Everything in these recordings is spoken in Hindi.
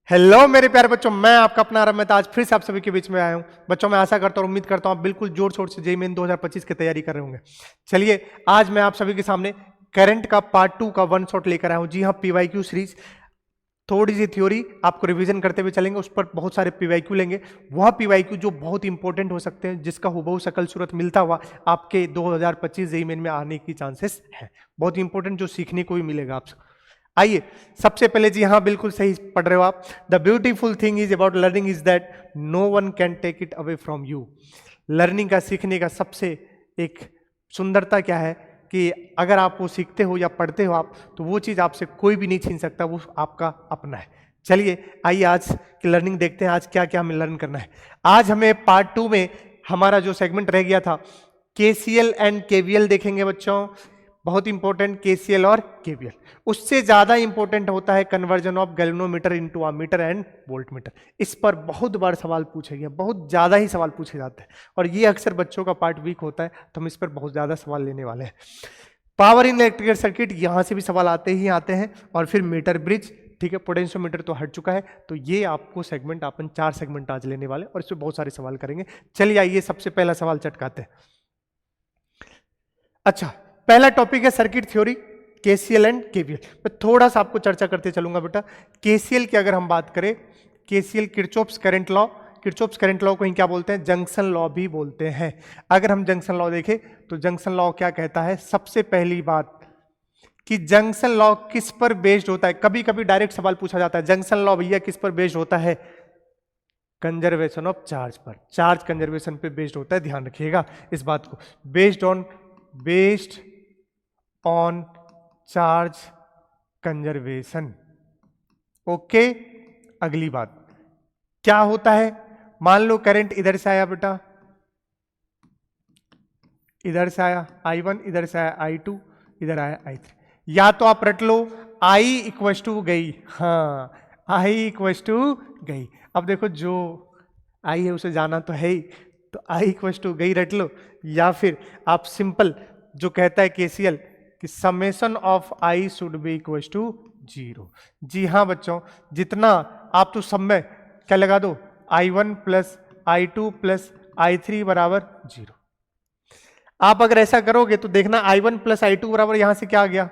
हेलो मेरे प्यारे बच्चों, मैं आपका अपना रमेश आज फिर से आप सभी के बीच में आया हूं। बच्चों, मैं आशा करता हूं, उम्मीद करता हूं आप बिल्कुल जोर शोर से जेईई मेन 2025 की तैयारी कर रहे होंगे। चलिए, आज मैं आप सभी के सामने करंट का पार्ट 2 का वन शॉट लेकर आया हूं। जी हां, पीवाईक्यू सीरीज, थोड़ी सी थ्योरी आपको रिवीजन करते हुए चलेंगे, उस पर बहुत सारे पीवाईक्यू लेंगे। वह पीवाईक्यू जो बहुत इंपॉर्टेंट हो सकते हैं, जिसका हुबहू शकल सूरत मिलता हुआ आपके 2025 जेईई मेन में आने की चांसेस है। बहुत इंपॉर्टेंट, जो सीखने को भी मिलेगा आपसे। आइए, सबसे पहले जी हाँ, बिल्कुल सही पढ़ रहे हो आप। The beautiful thing is about learning is that no one can take it away from you. Learning का, सीखने का सबसे एक सुंदरता क्या है कि अगर आप वो सीखते हो या पढ़ते हो आप, तो वो चीज़ आपसे कोई भी नहीं छीन सकता, वो आपका अपना है। चलिए, आइए आज की लर्निंग देखते हैं, आज क्या क्या हमें लर्न करना है। आज हमें पार्ट 2 में हमारा जो सेगमेंट रह गया था, केसीएल एंड केवीएल देखेंगे बच्चों। बहुत इंपॉर्टेंट, केसीएल और केवीएल। उससे ज्यादा इंपॉर्टेंट होता है conversion of galvanometer into ammeter and voltmeter. इस पर बहुत बार सवाल पूछे गए, बहुत ज्यादा ही सवाल पूछे जाते हैं, और ये अक्सर बच्चों का पार्ट वीक होता है, तो हम इस पर बहुत ज्यादा सवाल लेने वाले हैं। पावर इन इलेक्ट्रिकल सर्किट, यहां से भी सवाल आते ही आते हैं, और फिर मीटर ब्रिज, ठीक है, पोटेंशियोमीटर तो हट चुका है। तो ये आपको सेगमेंट, अपन 4 सेगमेंट आज लेने वाले, और इसमें बहुत सारे सवाल करेंगे। चलिए आइए, सबसे पहला सवाल चटकाते हैं। अच्छा, पहला टॉपिक है circuit theory, KCL and KVL. मैं थोड़ा सा आपको चर्चा करते चलूंगा बेटा। केसीएल की अगर हम बात करें, KCL Kirchhoff's current law, Kirchhoff's current law को ही क्या बोलते हैं, जंक्शन लॉ भी बोलते हैं। अगर हम जंक्शन लॉ देखें तो जंक्शन लॉ क्या कहता है, सबसे पहली बात कि जंक्शन लॉ किस पर बेस्ड होता है। कभी कभी डायरेक्ट सवाल पूछा जाता है, जंक्शन लॉ भैया किस पर बेस्ड होता है, कंजर्वेशन ऑफ चार्ज पर, चार्ज कंजर्वेशन पे बेस्ड होता है। ध्यान रखिएगा इस बात को, based on charge conservation. Okay, अगली बात क्या होता है, मान लो करंट इधर से आया बेटा, इधर से आया I1, इधर से आया I2, इधर आया I3। या तो आप रट लो I इक्वस टू गई, हाँ I इक्वस टू गई। अब देखो, जो I है उसे जाना तो है ही, तो I इक्वस टू गई रट लो। या फिर आप सिंपल जो कहता है केसीएल कि summation of I should be equals to 0। जी हाँ बच्चों, जितना आप तो सब में क्या लगा दो, I1 plus I2 plus I3 बराबर 0। आप अगर ऐसा करोगे तो देखना I1 प्लस I2 बराबर यहां से क्या आ गया,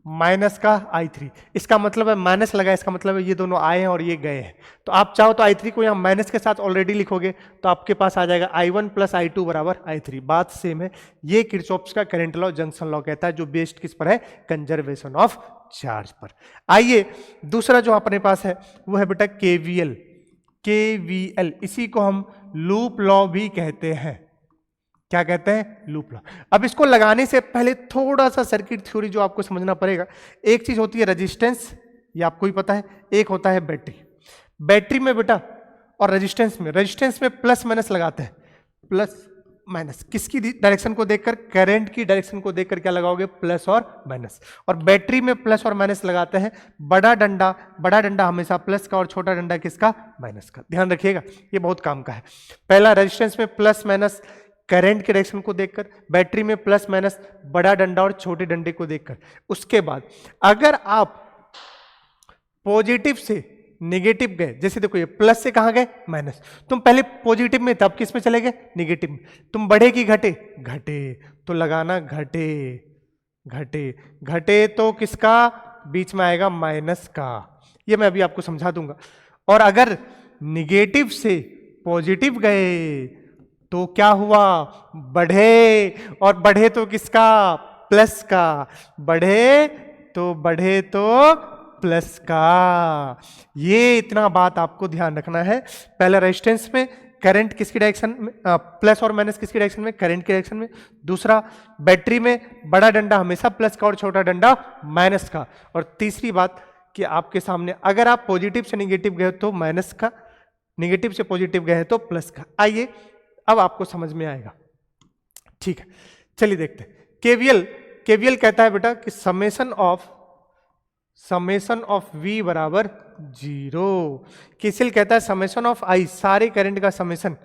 माइनस का I3। इसका मतलब है माइनस लगा, इसका मतलब है ये दोनों आए हैं और ये गए हैं। तो आप चाहो तो I3 को यहां माइनस के साथ ऑलरेडी लिखोगे, तो आपके पास आ जाएगा I1 प्लस I2 बराबर I3। बात सेम है। ये किरचॉफ्स का करंट लॉ, जंक्शन लॉ कहता है, जो बेस्ड किस पर है, कंजर्वेशन ऑफ चार्ज पर। आइए, दूसरा जो अपने पास है वो है बेटा केवीएल। केवीएल, इसी को हम लूप लॉ भी कहते हैं। क्या कहते हैं, लूप लॉ। अब इसको लगाने से पहले थोड़ा सा सर्किट थ्योरी जो आपको समझना पड़ेगा। एक चीज होती है रेजिस्टेंस, ये आपको ही पता है, एक होता है बैटरी। बैटरी में बेटा और रेजिस्टेंस में प्लस माइनस लगाते हैं। प्लस माइनस किसकी डायरेक्शन को देखकर, करंट की डायरेक्शन को देखकर क्या लगाओगे, प्लस और माइनस। और बैटरी में प्लस और माइनस लगाते हैं। बड़ा डंडा हमेशा प्लस का और छोटा डंडा किसका, माइनस का। ध्यान रखिएगा, ये बहुत काम का है। पहला रेजिस्टेंस में प्लस माइनस करंट के डायरेक्शन को देखकर, बैटरी में प्लस माइनस बड़ा डंडा और छोटे डंडे को देखकर। उसके बाद अगर आप पॉजिटिव से नेगेटिव गए, जैसे देखो ये प्लस से कहां गए, माइनस, तुम पहले पॉजिटिव में तब किस में चले गए, नेगेटिव में। तुम बढ़े कि घटे, घटे, तो लगाना घटे, घटे तो किसका, बीच में आएगा माइनस का। ये मैं अभी आपको समझा दूंगा। और अगर नेगेटिव से पॉजिटिव गए तो क्या हुआ, बढ़े, और बढ़े तो किसका, प्लस का, बढ़े तो प्लस का। ये इतना बात आपको ध्यान रखना है। पहला रेजिस्टेंस में करंट किसकी डायरेक्शन में, प्लस और माइनस किसकी डायरेक्शन में, करंट की डायरेक्शन में। दूसरा, बैटरी में बड़ा डंडा हमेशा प्लस का और छोटा डंडा माइनस का। और तीसरी बात कि आपके सामने अगर आप पॉजिटिव से नेगेटिव गए तो माइनस का, नेगेटिव से पॉजिटिव गए तो प्लस का। आइए, अब आपको समझ में आएगा, ठीक है। चलिए देखते हैं केवीएल कहता है बेटा कि समेशन ऑफ V बराबर 0। केसीएल कहता है समेशन ऑफ I, सारे करंट का समेशन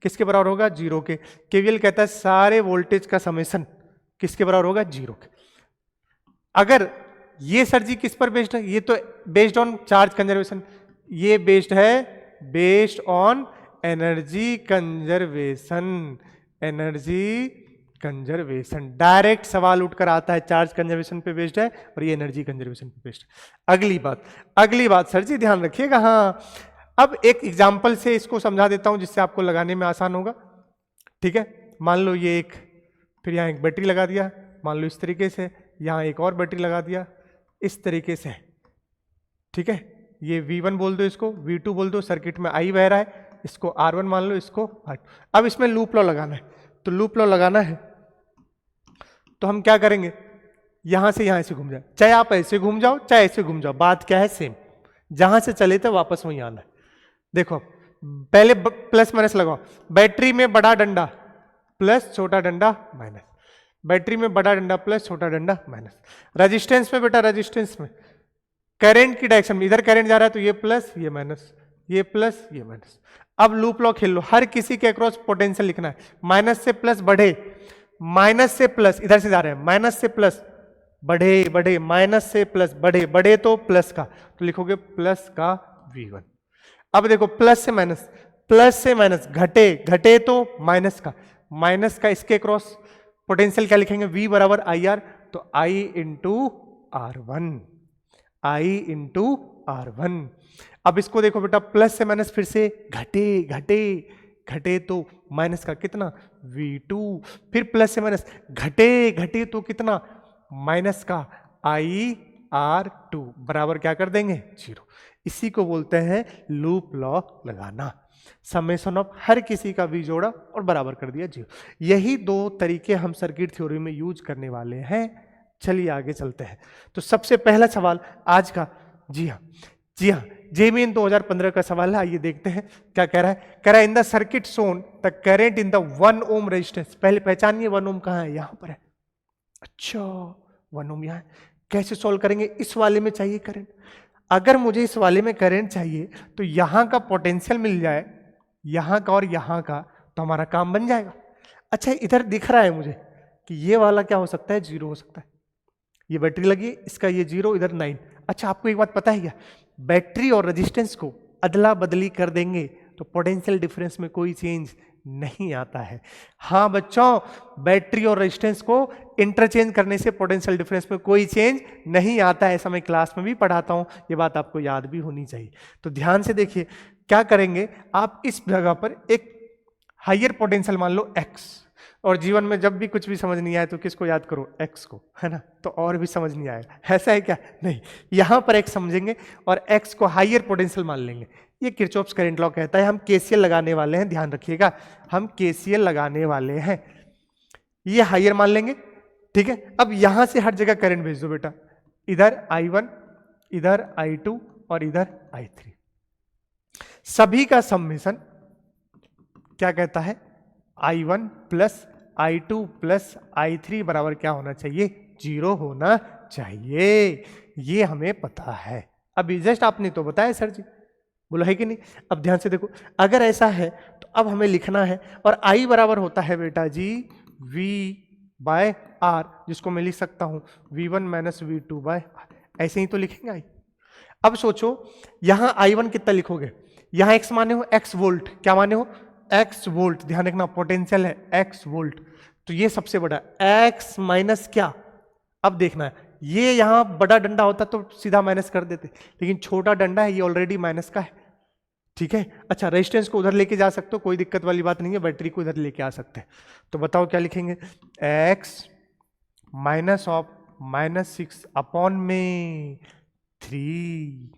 किसके बराबर होगा, 0 के। केवीएल कहता है सारे वोल्टेज का समेशन किसके बराबर होगा, 0 के। अगर ये सर जी किस पर बेस्ड है? ये तो बेस्ड ऑन चार्ज कंजर्वेशन, ये बेस्ड है based on energy conservation. Energy conservation direct सवाल उठकर आता है, चार्ज कंजर्वेशन पे बेस्ड है और ये एनर्जी कंजर्वेशन पे बेस्ड है। अगली बात सर जी ध्यान रखिएगा। हाँ, अब एक एग्जांपल से इसको समझा देता हूं जिससे आपको लगाने में आसान होगा। ठीक है, मान लो ये एक, फिर यहाँ एक बैटरी लगा दिया, मान लो इस तरीके से, यहाँ एक और बैटरी लगा दिया इस तरीके से। ठीक है, ये V1 बोल दो, इसको V2 बोल दो, सर्किट में I बह रहा है, इसको R1 मान लो, इसको R2। अब इसमें लूप लॉ लगाना है, तो लूप लॉ लगाना है तो हम क्या करेंगे, यहां से यहां ऐसे घूम जाए, चाहे आप ऐसे घूम जाओ चाहे ऐसे घूम जाओ, बात क्या है सेम, जहां से चले थे वापस वहीं आना है। देखो पहले प्लस माइनस लगाओ, बैटरी में बड़ा डंडा प्लस छोटा डंडा माइनस, बैटरी में बड़ा डंडा प्लस छोटा डंडा माइनस, रेजिस्टेंस में बेटा रेजिस्टेंस में करंट की डायरेक्शन में, इधर करंट जा रहा है तो ये प्लस ये माइनस, ये प्लस ये माइनस। अब लूप लॉ खेल लो, हर किसी के अक्रॉस पोटेंशियल लिखना है, माइनस से प्लस बढ़े, माइनस से प्लस इधर से जा रहे हैं, माइनस से प्लस बढ़े बढ़े, माइनस से प्लस बढ़े बढ़े तो प्लस का, तो लिखोगे प्लस का V1। अब देखो प्लस से माइनस घटे घटे तो माइनस का, माइनस का इसके क्रॉस पोटेंशियल क्या लिखेंगे, V बराबर IR, तो I into R1, I into R1। अब इसको देखो बेटा, प्लस से माइनस फिर से घटे घटे घटे तो माइनस का कितना V2, फिर प्लस से माइनस घटे घटे तो कितना माइनस का IR2 बराबर क्या कर देंगे 0। इसी को बोलते हैं लूप लॉ लगाना, समेशन ऑफ हर किसी का V जोड़ा और बराबर कर दिया 0। यही दो तरीके हम सर्किट थ्योरी में यूज करने वाले हैं। चलिए आगे चलते हैं। तो सबसे पहला सवाल आज का, जी हाँ जेईई 2015 का सवाल है, आइए देखते हैं क्या कह रहा है। कह रहा है in the circuit shown the current in the 1 ohm resistance, पहले पहचानिए 1 ओम कहाँ है, यहां पर है। अच्छा 1 ओम यहाँ है, कैसे सॉल्व करेंगे, इस वाले में चाहिए करंट, अगर मुझे इस वाले में करंट चाहिए तो यहां का पोटेंशियल मिल जाए, यहां का और यहां का, तो हमारा काम बन जाएगा। अच्छा इधर दिख रहा है मुझे कि ये वाला क्या हो सकता है, 0 हो सकता है, ये बैटरी लगी, इसका ये 0 इधर 9। अच्छा आपको एक बात पता है क्या, बैटरी और रेजिस्टेंस को अदला बदली कर देंगे तो पोटेंशियल डिफरेंस में कोई चेंज नहीं आता है। हाँ बच्चों, बैटरी और रेजिस्टेंस को इंटरचेंज करने से पोटेंशियल डिफरेंस में कोई चेंज नहीं आता है, ऐसा मैं क्लास में भी पढ़ाता हूं, ये बात आपको याद भी होनी चाहिए। तो ध्यान से देखिए क्या करेंगे, आप इस जगह पर एक हायर पोटेंशियल मान लो x, और जीवन में जब भी कुछ भी समझ नहीं आए तो किसको याद करो, x को, है ना, तो और भी समझ नहीं आएगा, ऐसा है क्या, नहीं, यहां पर x समझेंगे और x को हायर पोटेंशियल मान लेंगे। ये किरचॉफ्स करंट लॉ कहता है, हम केसीएल लगाने वाले हैं, ध्यान रखिएगा, हम केसीएल लगाने वाले हैं, ये हायर मान लेंगे। ठीक है, अब यहां से हर जगह करंट भेज दो बेटा, इधर I1, इधर I2 और इधर I3, सभी का समेशन क्या कहता है, I1 plus I2 plus I3 बराबर क्या होना चाहिए, 0 होना चाहिए, ये हमें पता है। अभी जस्ट आपने तो बताया सर जी, बोला है कि नहीं। अब ध्यान से देखो, अगर ऐसा है तो अब हमें लिखना है, और I बराबर होता है बेटा जी V बाय R, जिसको मैं लिख सकता हूं V1 minus V2 bye R, ऐसे ही तो लिखेंगे I। अब सोचो यहां I1 कितना लिखोगे, यहां x माने हो x वोल्ट, क्या माने हो x वोल्ट, ध्यान रखना पोटेंशियल है x वोल्ट, तो ये सबसे बड़ा x माइनस क्या, अब देखना है, ये यहां बड़ा डंडा होता तो सीधा माइनस कर देते, लेकिन छोटा डंडा है, ये ऑलरेडी माइनस का है। ठीक है, अच्छा रेजिस्टेंस को उधर लेके जा सकते हो, कोई दिक्कत वाली बात नहीं है, बैटरी को इधर लेके आ सकते हैं। तो बताओ क्या लिखेंगे, x माइनस ऑफ -6 अपॉन में 3।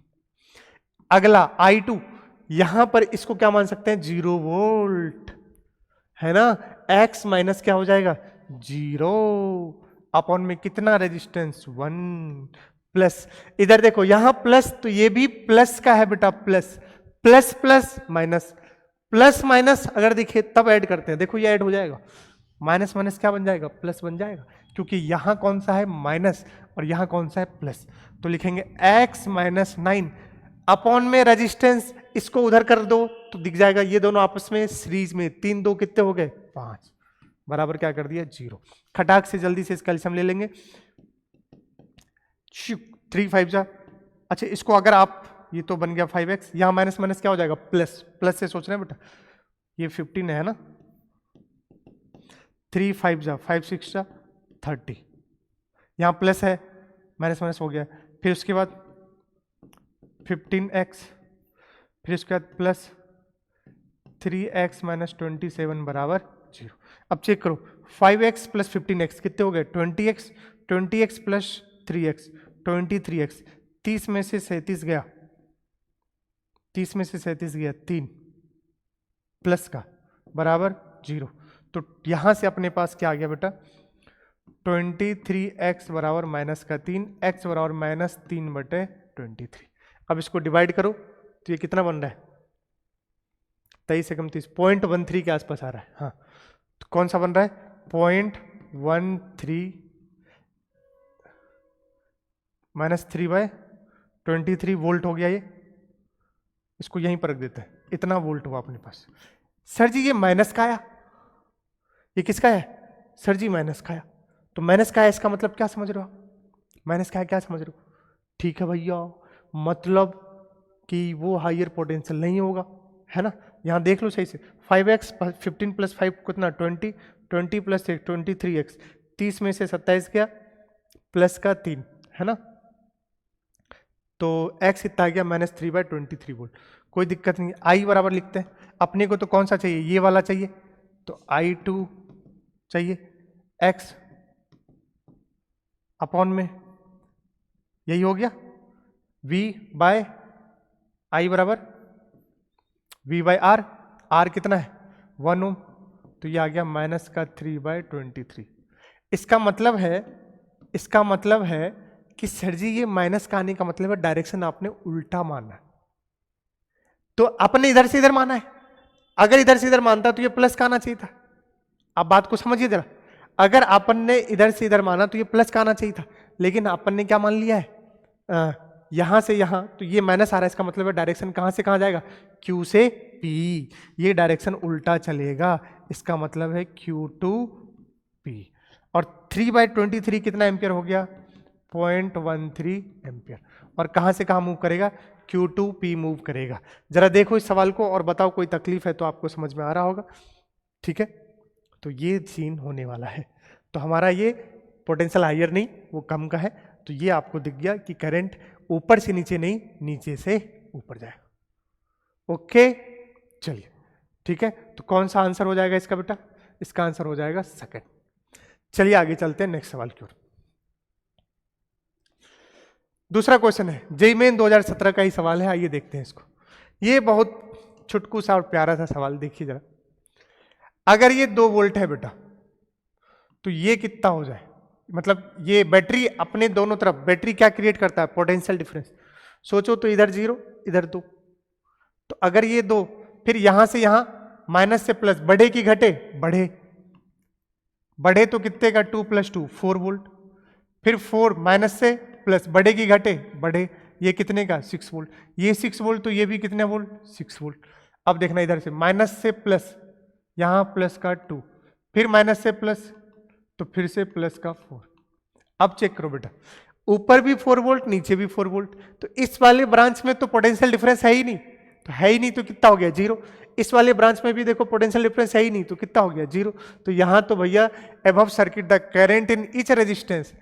अगला I2, यहां पर इसको क्या मान सकते हैं, 0 वोल्ट, है ना, x माइनस क्या हो जाएगा 0 अपॉन में कितना रेजिस्टेंस 1, प्लस इधर देखो यहां प्लस, तो ये भी प्लस का है बेटा, plus plus plus minus, plus minus अगर दिखे तब ऐड करते हैं, देखो ये ऐड हो जाएगा, माइनस माइनस क्या बन जाएगा, प्लस बन जाएगा, क्योंकि यहां कौन सा है माइनस और यहां कौन सा है प्लस, तो लिखेंगे x माइनस 9 अपॉन में रेजिस्टेंस, इसको उधर कर दो तो दिख जाएगा, ये दोनों आपस में सीरीज में 3 2 कितने हो गए 5, बराबर क्या कर दिया 0। खटाक से जल्दी से इसका एलसीएम ले लेंगे, 3 5 जा, अच्छा इसको अगर आप, ये तो बन गया 5x, यहाँ माइनस माइनस क्या हो जाएगा प्लस, प्लस से सोच रहे हैं बेटा, ये 15 है ना, 3 5 जा 5 6 जा 30, यहाँ प्लस है माइनस माइनस हो गया, फिर उसके बाद 15x, फिर उसके बाद प्लस 3x माइनस 27 बराबर 0। अब चेक करो 5x प्लस 15x कितने हो गए 20x, 20x plus 3x 23x, 30 में से 37 गया, 30 में से 37 गया 3 प्लस का बराबर 0। तो यहां से अपने पास क्या आ गया बेटा 23x बराबर माइनस का 3, x बराबर माइनस 3/23। अब इसको डिवाइड करो तो ये कितना बन रहा है 23 एकम 30, 0.13 के आसपास आ रहा है। हाँ तो कौन सा बन रहा है 0.13 माइनस 3/23 वोल्ट हो गया ये, इसको यहीं पर रख देते हैं, इतना वोल्ट हुआ अपने पास। सर जी ये माइनस का आया, ये किसका है सर जी माइनस का आया, तो माइनस का है इसका मतलब क्या समझ रहे हो आप, माइनस का है क्या समझ रहे हो, ठीक है भैया, मतलब कि वो हायर पोटेंशियल नहीं होगा, है ना। यहां देख लो सही से 5x 15 प्लस 5 कितना 20, 20 प्लस 1 23x, 30 में से 27 गया प्लस का 3, है ना, तो x कितना आ गया माइनस 3/23 वोल्ट। कोई दिक्कत नहीं, I बराबर लिखते हैं, अपने को तो कौन सा चाहिए ये वाला चाहिए, तो I2 चाहिए, x अपॉन में यही हो गया V बाय I बराबर V बाय R, R कितना है 1 ओम, तो ये आ गया माइनस का 3/23। इसका मतलब है कि सर जी ये माइनस का आने का मतलब है डायरेक्शन आपने उल्टा माना है, तो आपने इधर से इधर माना है, अगर इधर से इधर मानता तो ये प्लस का आना चाहिए था। आप बात को समझिए जरा, अगर आपन ने इधर से इधर माना तो ये प्लस का आना चाहिए था, लेकिन आपन ने क्या मान लिया है यहां से यहां, तो ये माइनस आ रहा है, इसका मतलब है डायरेक्शन कहां से कहां जाएगा Q से P, ये डायरेक्शन उल्टा चलेगा, इसका मतलब है Q to P। और 3/23 कितना एम्पियर हो गया 0.13 एम्पियर, और कहां से कहां मूव करेगा Q to P मूव करेगा। जरा देखो इस सवाल को और बताओ कोई तकलीफ है तो आपको समझ में आ रहा होगा, ठीक है। तो ये सीन होने वाला है, तो हमारा ये पोटेंशियल हायर नहीं वो कम का है, तो ये आपको दिख गया कि करंट ऊपर से नीचे नहीं नीचे से ऊपर जाएगा। ओके चलिए ठीक है, तो कौन सा आंसर हो जाएगा इसका बेटा, इसका आंसर हो जाएगा सेकंड। चलिए आगे चलते हैं नेक्स्ट सवाल की ओर। दूसरा क्वेश्चन है जेईई मेन 2017 का ही सवाल है, आइए देखते हैं इसको। ये बहुत छुटकू सा और प्यारा सा सवाल, देखिए जरा, अगर ये 2 वोल्ट है बेटा तो ये कितना हो जाए, मतलब ये बैटरी अपने दोनों तरफ, बैटरी क्या क्रिएट करता है पोटेंशियल डिफरेंस, सोचो तो इधर 0 इधर 2, तो अगर ये 2 फिर यहां से यहां माइनस से प्लस, बढ़े की घटे, बढ़े तो कितने का 2 + 2 4 वोल्ट, फिर 4 माइनस से प्लस, बढ़े की घटे, बढ़े, ये कितने का 6 वोल्ट, ये 6 वोल्ट तो ये भी कितने वोल्ट 6 वोल्ट। अब देखना इधर से माइनस से प्लस, यहां प्लस का 2, फिर माइनस से प्लस, तो फिर से प्लस का 4। अब चेक करो बेटा, ऊपर भी 4 वोल्ट नीचे भी 4 वोल्ट, तो इस वाले ब्रांच में तो पोटेंशियल डिफरेंस है ही नहीं, तो है ही नहीं तो कितना हो गया 0। इस वाले ब्रांच में भी देखो पोटेंशियल डिफरेंस है ही नहीं, तो कितना हो गया 0। तो यहां तो भैया above circuit the current in each resistance,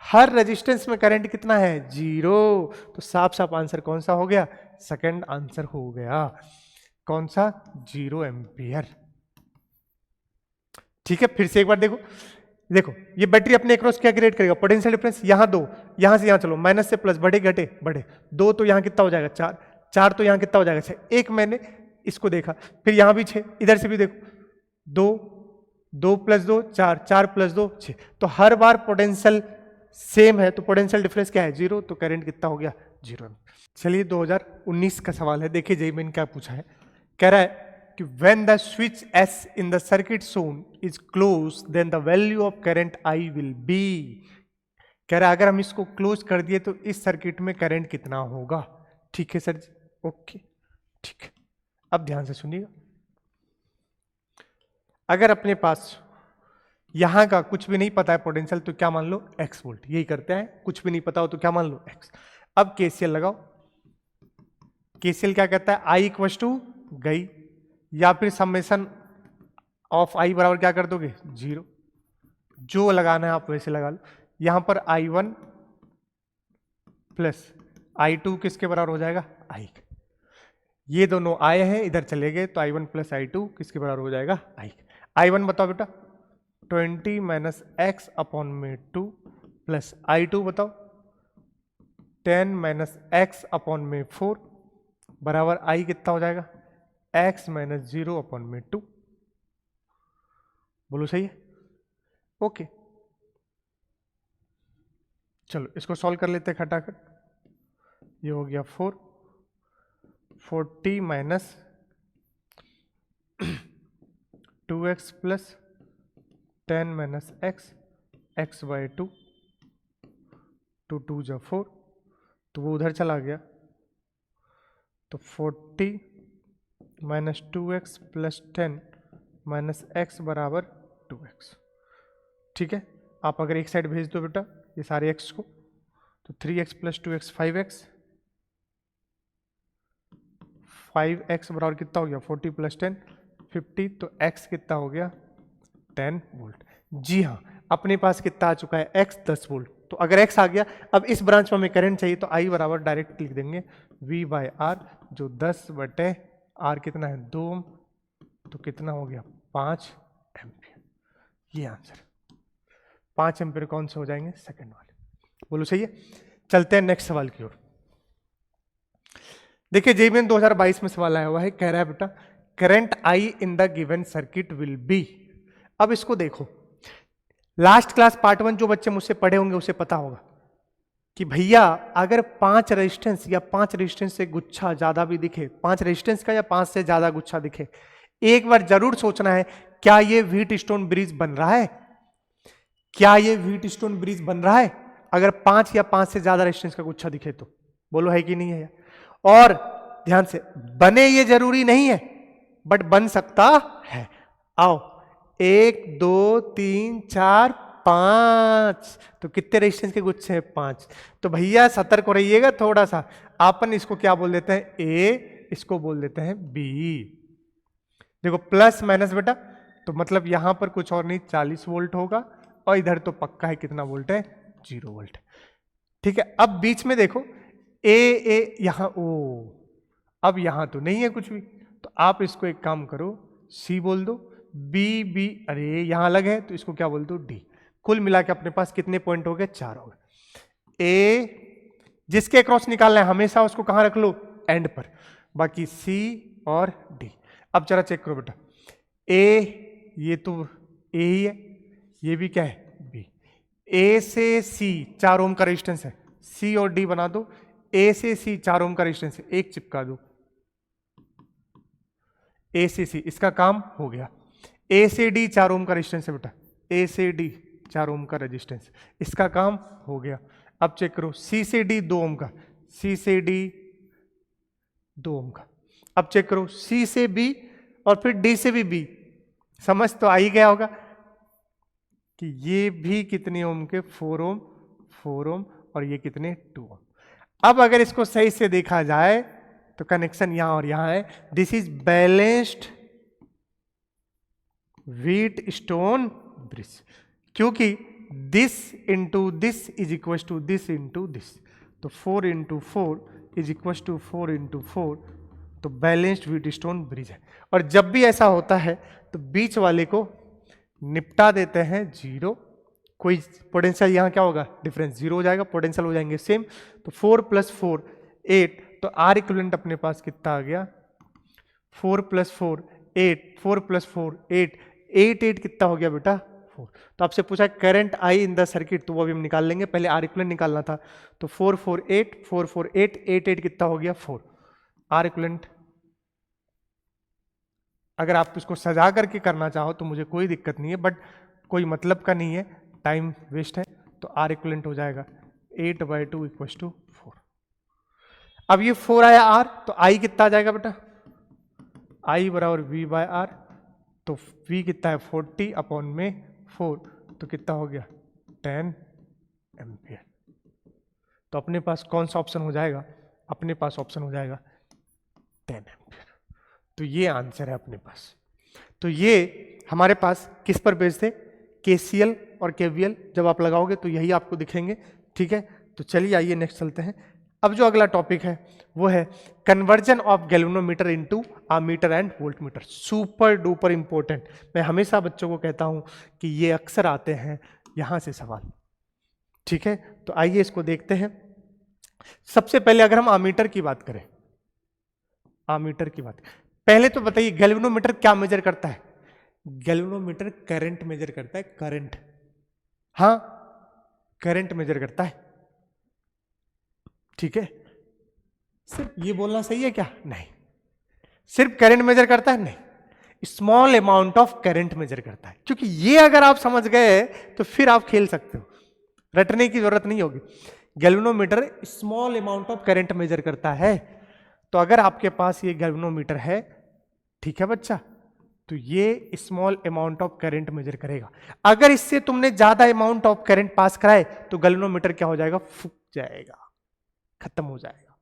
her resistance में करंट कितना है 0, तो साफ साफ आंसर कौन सा हो गया, सेकंड आंसर हो गया, कौन सा 0 एम्पियर। ठीक है, फिर से एक बार देखो, देखो ये बैटरी अपने अक्रॉस क्या क्रिएट करेगा पोटेंशियल डिफरेंस, यहां 2, यहां से यहां चलो माइनस से प्लस, बढ़े घटे बढ़े, 2 तो यहां कितना हो जाएगा 4, 4 तो यहां कितना हो जाएगा 6, एक मैंने इसको देखा, फिर यहां भी 6, इधर से भी देखो 2, 2 + 2 4, 4 + 2 6, तो हर बार पोटेंशियल सेम है, तो पोटेंशियल डिफरेंस क्या है 0, तो करंट कितना हो गया 0। चलिए 2019 का सवाल है, देखिए जेईई मेन क्या पूछा है, कह रहा है कि when the switch S in the circuit shown is closed then the value of current I will be, कह रहा है अगर हम इसको क्लोज कर दिए तो इस सर्किट में करंट कितना होगा। ठीक है सर जी, ओके ठीक है, अब ध्यान से सुनिएगा, अगर अपने पास यहां का कुछ भी नहीं पता है पोटेंशियल, तो क्या मान लो x वोल्ट, यही करते हैं, कुछ भी नहीं पता हो तो क्या मान लो x। अब केसीएल लगाओ, केसीएल क्या कहता है, i इक्वस टू गई, या फिर समेशन ऑफ i बराबर क्या कर दोगे 0, जो लगाना है आप वैसे लगा लो। यहां पर i1 प्लस i2 किसके बराबर हो जाएगा i, ये दोनों आए हैं इधर चले गए, तो i1 प्लस i2 किसके बराबर हो जाएगा i। i1 बताओ बेटा 20 माइनस एक्स अपॉन में 2 प्लस i2 बताओ 10 माइनस एक्स अपॉन में 4 बराबर i कितना हो जाएगा x माइनस 0 अपॉन में 2। बोलो सही है, ओके। चलो इसको सॉल्व कर लेते हैं खटाखट। ये हो गया 40 minus 2x plus 10 minus x by 2, 2 जा 4, तो वो उधर चला गया, तो 40 minus 2x plus 10 minus x बराबर 2x। ठीक है, आप अगर एक साइड भेज दो बेटा ये सारे x को, तो 3x plus 2x 5x, 5x बराबर कितना हो गया 40 प्लस 10 50, तो x कितना हो गया 10 वोल्ट। जी हाँ, अपने पास कितना आ चुका है x 10 वोल्ट। तो अगर x आ गया, अब इस ब्रांच में हमें करंट चाहिए, तो I बराबर डायरेक्ट लिख देंगे V बाय आर, जो 10 बटे R कितना है 2 ओम, तो कितना हो गया 5 एम्पियर। ये आंसर 5 एम्पियर कौन से हो जाएंगे सेकंड वाले। बोलो सही है। चलते हैं नेक्स्ट सवाल की ओर। देखिए जेईई 2022 में सवाल आया हुआ है, कह रहा है बेटा current I in the given circuit will be. अब इसको देखो, लास्ट क्लास पार्ट 1 जो बच्चे मुझसे पढ़े होंगे उसे पता होगा कि भैया अगर 5 रेजिस्टेंस या 5 रेजिस्टेंस से गुच्छा ज्यादा भी दिखे, 5 रेजिस्टेंस का या 5 से ज्यादा गुच्छा दिखे, एक बार जरूर सोचना है क्या ये व्हीट स्टोन ब्रिज बन रहा है, क्या ये व्हीट स्टोन ब्रिज बन रहा है। अगर 5 या 5 से ज्यादा रेजिस्टेंस का गुच्छा दिखे तो बोलो है कि नहीं है। और ध्यान से, बने ये जरूरी नहीं है बट बन सकता है। आओ 1 2 3 4 5, तो कितने रेजिस्टेंस के गुच्छे हैं 5। तो भैया सतर्क रहिएगा थोड़ा सा, अपन इसको क्या बोल देते हैं ए, इसको बोल देते हैं बी। देखो प्लस माइनस बेटा, तो मतलब यहां पर कुछ और नहीं 40 वोल्ट होगा, और इधर तो पक्का है कितना वोल्ट है 0 वोल्ट। ठीक है, अब बीच में देखो ए यहां ओ, अब यहां तो नहीं है कुछ भी, तो आप इसको एक काम करो सी बोल दो, बी, अरे यहां अलग है तो इसको क्या बोल दो डी। कुल मिला के अपने पास कितने पॉइंट हो गए 4 हो गए। ए जिसके क्रॉस निकालना है हमेशा उसको कहां रख लो एंड पर, बाकी सी और डी। अब जरा चेक करो बेटा, ए ये तो ए ही है, ये भी क्या है बी। ए से सी 4 ओम का रेजिस्टेंस है, सी और डी बना दो। ए से सी 4 ओम का रेजिस्टेंस है, एक चिपका दो ए से सी, इसका काम हो गया। ए से डी 4 ओम का रेजिस्टेंस है बेटा, ए से डी 4 ओम का रेजिस्टेंस, इसका काम हो गया। अब चेक करो सी से डी 2 ओम का, सी से डी 2 ओम का। अब चेक करो सी से बी और फिर डी से भी बी, समझ तो आ ही गया होगा कि ये भी कितने ओम के 4 ओम, और ये कितने 2 ओम। अब अगर इसको सही से देखा जाए तो कनेक्शन यहां और यहां है। This is balanced Wheatstone bridge, क्योंकि this into this is equal to this into this, तो 4 into 4 is equal to 4 into 4, तो बैलेंस्ड व्हीट स्टोन ब्रिज है। और जब भी ऐसा होता है तो बीच वाले को निपटा देते हैं 0, कोई पोटेंशियल यहां क्या होगा डिफरेंस 0 हो जाएगा, पोटेंशियल हो जाएंगे सेम। तो 4 प्लस 4 8, तो आर इक्विवेलेंट अपने पास कितना आ गया 4 प्लस 4 8, 4 प्लस 4 8, 8 कितना हो गया बेटा 4। तो आपसे पूछा current I in the circuit, तो वो अभी हम निकाल लेंगे, पहले आर इक्विवेलेंट निकालना था। तो 4 4 8 4 4 8 8 8 कितना हो गया 4। आर इक्विवेलेंट अगर आप इसको सजा करके करना चाहो तो मुझे कोई दिक्कत नहीं है, बट कोई मतलब का नहीं है, टाइम वेस्ट है। तो आर इक्विवेलेंट हो जाएगा 8/2 इक्वल टू 4। अब ये 4 आया आर, तो आई कितना आ जाएगा बेटा, आई बराबर वी बाय आर, तो वी कितना है 40 अपॉन में 4, तो कितना हो गया 10 एम्पियर। तो अपने पास कौन सा ऑप्शन हो जाएगा, अपने पास ऑप्शन हो जाएगा 10 एम्पियर। तो ये आंसर है अपने पास। तो ये हमारे पास किस पर बेस्ड थे, केसीएल और केवीएल जब आप लगाओगे तो यही आपको दिखेंगे, ठीक है। तो चलिए आइए नेक्स्ट चलते हैं। अब जो अगला टॉपिक है वो है conversion of galvanometer into ammeter and voltmeter. Super duper important. मैं हमेशा बच्चों को कहता हूं कि ये अक्सर आते हैं यहां से सवाल, ठीक है। तो आइए इसको देखते हैं। सबसे पहले अगर हम आमीटर की बात करें, आमीटर की बात, पहले तो बताइए गैल्वेनोमीटर क्या मेजर करता है। गैल्वेनोमीटर करंट मेजर करता है, करंट, हाँ करंट मेजर करता है, ठीक है। सिर्फ ये बोलना सही है क्या, नहीं। सिर्फ करंट मेजर करता है, नहीं, small amount of current measure करता है। क्योंकि ये अगर आप समझ गए तो फिर आप खेल सकते हो, रटने की जरूरत नहीं होगी। Galvanometer small amount of current measure करता है। तो अगर आपके पास ये गैल्वेनोमीटर है, ठीक है बच्चा, तो ये small amount of current measure करेगा। अगर इससे तुमने ज्यादा अमाउंट ऑफ करंट पास कराए तो गैल्वेनोमीटर क्या हो जाएगा, फूक जाएगा, खत्म हो जाएगा।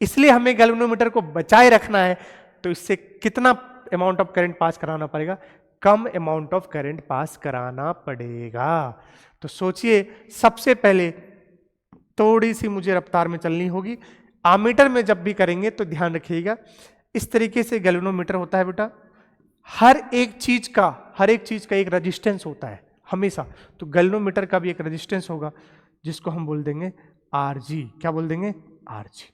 इसलिए हमें गैल्वेनोमीटर को बचाए रखना है। तो इससे कितना अमाउंट ऑफ करंट पास कराना पड़ेगा, कम अमाउंट ऑफ करंट पास कराना पड़ेगा। तो सोचिए, सबसे पहले थोड़ी सी मुझे रफ्तार में चलनी होगी। आमीटर में जब भी करेंगे तो ध्यान रखिएगा, इस तरीके से गैल्वेनोमीटर होता है बेटा, हर एक चीज का एक रेजिस्टेंस होता है हमेशा। तो गैल्वेनोमीटर का भी एक रेजिस्टेंस होगा जिसको हम बोल देंगे आरजी। क्या बोल देंगे, आरजी,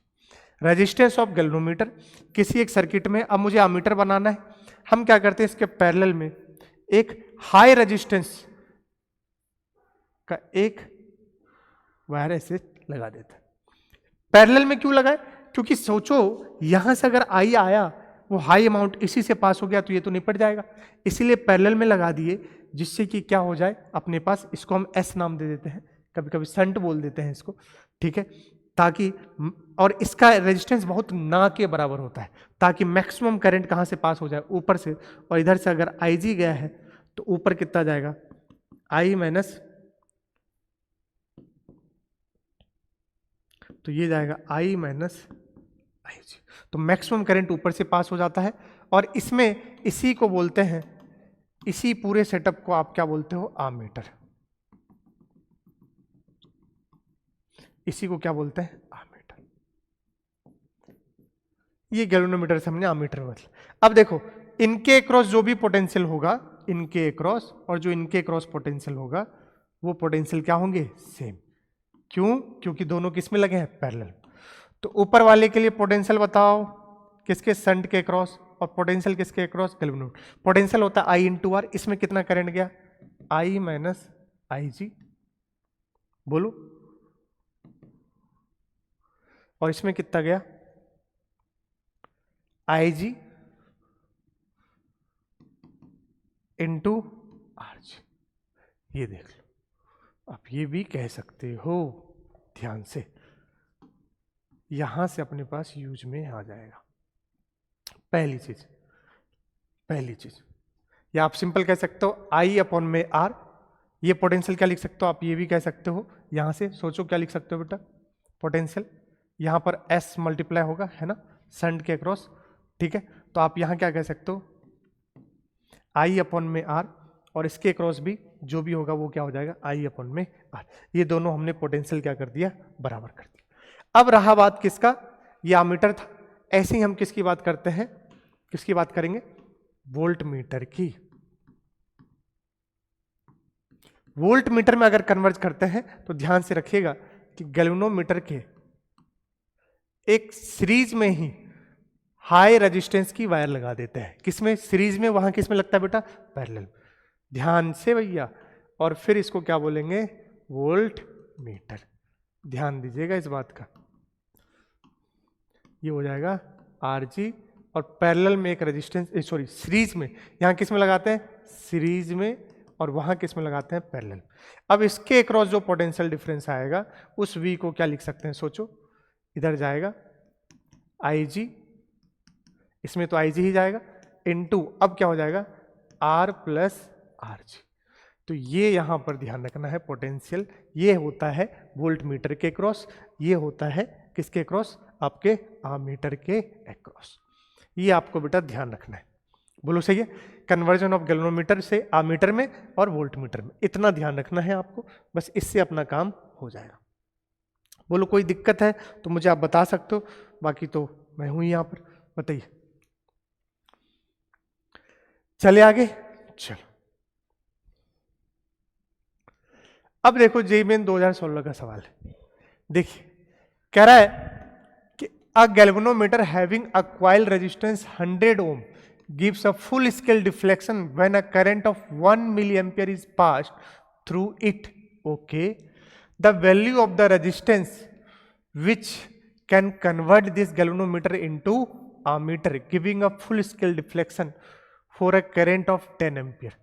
रेजिस्टेंस ऑफ गैल्वेनोमीटर। किसी एक सर्किट में अब मुझे आमीटर बनाना है, हम क्या करते हैं, इसके पैरेलल में एक हाई रेजिस्टेंस का एक वायर ऐसे लगा देते हैं। पैरेलल में क्यों लगाए, क्योंकि सोचो यहां से अगर आई आया, वो हाई अमाउंट इसी से पास हो गया तो ये तो निपट जाएगा, इसीलिए पैरेलल में लगा दिए, जिससे कि क्या हो जाए अपने पास, इसको हम एस नाम दे देते हैं, कभी कभी संट बोल देते हैं इसको, ठीक है। ताकि, और इसका रेजिस्टेंस बहुत ना के बराबर होता है, ताकि मैक्सिमम करंट कहां से पास हो जाए, ऊपर से। और इधर से अगर आई जी गया है तो ऊपर कितना जाएगा, आई माइनस, तो ये जाएगा आई माइनस आई जी। तो मैक्सिमम करंट ऊपर से पास हो जाता है। और इसमें इसी को बोलते हैं, इसी पूरे सेटअप को आप क्या बोलते हो, आमीटर। इसी को क्या बोलते हैं, आमीटर। ये गैल्वेनोमीटर से हमने आमीटर मतलब। अब देखो, इनके क्रॉस जो भी पोटेंशियल होगा, इनके क्रॉस और जो इनके क्रॉस पोटेंशियल होगा, वो पोटेंशियल क्या होंगे, सेम। क्यों, क्योंकि दोनों किस में लगे हैं, पैरेलल। तो ऊपर वाले के लिए पोटेंशियल बताओ, किसके, संट के क्रॉस, और पोटेंशियल किसके क्रॉस, गैल्वेनोमीटर। पोटेंशियल होता है आई इंटू आर, इसमें कितना करंट गया, आई माइनस आई जी, बोलो। और इसमें कितना गया, आई जी इंटू आर जी। ये देख लो, आप ये भी कह सकते हो, ध्यान से, यहां से अपने पास यूज में आ जाएगा। पहली चीज, या आप सिंपल कह सकते हो आई अपॉन में आर। ये पोटेंशियल क्या लिख सकते हो, आप ये भी कह सकते हो, यहां से सोचो क्या लिख सकते हो बेटा, पोटेंशियल यहां पर एस मल्टीप्लाई होगा, है ना, संट के क्रॉस, ठीक है। तो आप यहां क्या कह सकते हो, आई अपॉन में आर, और इसके क्रॉस भी जो भी होगा वो क्या हो जाएगा, आई अपॉन में आर। ये दोनों हमने पोटेंशियल क्या कर दिया, बराबर कर दिया। अब रहा बात किसका, ये आमीटर था। ऐसे ही हम किसकी बात करते हैं, किसकी बात करेंगे, वोल्ट मीटर की। वोल्ट मीटर में अगर कन्वर्ज करते हैं तो ध्यान से रखिएगा कि गैल्वेनोमीटर के एक सीरीज में ही हाई रेजिस्टेंस की वायर लगा देते हैं। किसमें, सीरीज में, वहां किसमें लगता है बेटा, पैरेलल। ध्यान से भैया, और फिर इसको क्या बोलेंगे, वोल्ट मीटर। ध्यान दीजिएगा इस बात का, ये हो जाएगा आरजी, और पैरेलल में एक रेजिस्टेंस, सॉरी सीरीज में, यहां किस में लगाते हैं, सीरीज में, और वहां किस में लगाते हैं, पैरेलल। अब इसके अक्रॉस जो पोटेंशियल डिफरेंस आएगा, उस वी को क्या लिख सकते हैं, सोचो, इधर जाएगा आई जी, इसमें तो आई जी ही जाएगा, इनटू अब क्या हो जाएगा, आर प्लस आर जी। तो ये यहाँ पर ध्यान रखना है, पोटेंशियल ये होता है वोल्ट मीटर के क्रॉस, ये होता है किसके क्रॉस, आपके आमीटर के अक्रॉस। ये आपको बेटा ध्यान रखना है, बोलो सही है। कन्वर्जन ऑफ गैल्वेनोमीटर से आमीटर में और वोल्ट मीटर में, इतना ध्यान रखना है आपको, बस इससे अपना काम हो जाएगा। बोलो कोई दिक्कत है तो मुझे आप बता सकते हो, बाकी तो मैं हूं यहाँ पर, बताइए। चले आगे, चलो। अब देखो जेईई मेन 2016 का सवाल है, देखिए कह रहा है कि a galvanometer having a coil resistance 100 ohm gives a full scale deflection when a current of 1 milliampere is passed through it. Okay, the value of the resistance which can convert this galvanometer into ammeter giving a full scale deflection for a current of 10 ampere.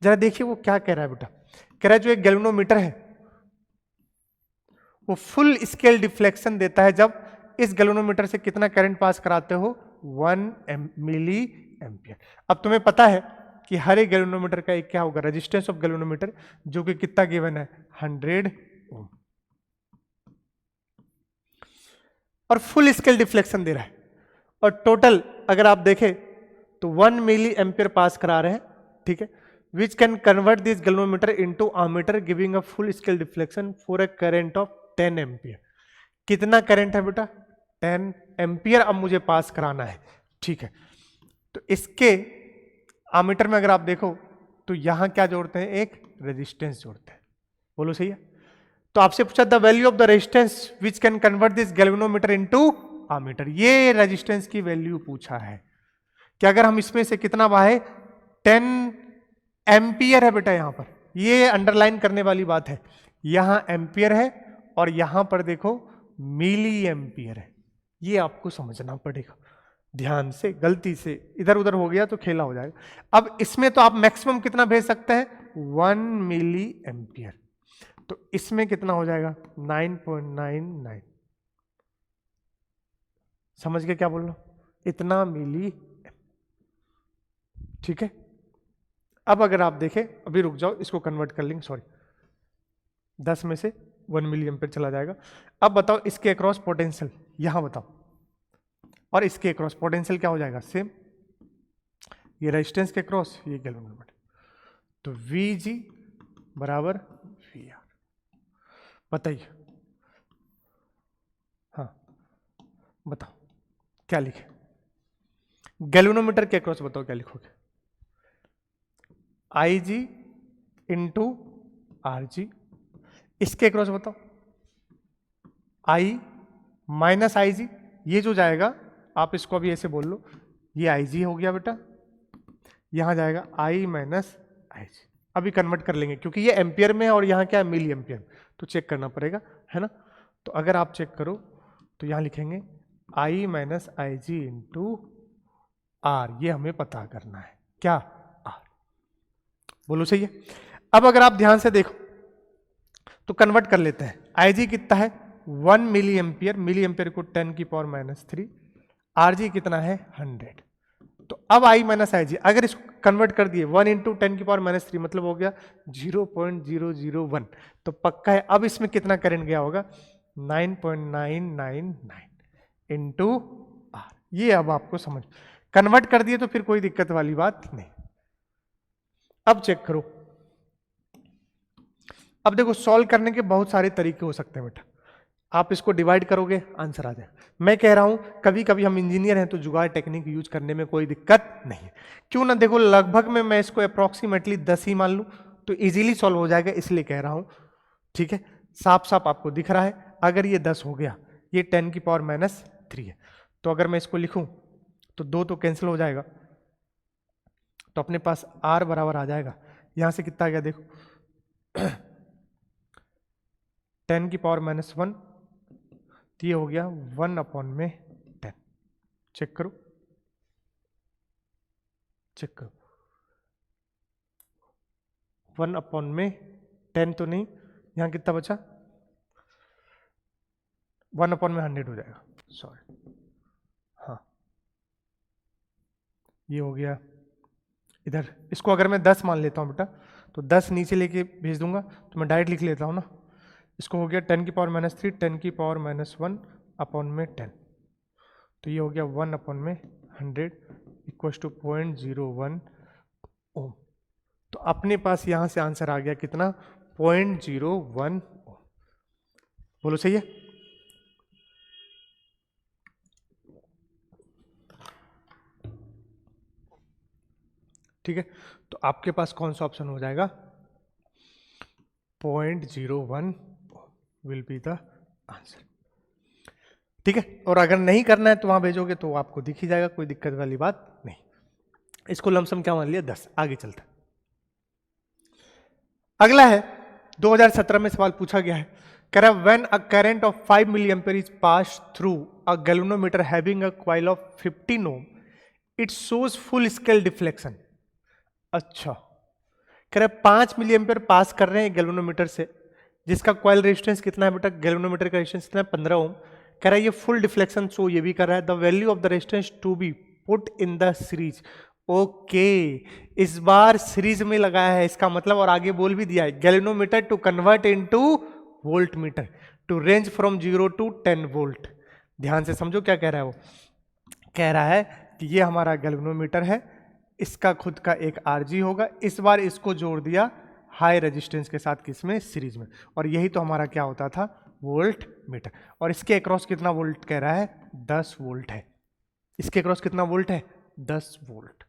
जरा देखिए वो क्या कह रहा है बेटा, कह रहा है जो एक गैल्वेनोमीटर है वो फुल स्केल डिफ्लेक्शन देता है जब इस गैल्वेनोमीटर से कितना करंट पास कराते हो, 1 मिली एम्पियर। अब तुम्हें पता है कि हर एक गैल्वेनोमीटर का एक क्या होगा, रेजिस्टेंस ऑफ गैल्वेनोमीटर, जो कि कितना गिवन है, 100 ओम, और फुल स्केल डिफ्लेक्शन दे रहा है, और टोटल अगर आप देखें तो 1 मिली एम्पियर पास करा रहे हैं, ठीक है, which can convert this galvanometer into ammeter giving a full scale deflection for a current of 10 ampere. कितना करंट है बेटा, 10 एम्पियर अब मुझे पास कराना है, ठीक है। तो इसके आमीटर में अगर आप देखो तो यहां क्या जोड़ते हैं, एक रेजिस्टेंस जोड़ते हैं, बोलो सही है। तो आपसे पूछा the value of the resistance which can convert this galvanometer into ammeter, ये रेजिस्टेंस की वैल्यू पूछा है कि अगर हम इसमें से कितना बाहे, 10 एम्पियर है बेटा, यहां पर ये अंडरलाइन करने वाली बात है, यहां एम्पियर है और यहां पर देखो मिली एम्पियर है, ये आपको समझना पड़ेगा ध्यान से, गलती से इधर उधर हो गया तो खेला हो जाएगा। अब इसमें तो आप मैक्सिमम कितना भेज सकते हैं, 1 मिली एम्पियर, तो इसमें कितना हो जाएगा, 9.99, समझ गए क्या बोल रहा हूं, इतना मिली, ठीक है। अब अगर आप देखें, अभी रुक जाओ इसको कन्वर्ट कर लेंगे, सॉरी 10 में से 1 मिली एम्पियर चला जाएगा। अब बताओ इसके अक्रॉस पोटेंशियल, यहां बताओ, और इसके अक्रॉस पोटेंशियल क्या हो जाएगा, सेम, ये रेजिस्टेंस के अक्रॉस, ये गैल्वेनोमीटर, तो Vg बराबर VR। बताइए, हाँ बताओ क्या लिखे, गैल्वेनोमीटर के अक्रॉस बताओ क्या लिखोगे, Ig इंटू RG, इसके अक्रॉस बताओ I माइनस IG, ये जो जाएगा आप इसको अभी ऐसे बोल लो, ये Ig हो गया बेटा, यहां जाएगा I माइनस IG, अभी कन्वर्ट कर लेंगे क्योंकि ये एम्पियर में है और यहां क्या है, मिली एम्पियर, तो चेक करना पड़ेगा, है ना। तो अगर आप चेक करो तो यहां लिखेंगे I minus IG into R, ये हमें पता करना है, क्या R, बोलो सही है। अब अगर आप ध्यान से देखो तो कन्वर्ट कर लेते हैं, Ig कितना है 1 मिली एम्पियर, मिली एम्पियर को 10 की पावर -3, Rg कितना है 100, तो अब I माइनस IG अगर इसको कन्वर्ट कर दिए 1 इंटू 10 की पावर -3 मतलब हो गया 0.001, तो पक्का है अब इसमें कितना करंट गया होगा 9.999 इंटू R, ये अब आपको समझ, कन्वर्ट कर दिए तो फिर कोई दिक्कत वाली बात नहीं। अब चेक करो, अब देखो सॉल्व करने के बहुत सारे तरीके हो सकते हैं बेटा, आप इसको डिवाइड करोगे आंसर आ जाए। मैं कह रहा हूं कभी कभी हम इंजीनियर हैं तो जुगाड़ टेक्निक यूज करने में कोई दिक्कत नहीं है, क्यों ना, देखो लगभग में मैं इसको अप्रोक्सीमेटली 10 ही मान लूं तो इजीली सॉल्व हो जाएगा, इसलिए कह रहा हूं, ठीक है। साफ साफ आपको दिख रहा है, अगर ये 10 हो गया, ये 10 की पावर -3 है, तो अगर मैं इसको लिखूं तो 2 तो कैंसिल हो जाएगा, तो अपने पास R बराबर आ जाएगा, यहां से कितना आ गया देखो 10 की पावर -1, तो ये हो गया 1/10, चेक करो, चेक करो, 1/10 तो नहीं, यहां कितना बचा 1/100 हो जाएगा, सॉरी, हाँ ये हो गया इधर इसको अगर मैं 10 मान लेता हूँ बेटा, तो 10 नीचे लेके भेज दूंगा, तो मैं डायरेक्ट लिख लेता हूँ ना। इसको हो गया 10⁻³ 10⁻1 अपॉन में 10, तो ये हो गया 1 अपॉन में 100 इक्वल टू 0.01 ओम। तो अपने पास यहां से आंसर आ गया कितना, 0.01 ओम। बोलो सही है? ठीक है, तो आपके पास कौन सा ऑप्शन हो जाएगा, 0.01 विल बी द आंसर। ठीक है, और अगर नहीं करना है तो वहां भेजोगे तो आपको दिख ही जाएगा, कोई दिक्कत वाली बात नहीं। इसको लमसम क्या मान लिया, 10। आगे चलता, अगला है 2017 में सवाल पूछा गया है, कह रहा है when a current of 5 milliampere is pass through a galvanometer having a coil of 15 ohm it shows full scale deflection. अच्छा, कह रहा है 5 मिली एम्पीयर पास कर रहे हैं गैल्वेनोमीटर से, जिसका कॉइल रेजिस्टेंस कितना है बेटा, गैल्वेनोमीटर का रेजिस्टेंस कितना है, 15 ओम। कह रहा है ये फुल डिफ्लेक्शन शो ये भी कर रहा है, the value of the resistance to be put in the series. Okay, इस बार सीरीज में लगाया है, इसका मतलब, और आगे बोल भी दिया है, galvanometer to convert into volt meter to range from 0 to 10 volt. ध्यान से समझो क्या कह रहा है वो, कह रहा है कि ये हमारा गैल्वेनोमीटर है, इसका खुद का एक आरजी होगा, इस बार इसको जोड़ दिया हाई रेजिस्टेंस के साथ, किसमें, सीरीज में, और यही तो हमारा क्या होता था, वोल्ट मीटर। और इसके अक्रॉस कितना वोल्ट कह रहा है, 10 वोल्ट है। इसके अक्रॉस कितना वोल्ट है, 10 वोल्ट।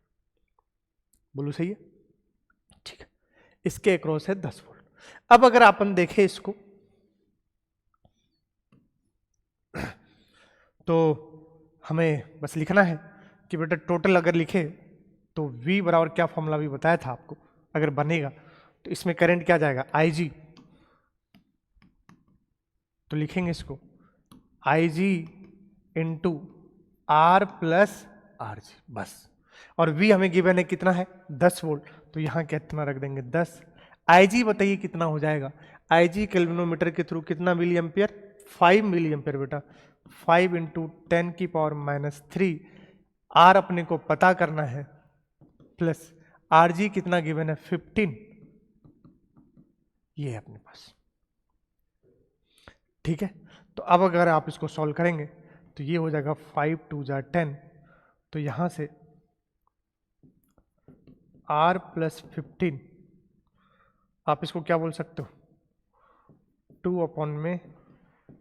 बोलो सही है? ठीक है, इसके अक्रॉस है 10 वोल्ट। अब अगर अपन देखें इसको तो हमें बस लिखना है कि बेटा टोटल अगर लिखे तो V बराबर क्या फॉर्मूला भी बताया था आपको, अगर बनेगा तो इसमें करंट क्या जाएगा, IG, तो लिखेंगे इसको IG into R plus RG बस। और V हमें गिवन है कितना है, 10 वोल्ट, तो यहां कितना रख देंगे, 10। IG बताइए कितना हो जाएगा, IG गैल्वेनोमीटर के थ्रू कितना मिली एम्पियर, 5 मिली एम्पियर बेटा, 5 इंटू 10⁻³ R अपने को पता करना है, प्लस RG कितना गिवन है, 15, ये है अपने पास। ठीक है, तो अब अगर आप इसको सॉल्व करेंगे तो ये हो जाएगा 5 2 जा 10, तो यहां से R प्लस 15 आप इसको क्या बोल सकते हो, 2 अपॉन में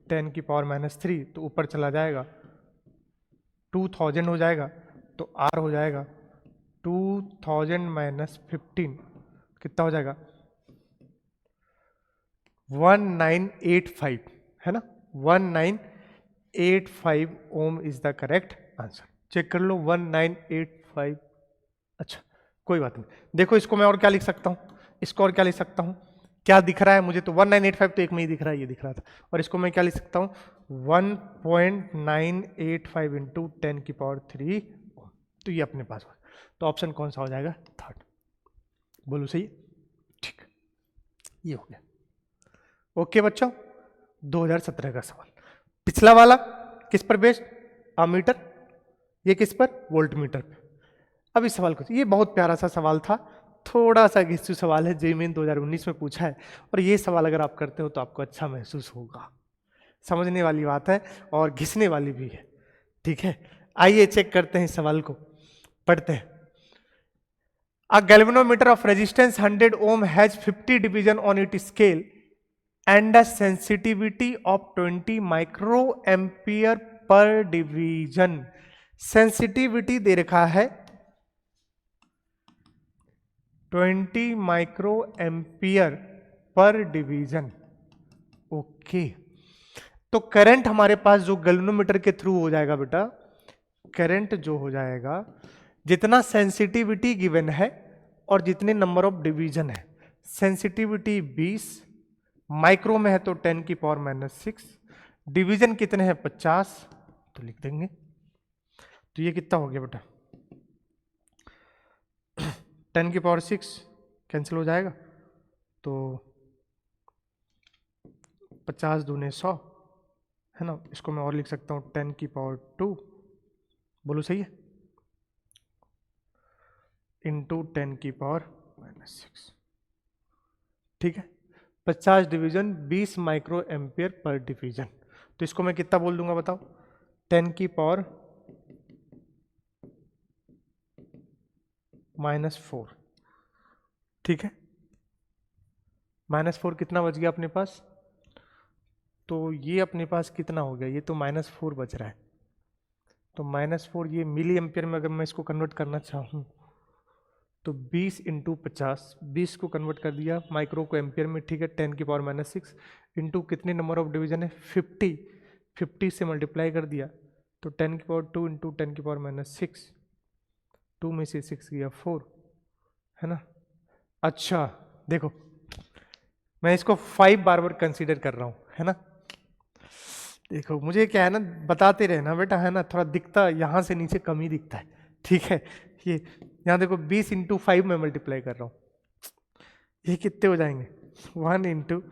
10⁻³ तो ऊपर चला जाएगा 2000 हो जाएगा, तो R हो जाएगा 2000 माइनस 15 कितना हो जाएगा, 1985 है ना, 1985 ohm is the correct answer. Check कर लो 1985। अच्छा कोई बात नहीं, देखो इसको मैं और क्या लिख सकता हूं, इसको और क्या लिख सकता हूं, क्या दिख रहा है मुझे, तो 1985 तो एक में ही दिख रहा है, ये दिख रहा था, और इसको मैं क्या लिख सकता हूं, 1.985 इंटू 10⁻³ तो ये अपने पास हो, तो ऑप्शन कौन सा हो जाएगा, थर्ड। बोलो सही, ठीक, ये हो गया। ओके बच्चों, 2017 का सवाल। पिछला वाला किस पर बेस्ड, अमीटर, ये किस पर, वोल्ट मीटर पे। अब इस सवाल को, ये बहुत प्यारा सा सवाल था, थोड़ा सा घिसू सवाल है, जेईई मेन 2019 में पूछा है, और ये सवाल अगर आप करते हो तो आपको अच्छा महसूस होगा, समझने वाली बात है और घिसने वाली भी है। ठीक है, आइए चेक करते हैं इस सवाल को, पढ़ते हैं। A galvanometer of resistance 100 ohm has 50 division on it scale and a sensitivity of 20 micro ampere per division. Sensitivity दे रखा है 20 micro ampere per division. Okay, तो करंट हमारे पास जो गैल्वेनोमीटर के थ्रू हो जाएगा बेटा, करंट जो हो जाएगा, जितना सेंसिटिविटी गिवन है और जितने नंबर ऑफ डिवीजन है, सेंसिटिविटी 20, माइक्रो में है तो 10⁻⁻6, डिवीजन कितने हैं 50, तो लिख देंगे, तो ये कितना हो गया बेटा 10⁻6 कैंसिल हो जाएगा, तो 50 दूने 100 है ना, इसको मैं और लिख सकता हूँ 10⁻²। बोलो सही है, इंटू 10 की पावर -6। ठीक है, 50 division 20 micro ampere per division. तो इसको मैं कितना बोल दूंगा बताओ, 10 की पावर -4। ठीक है, -4 कितना बच गया अपने पास, तो ये अपने पास कितना हो गया, ये तो -4 बच रहा है। तो -4 ये मिली एम्पियर में अगर मैं इसको कन्वर्ट करना चाहूँ तो 20 इंटू 50, 20 को कन्वर्ट कर दिया माइक्रो को एम्पियर में। ठीक है, 10 की पावर -6 इंटू कितने नंबर ऑफ डिवीजन है 50, 50 से मल्टीप्लाई कर दिया तो 10 की पावर 2 इंटू 10 की पावर -6, 2 में से 6 गया 4, है ना। अच्छा देखो, मैं इसको 5 बार बार कंसीडर कर रहा हूँ, है ना। देखो मुझे क्या है ना, बताते रहना बेटा, है ना, थोड़ा दिखता यहाँ से नीचे कम ही दिखता है। ठीक है, ये यहाँ देखो 20 इंटू 5 में मल्टीप्लाई कर रहा हूँ, ये कितने हो जाएंगे 1 इंटू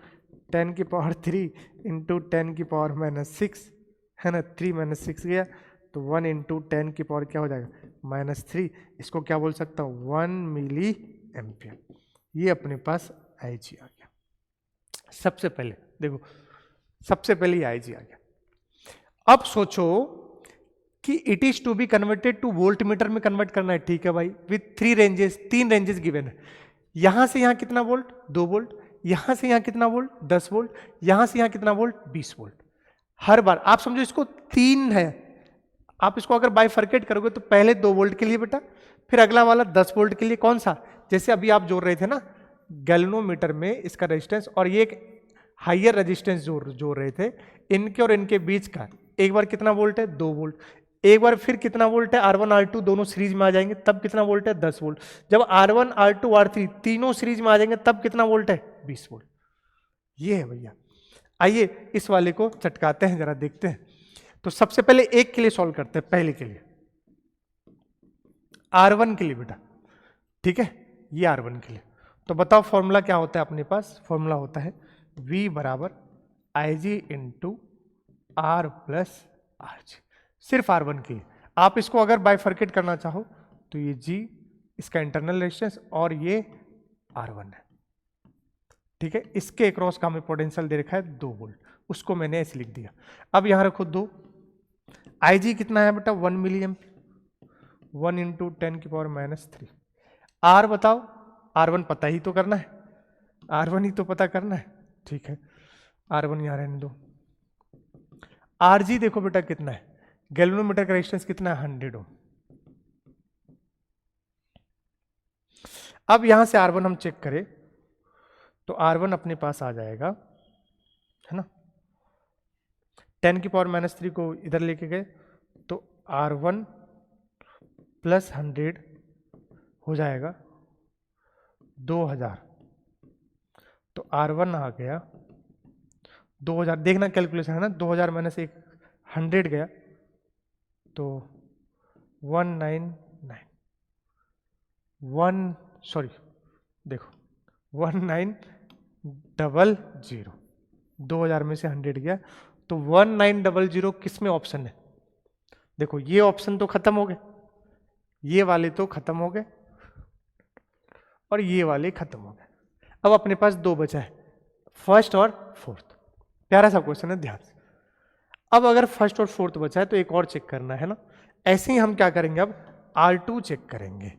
10 की पावर 3 इंटू 10 की पावर -6, है ना, 3 - 6 गया तो 1 इंटू 10 की पावर क्या हो जाएगा -3। इसको क्या बोल सकता हूँ 1 मिली एम्पियर। ये अपने पास IG आ गया। सबसे पहले देखो, सबसे पहले IG आ गया। अब सोचो कि it is to be converted to volt meter में कन्वर्ट करना है। ठीक है भाई, विथ 3 रेंजेस, 3 रेंजेस गिवन है। यहां से यहां कितना वोल्ट 2 वोल्ट, यहां से यहां कितना वोल्ट 10 वोल्ट, यहां से यहां कितना वोल्ट 20 वोल्ट। हर बार आप समझो इसको 3 है, आप इसको अगर बाइफरकेट करोगे तो पहले 2 वोल्ट के लिए बेटा, फिर अगला वाला 10 वोल्ट के लिए। कौन सा, जैसे अभी आप जोड़ रहे थे ना गैल्वेनोमीटर में इसका रेजिस्टेंस, और ये एक हाइयर रेजिस्टेंस जोड़ रहे थे, इनके और इनके बीच का एक बार कितना वोल्ट है 2 वोल्ट, एक बार फिर कितना वोल्ट है R1 R2 दोनों सीरीज में आ जाएंगे तब कितना वोल्ट है 10 वोल्ट। जब R1 R2 R3 तीनों सीरीज में आ जाएंगे तब कितना वोल्ट है 20 वोल्ट। ये है भैया। आइए इस वाले को चटकाते हैं, जरा देखते हैं। तो सबसे पहले एक के लिए सॉल्व करते हैं, पहले के लिए R1 के लिए बेटा। ठीक है, ये R1 के लिए। तो बताओ फॉर्मूला क्या होता है अपने पास, फॉर्मूला होता है V बराबर IG into R plus RG, सिर्फ R1 के लिए। आप इसको अगर बाइफरकेट करना चाहो तो ये G इसका इंटरनल रेजिस्टेंस और ये R1 है। ठीक है, इसके अक्रॉस का हमें पोटेंशियल दे रखा है 2 वोल्ट, उसको मैंने ऐसे लिख दिया। अब यहां रखो 2, IG कितना है बेटा 1 मिली एम्प, 1 इंटू 10 की पावर -3। R बताओ, R1 पता ही तो करना है, R1 ही तो पता करना है। ठीक है, R1 यहां रहने दो। RG देखो बेटा कितना है, गैल्वेनोमीटर का रेजिस्टेंस कितना है 100 ओम। अब यहां से R1 हम चेक करें तो R1 अपने पास आ जाएगा, है ना, 10 की पावर -3 को इधर लेके गए तो R1 प्लस 100 हो जाएगा 2000। तो R1 आ गया 2000, देखना कैलकुलेशन है ना, 2000 माइनस 100 गया तो 199 देखो 1900, 2000 में से 100 गया तो 1900 किस में ऑप्शन है, देखो ये ऑप्शन तो खत्म हो गए, ये वाले तो खत्म हो गए और ये वाले खत्म हो गए। अब अपने पास 2 बचा है, फर्स्ट और फोर्थ। प्यारा सा क्वेश्चन है, ध्यान से। अब अगर फर्स्ट और फोर्थ बचा है तो एक और चेक करना है ना, ऐसे ही हम क्या करेंगे, अब R2 चेक करेंगे।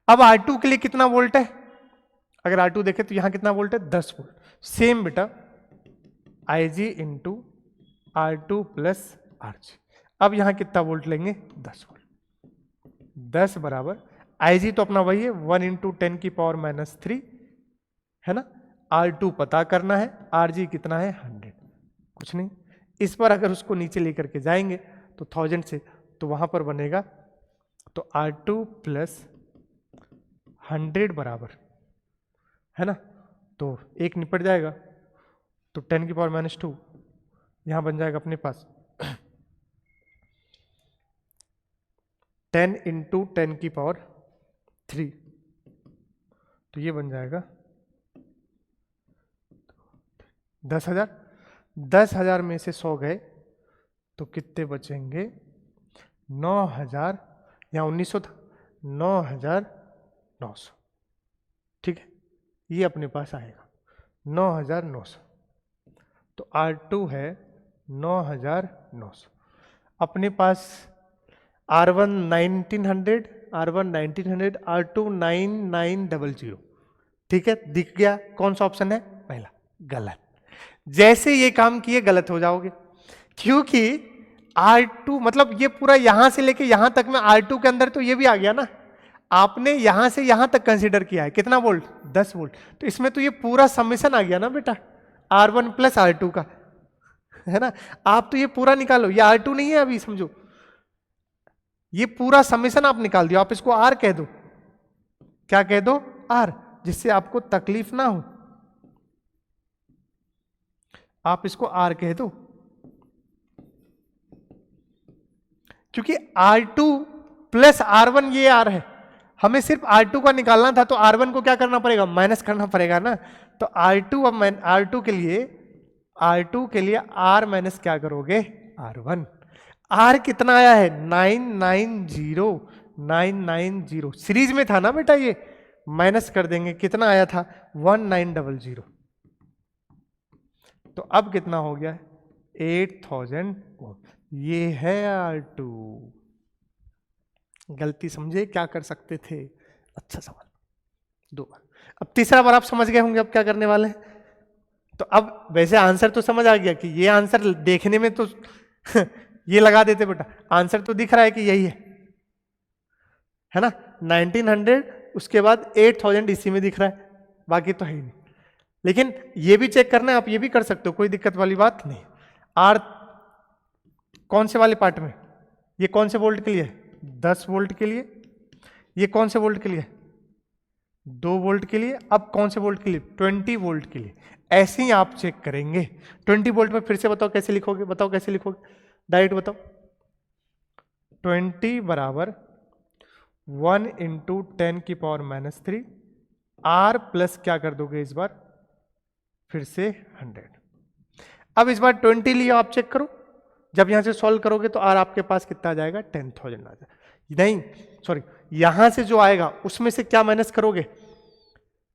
अब R2 के लिए कितना वोल्ट है, अगर R2 देखे तो यहां कितना वोल्ट है 10 वोल्ट। सेम बेटा IG into R2 plus RG। अब यहां कितना वोल्ट लेंगे 10 वोल्ट, 10 बराबर IG तो अपना वही है 1 इंटू 10 की पावर -3, है ना। R2 पता करना है, RG कितना है 100, कुछ नहीं। इस पर अगर उसको नीचे लेकर के जाएंगे तो 1000 से, तो वहां पर बनेगा तो R2 प्लस 100 बराबर, है ना, तो एक निपट जाएगा तो 10 की पावर -2 यहां बन जाएगा अपने पास 10 इंटू 10 की पावर 3, तो ये बन जाएगा 10,000। 10,000 में से 100 गए तो कितने बचेंगे 9,000, यहाँ 1900 था, 9,900, ठीक है, ये अपने पास आएगा 9,900। तो R2 है 9,900। अपने पास R1 1900, R1 1900, R2 9900, ठीक है, दिख गया। कौन सा ऑप्शन है? पहला। गलत। जैसे ये काम किए गलत हो जाओगे, क्योंकि R2 मतलब ये पूरा यहां से लेके यहां तक में R2 के अंदर तो ये भी आ गया ना, आपने यहां से यहां तक कंसीडर किया है कितना वोल्ट? 10 वोल्ट। तो इसमें तो ये पूरा समेशन आ गया ना बेटा, R1 प्लस R2 का, है ना। आप तो ये पूरा निकालो, ये R2 नहीं है अभी, समझो ये पूरा समेशन आप निकाल दिया। आप इसको R कह दो, क्या कह दो? R, जिससे आपको तकलीफ ना हो, आप इसको R कह दो। क्योंकि R2 प्लस R1 ये R है, हमें सिर्फ R2 का निकालना था, तो R1 को क्या करना पड़ेगा? माइनस करना पड़ेगा ना। तो R2 अब R2 के लिए R माइनस क्या करोगे? R1। R कितना आया है? 990। सीरीज में था ना बेटा, ये माइनस कर देंगे, कितना आया था? 1900। तो अब कितना हो गया? 8000 ओम। ये है R2। गलती समझे, क्या कर सकते थे? अच्छा सवाल, 2 बार। अब तीसरा बार आप समझ गए होंगे अब क्या करने वाले हैं। तो अब वैसे आंसर तो समझ आ गया कि ये आंसर देखने में तो ये लगा देते बेटा, आंसर तो दिख रहा है कि यही है ना। 1900 उसके बाद 8000 इसी में दिख रहा है, बाकी तो है ही नहीं। लेकिन ये भी चेक करना है, आप ये भी कर सकते हो, कोई दिक्कत वाली बात नहीं। आर कौन से वाले पार्ट में? ये कौन से वोल्ट के लिए? 10 वोल्ट के लिए। ये कौन से वोल्ट के लिए? 2 वोल्ट के लिए। अब कौन से वोल्ट के लिए? 20 वोल्ट के लिए। ऐसे ही आप चेक करेंगे। 20 वोल्ट में फिर से बताओ कैसे लिखोगे, बताओ कैसे लिखोगे, डायरेक्ट बताओ। 20 बराबर 1 इंटू 10⁻³ R प्लस क्या कर दोगे इस बार? फिर से 100। अब इस बार 20 लिया, आप चेक करो, जब यहां से सॉल्व करोगे तो R आपके पास कितना आ जाएगा? 10,000 आ जाएगा। नहीं सॉरी, यहां से जो आएगा उसमें से क्या माइनस करोगे?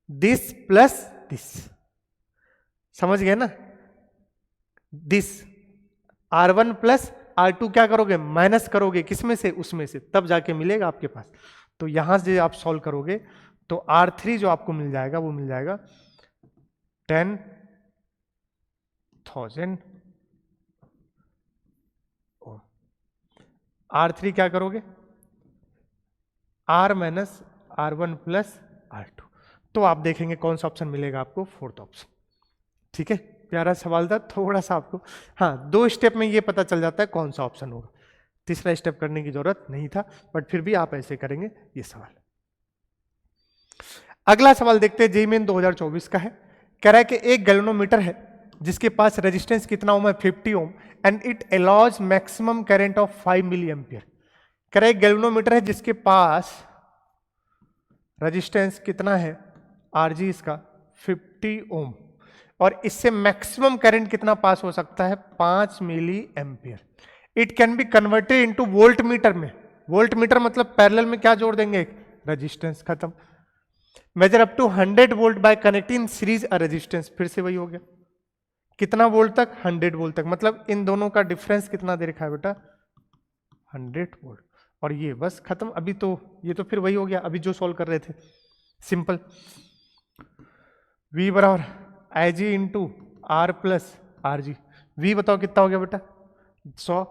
दिस प्लस दिस, समझ गए ना। दिस R1 प्लस R2 क्या करोगे? माइनस करोगे, किसमें से? उसमें से, तब जाके मिलेगा आपके पास। तो यहां से आप सॉल्व करोगे तो R3 जो आपको मिल जाएगा वो मिल जाएगा 10,000 ओम। R3 क्या करोगे? R minus R1 plus R2। तो आप देखेंगे कौन सा ऑप्शन मिलेगा आपको? 4th option. ठीक है, प्यारा सवाल था थोड़ा सा आपको। हाँ, 2 स्टेप में ये पता चल जाता है कौन सा ऑप्शन होगा, तीसरा स्टेप करने की जरूरत नहीं था, बट फिर भी आप ऐसे करेंगे ये सवाल। अगला सवाल देखते हैं, जेईई मेन 2024 का है। कह रहा है कि एक गैल्वेनोमीटर है जिसके पास रेजिस्टेंस कितना ओम है? 50 ohm, and it allows maximum current of 5 milli ampere. कह रहा है एक गैल्वेनोमीटर है जिसके पास रेजिस्टेंस कितना है? आरजी इसका 50 ओम, और इससे मैक्सिमम करंट कितना पास हो सकता है? 5 मिली ampere. It can be converted into volt meter में। वोल्ट मीटर मतलब पैरेलल में क्या जोड़ देंगे? रेजिस्टेंस। खत्म। Measure up to 100 volt by connecting series a resistance. फिर से वही हो गया, कितना वोल्ट तक? 100 वोल्ट तक। मतलब इन दोनों का डिफरेंस कितना दे रखा है बेटा? 100 वोल्ट। और ये बस खत्म। अभी तो ये तो फिर वही हो गया अभी जो सॉल्व कर रहे थे, सिंपल। V बराबर I G into R plus R G. V बताओ कितना हो गया बेटा? 100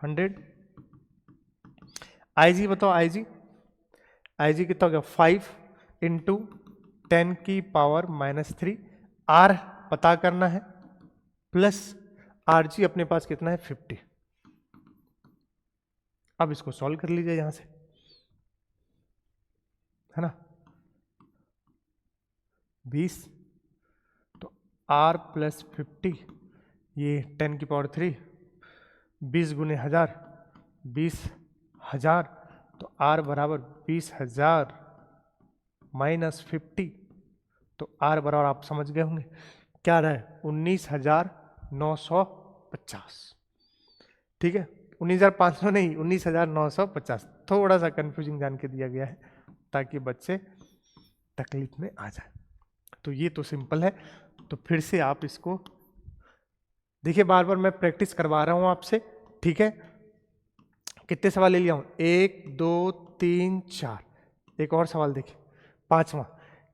100। आई जी बताओ, आई जी कितना हो गया? 5 इंटू 10⁻³ आर पता करना है, प्लस आर जी अपने पास कितना है? 50। अब इसको सॉल्व कर लीजिए यहां से, है ना। 20 तो R प्लस 50, ये 10⁻³, 20 गुने 1000, 20,000। तो R बराबर 20,000 माइनस 50, तो R बराबर आप समझ गए होंगे क्या रहा है? 19,950। ठीक है, 19,500 नहीं, 19,950। थोड़ा सा कंफ्यूजिंग जान के दिया गया है ताकि बच्चे तकलीफ में आ जाए। तो ये तो सिंपल है। तो फिर से आप इसको देखिए, बार बार मैं प्रैक्टिस करवा रहा हूं आपसे, ठीक है। कितने सवाल ले लिया हूं? 1 2 3 4। एक और सवाल देखिए, 5वां।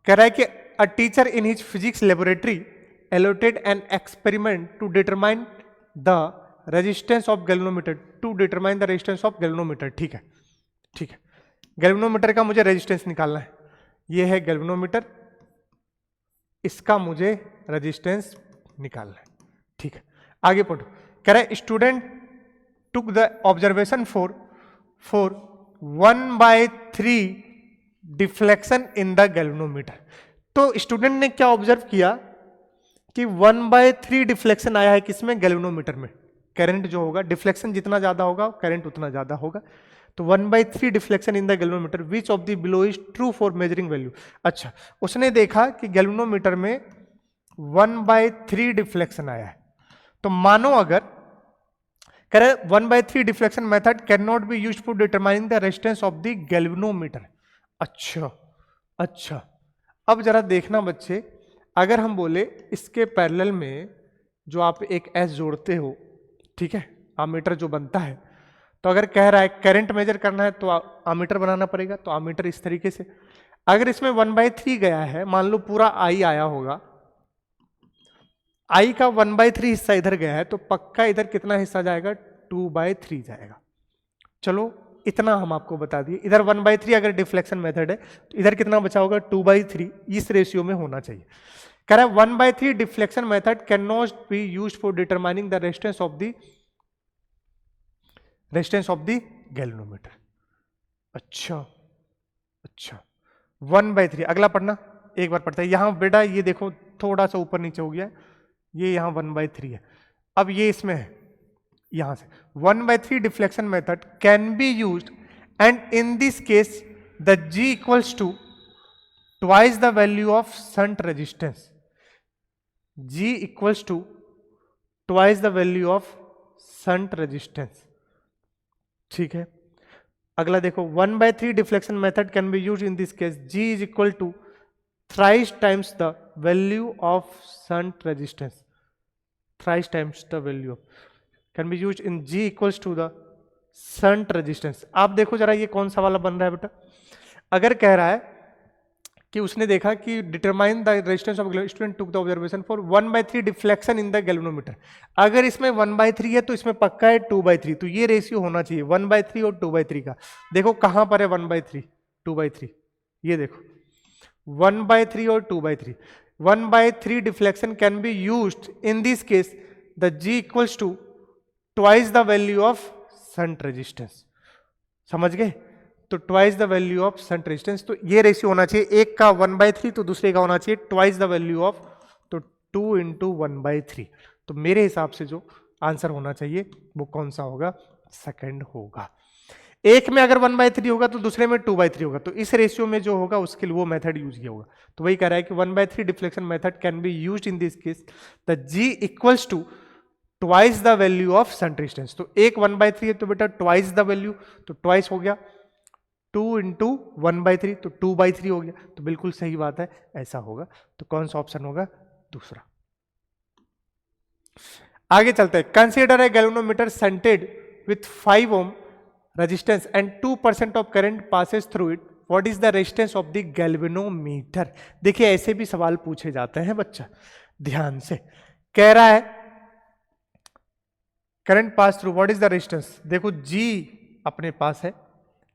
कह रहा है कि a teacher in his physics laboratory allotted an experiment to determine the resistance of galvanometer, to determine the resistance of galvanometer. ठीक है, ठीक है। गैल्वेनोमीटर का मुझे रेजिस्टेंस निकालना है। ये है गैल्वेनोमीटर, इसका मुझे रेजिस्टेंस निकालना है, ठीक है। आगे पढ़ो। कह रहा है student took the observation for 1/3 deflection in the galvanometer. तो स्टूडेंट ने क्या ऑब्जर्व किया कि 1/3 डिफ्लेक्शन आया है किसमें? गैल्वेनोमीटर में। करंट जो होगा, डिफ्लेक्शन जितना ज्यादा होगा करंट उतना ज्यादा होगा। तो 1/3 deflection in the galvanometer, which of the below is true for measuring value. अच्छा, उसने देखा कि गैल्वेनोमीटर में 1/3 डिफ्लेक्शन आया है। तो मानो अगर कह रहे 1/3 deflection method can not be used for determining the resistance of the galvanometer. अच्छा अच्छा, अब जरा देखना बच्चे, अगर हम बोले इसके पैरेलल में जो आप एक एस जोड़ते हो, ठीक है, आमीटर जो बनता है, तो अगर कह रहा है करंट मेजर करना है तो आमीटर बनाना पड़ेगा। तो आमीटर इस तरीके से, अगर इसमें 1/3 गया है, मान लो पूरा आई आया होगा, आई का 1/3 हिस्सा इधर गया है, तो पक्का इधर कितना हिस्सा जाएगा? 2/3 जाएगा। चलो इतना हम आपको बता दिए। इधर 1/3 अगर डिफ्लेक्शन मेथड है तो इधर कितना बचा होगा? 2/3। इस रेशियो में होना चाहिए। कह रहा है 1/3 deflection method can not be used for determining the resistance of the galvanometer. अच्छा अच्छा, 1/3। अगला पढ़ना, एक बार पढ़ते हैं। यहां बेटा ये देखो थोड़ा सा ऊपर नीचे हो गया है, ये यहां 1/3 है। अब ये इसमें है, यहां से 1/3 deflection method can be used and in this case the G equals to twice the value of shunt resistance. G equals to twice the value of shunt resistance, ठीक है। अगला देखो, 1/3 deflection method can be used in this case, G is equal to thrice times the value of shunt resistance, thrice times the value can be used in G equals to the shunt resistance। आप देखो जरा ये कौन सा वाला बन रहा है बेटा। अगर कह रहा है कि उसने देखा कि determine the resistance of student took the observation for 1/3 deflection in the galvanometer. अगर इसमें 1/3 है तो इसमें पक्का है 2/3। तो ये रेशियो होना चाहिए 1/3 और 2/3 का। देखो कहां पर है 1/3 2/3, ये देखो 1/3 और 2/3। 1/3 deflection can be used in this case the G equals to twice the value of shunt resistance. समझ गए? तो twice the value of shunt resistance. तो ये रेशियो होना चाहिए, एक का 1/3 तो दूसरे का होना चाहिए ट्वाइस द वैल्यू ऑफ, तो 2 × 1/3। तो मेरे हिसाब से जो आंसर होना चाहिए वो कौन सा होगा? सेकंड होगा। एक में अगर 1/3 होगा तो दूसरे में 2/3 होगा, तो इस रेशियो में जो होगा उसके लिए वो मेथड यूज किया होगा। तो वही कह रहा है कि 1/3 deflection method can be used in this case the G equals to twice the value of shunt resistance. तो एक 1/3 है तो बेटा ट्वाइस द वैल्यू, तो ट्वाइस हो गया, 2 × 1/3 तो 2/3 हो गया। तो बिल्कुल सही बात है, ऐसा होगा। तो कौन सा ऑप्शन होगा? दूसरा। आगे चलते हैं। Consider a galvanometer shunted with 5 ohm resistance and 2% of current passes through it, what is the resistance of the galvanometer। देखिए ऐसे भी सवाल पूछे जाते हैं बच्चा, ध्यान से। कह रहा है current pass through, what is the resistance. देखो G अपने पास है,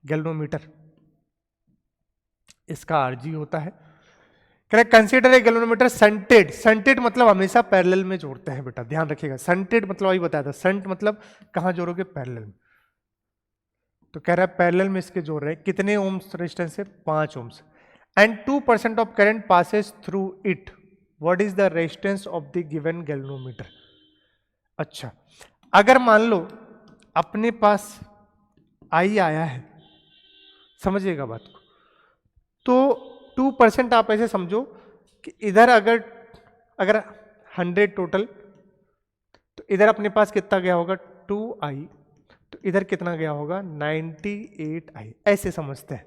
गैल्वेनोमीटर इसका RG होता है। कह रहा है consider a galvanometer shunted. Shunted मतलब हमेशा पैरेलल में जोड़ते हैं बेटा, ध्यान रखिएगा। शंटेड मतलब वही बताया था, शंट मतलब कहां जोड़ोगे? पैरेलल में। तो कह रहा है पैरेलल में इसके जोड़ रहे हैं। कितने ओम्स रेजिस्टेंस है? 5 ohms. And 2% of current passes through it, what is the resistance of the given galvanometer. अच्छा, अगर मान लो अपने पास आई आया है, समझिएगा बात को, तो 2% आप ऐसे समझो कि इधर अगर 100 टोटल, तो इधर अपने पास कितना गया होगा? 2i। तो इधर कितना गया होगा 98i, ऐसे समझते हैं।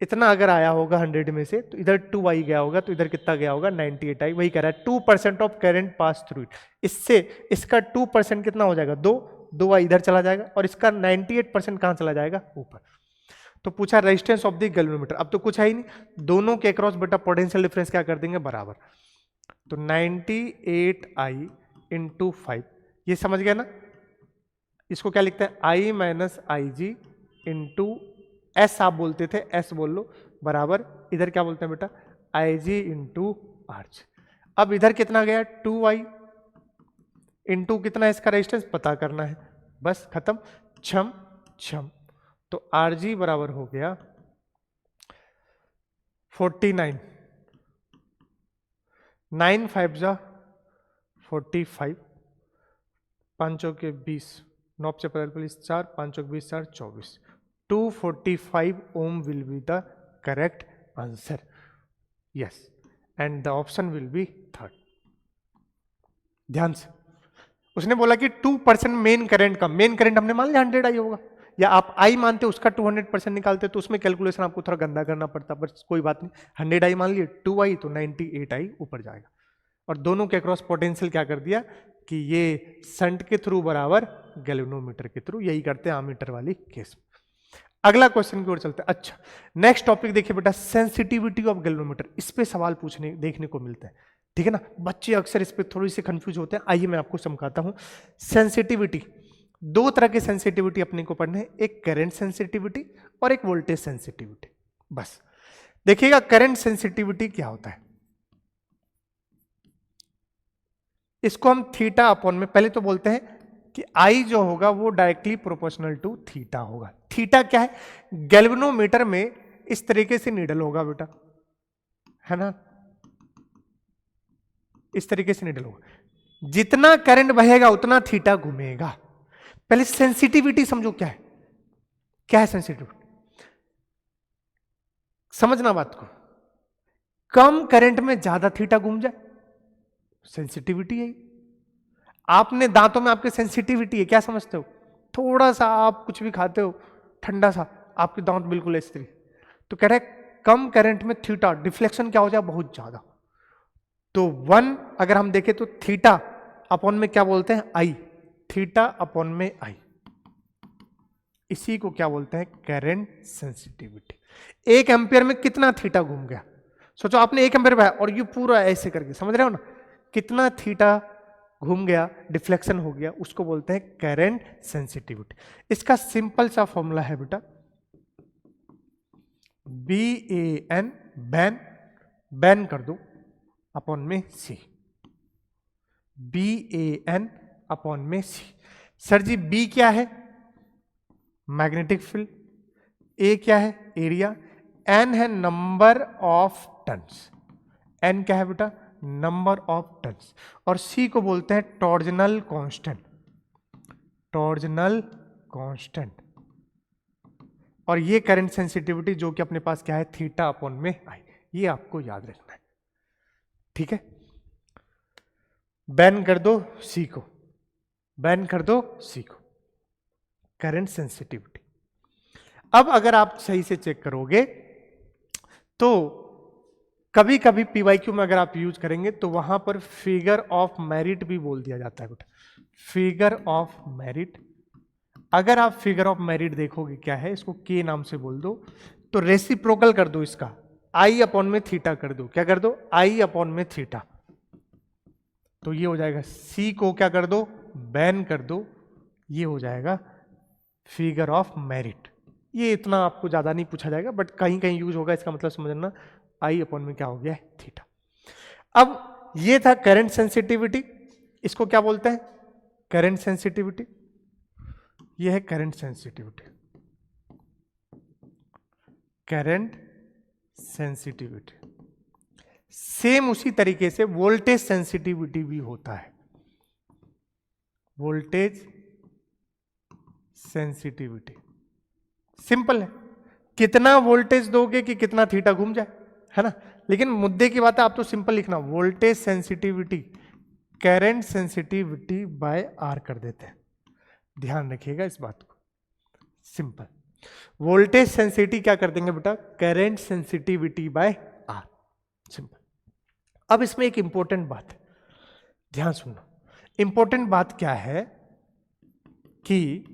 इतना अगर आया होगा 100 में से तो इधर 2i गया होगा, तो इधर कितना गया होगा 98i। वही कह रहा है 2% of current pass through it. इससे इसका 2% कितना हो जाएगा 2i इधर चला जाएगा, और इसका 98% कहां चला जाएगा ऊपर। तो पूछा रेजिस्टेंस ऑफ द गैल्वेनोमीटर, अब तो कुछ है ही नहीं, दोनों के अक्रॉस बेटा पोटेंशियल डिफरेंस क्या कर देंगे बराबर। तो 98i इंटू 5, ये समझ गया ना। इसको क्या लिखते हैं i minus I G into S, आप बोलते थे एस बोल लो, बराबर इधर क्या बोलते हैं बेटा आई जी इंटू आर जी। अब इधर कितना गया 2i इंटू कितना इसका रेजिस्टेंस पता करना है, बस खत्म, छम छम। तो आर जी बराबर हो गया 49, 9 5 जा 45, 5 के 20, 9 से 4, 5 20 4 24, 245 ohm will be the correct answer. Yes, and the option will be third. ध्यान से, उसने बोला कि 2% मेन करंट का, मेन करंट हमने मान लिया 100 आई होगा, या आप आई मानते उसका 200% निकालते तो उसमें कैलकुलेशन आपको थोड़ा गंदा करना पड़ता, पर कोई बात नहीं, 100 आई मान लिए 2i तो 98 आई ऊपर जाएगा। और दोनों के अक्रॉस पोटेंशियल क्या कर दिया कि ये शंट के थ्रू बराबर गैल्वेनोमीटर के थ्रू, यही करते हैं आमीटर वाली केस में। अगला क्वेश्चन की ओर चलते हैं। अच्छा, नेक्स्ट टॉपिक देखिए बेटा, सेंसिटिविटी ऑफ गैल्वेनोमीटर। इस पे सवाल पूछने देखने को मिलते हैं, ठीक है ना, बच्चे अक्सर इस पे थोड़ी सी कंफ्यूज होते हैं। आइए मैं आपको समझाता हूं। सेंसिटिविटी, दो तरह की सेंसिटिविटी अपने को पढ़ने हैं, एक करंट सेंसिटिविटी और एक वोल्टेज सेंसिटिविटी। बस देखिएगा करंट सेंसिटिविटी क्या होता है, इसको हम थीटा अपॉन में, पहले तो बोलते हैं कि आई जो होगा वो डायरेक्टली प्रोपोर्शनल टू थीटा होगा। थीटा क्या है, गैल्वेनोमीटर में इस तरीके से नीडल होगा बेटा, है ना, इस तरीके से नीडल होगा, जितना करंट बहेगा उतना थीटा घूमेगा। पहले सेंसिटिविटी समझो क्या है, क्या है सेंसिटिविटी, समझना बात को। कम करंट में ज्यादा थीटा घूम जाए, सेंसिटिविटी है। आपने दांतों में आपके सेंसिटिविटी है, क्या समझते हो, थोड़ा सा आप कुछ भी खाते हो ठंडा सा, आपके दांत बिल्कुल ऐसे, तो कह रहे कम करंट में थीटा डिफ्लेक्शन क्या हो जाए बहुत ज्यादा। तो 1 अगर हम देखें तो थीटा अपॉन में क्या बोलते हैं आई, थीटा अपॉन में आई, इसी को क्या बोलते हैं करंट सेंसिटिविटी। 1 एम्पियर में कितना थीटा घूम गया, सोचो आपने 1 एम्पियर बहाया और ये पूरा ऐसे करके, समझ रहे हो ना, कितना थीटा घूम गया, डिफ्लेक्शन हो गया, उसको बोलते हैं करंट सेंसिटिविटी। इसका सिंपल सा फॉर्मूला है बेटा BAN, बैन, बैन कर दो अपॉन में C, BAN अपॉन में C। सर जी B क्या है, मैग्नेटिक फील्ड, A क्या है एरिया, N है नंबर ऑफ टर्न्स, N क्या है बेटा नंबर ऑफ टर्न्स, और C को बोलते हैं टॉर्जनल कांस्टेंट, टॉर्जनल कांस्टेंट। और ये करंट सेंसिटिविटी जो कि अपने पास क्या है थीटा अपॉन में आई, ये आपको याद रखना है, ठीक है। बैन कर दो C को, बैन कर दो C को, करंट सेंसिटिविटी। अब अगर आप सही से चेक करोगे तो कभी कभी पीवाईक्यू में अगर आप यूज करेंगे तो वहां पर फिगर ऑफ मेरिट भी बोल दिया जाता है बेटा, फिगर ऑफ मेरिट। अगर आप फिगर ऑफ मेरिट देखोगे क्या है, इसको के नाम से बोल दो, तो रेसिप्रोकल कर दो इसका, आई अपॉन में थीटा कर दो, क्या कर दो आई अपॉन में थीटा, तो ये हो जाएगा। सी को क्या कर दो बैन कर दो, ये हो जाएगा फिगर ऑफ मेरिट। ये इतना आपको ज्यादा नहीं पूछा जाएगा बट कहीं कहीं यूज होगा, इसका मतलब समझना आई अपॉन में क्या हो गया है थीटा। अब ये था करंट सेंसिटिविटी, इसको क्या बोलते हैं करंट सेंसिटिविटी, ये है current sensitivity, current sensitivity. Same उसी तरीके से वोल्टेज सेंसिटिविटी भी होता है, वोल्टेज सेंसिटिविटी सिंपल है, कितना वोल्टेज दोगे कि कितना थीटा घूम जाए, है ना। लेकिन मुद्दे की बात है, आप तो सिंपल लिखना voltage sensitivity current sensitivity by R कर देते हैं, ध्यान रखिएगा इस बात को। सिंपल। वोल्टेज सेंसिटिविटी क्या कर देंगे बेटा, current sensitivity by R, simple. अब इसमें एक इंपॉर्टेंट बात है, ध्यान सुनना। इंपॉर्टेंट बात क्या है कि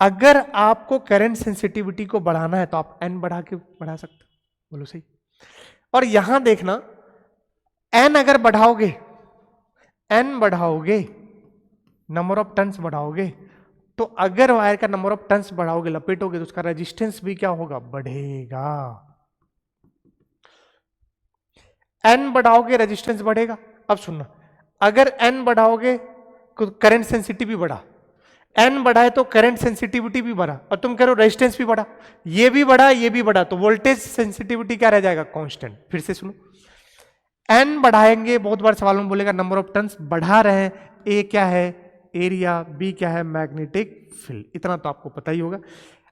अगर आपको करंट सेंसिटिविटी को बढ़ाना है तो आप एन बढ़ा सकते हो, बोलो सही। और यहां देखना, एन अगर बढ़ाओगे, एन बढ़ाओगे, नंबर ऑफ टर्न्स बढ़ाओगे, तो अगर वायर का नंबर ऑफ टर्न्स बढ़ाओगे, लपेटोगे, तो उसका रेजिस्टेंस भी क्या होगा, बढ़ेगा। एन बढ़ाओगे रेजिस्टेंस बढ़ेगा। अब सुनना, अगर एन बढ़ाओगे तो करंट सेंसिटिविटी बढ़ा, एन बढ़ाए तो करंट सेंसिटिविटी भी बढ़ा, और तुम कह रहे हो रेजिस्टेंस भी बढ़ा, ये भी बढ़ा ये भी बढ़ा, तो वोल्टेज सेंसिटिविटी क्या रह जाएगा, कांस्टेंट। फिर से सुनो, एन बढ़ाएंगे, बहुत बार सवाल में बोलेगा नंबर ऑफ टर्न्स बढ़ा रहे हैं, ए क्या है, एरिया, बी क्या है, मैग्नेटिक फील्ड, इतना तो आपको पता ही होगा।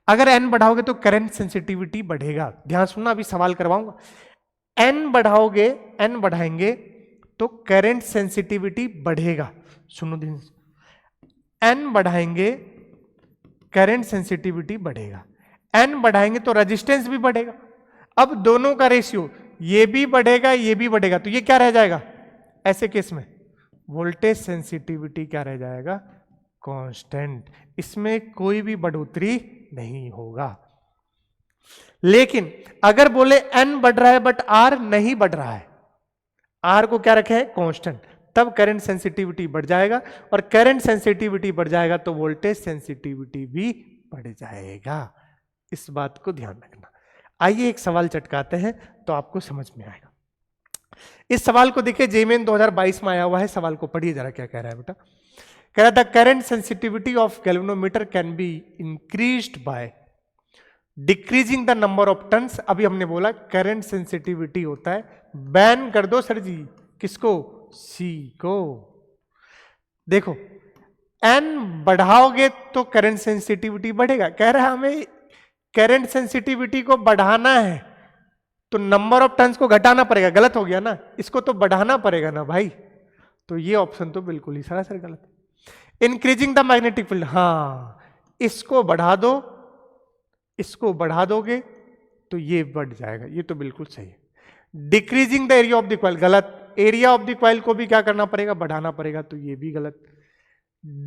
अगर एन बढ़ाओगे तो करंट सेंसिटिविटी बढ़ेगा। ध्यान सुनना, अभी सवाल करवाऊंगा। एन बढ़ाओगे, एन बढ़ाएंगे तो करंट सेंसिटिविटी बढ़ेगा। सुनो ध्यान से, एन बढ़ाएंगे करंट सेंसिटिविटी बढ़ेगा, एन बढ़ाएंगे तो रेजिस्टेंस भी बढ़ेगा। अब दोनों का रेशियो, ये भी बढ़ेगा ये भी बढ़ेगा, तो ये क्या रह जाएगा, ऐसे केस में वोल्टेज सेंसिटिविटी क्या रह जाएगा, कांस्टेंट। इसमें कोई भी बढ़ोतरी नहीं होगा। लेकिन अगर बोले एन बढ़ रहा है बट आर नहीं बढ़ रहा है, आर को क्या रखे है, कांस्टेंट, तब करंट सेंसिटिविटी बढ़ जाएगा, और करंट सेंसिटिविटी बढ़ जाएगा तो वोल्टेज सेंसिटिविटी भी बढ़ जाएगा। इस बात को ध्यान रखना। आइए एक सवाल चटकाते हैं तो आपको समझ में आएगा। इस सवाल को देखिए, जेमेन 2022 में आया हुआ है। सवाल को पढ़िए जरा, क्या कह रहा है बेटा। कह रहा था current sensitivity of galvanometer can be increased by decreasing the number of turns. अभी हमने बोला करंट सेंसिटिविटी होता है, बैन कर दो सर जी, किसको, सी को। देखो, एन बढ़ाओगे तो करंट सेंसिटिविटी बढ़ेगा। कह रहा है हमें करंट सेंसिटिविटी को बढ़ाना है तो नंबर ऑफ टर्न्स को घटाना पड़ेगा। गलत हो गया ना, इसको तो बढ़ाना पड़ेगा ना भाई। तो ये ऑप्शन तो बिल्कुल ही सरासर गलत है। इंक्रीजिंग द मैग्नेटिक फील्ड, हाँ, इसको बढ़ा दो, इसको बढ़ा दोगे तो ये बढ़ जाएगा, ये तो बिल्कुल सही है। Decreasing the area of the coil, गलत। एरिया ऑफ द कॉइल को भी क्या करना पड़ेगा, बढ़ाना पड़ेगा, तो ये भी गलत।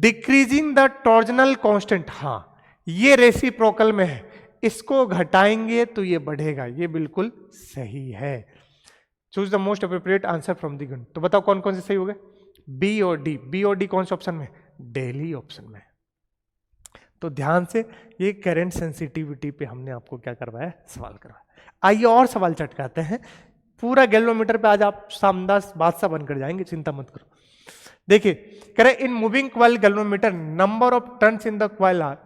डिक्रीजिंग द टॉर्जनल कांस्टेंट, हाँ, ये रेसिप्रोकल में है, इसको घटाएंगे तो ये बढ़ेगा, ये बिल्कुल सही है। Choose the most appropriate answer from the given. तो बताओ कौन कौन से सही हो गए, बी और डी। बी और डी कौन से ऑप्शन में, डेली ऑप्शन में। तो ध्यान से, ये करंट सेंसिटिविटी पे हमने आपको क्या करवाया, सवाल करवाया। आइए और सवाल चटकाते हैं। पूरा गैल्वेनोमीटर पे आज आप शानदार बादशाह बनकर जाएंगे, चिंता मत करो। देखिए, कह रहे इन moving coil galvanometer number of turns in the coil are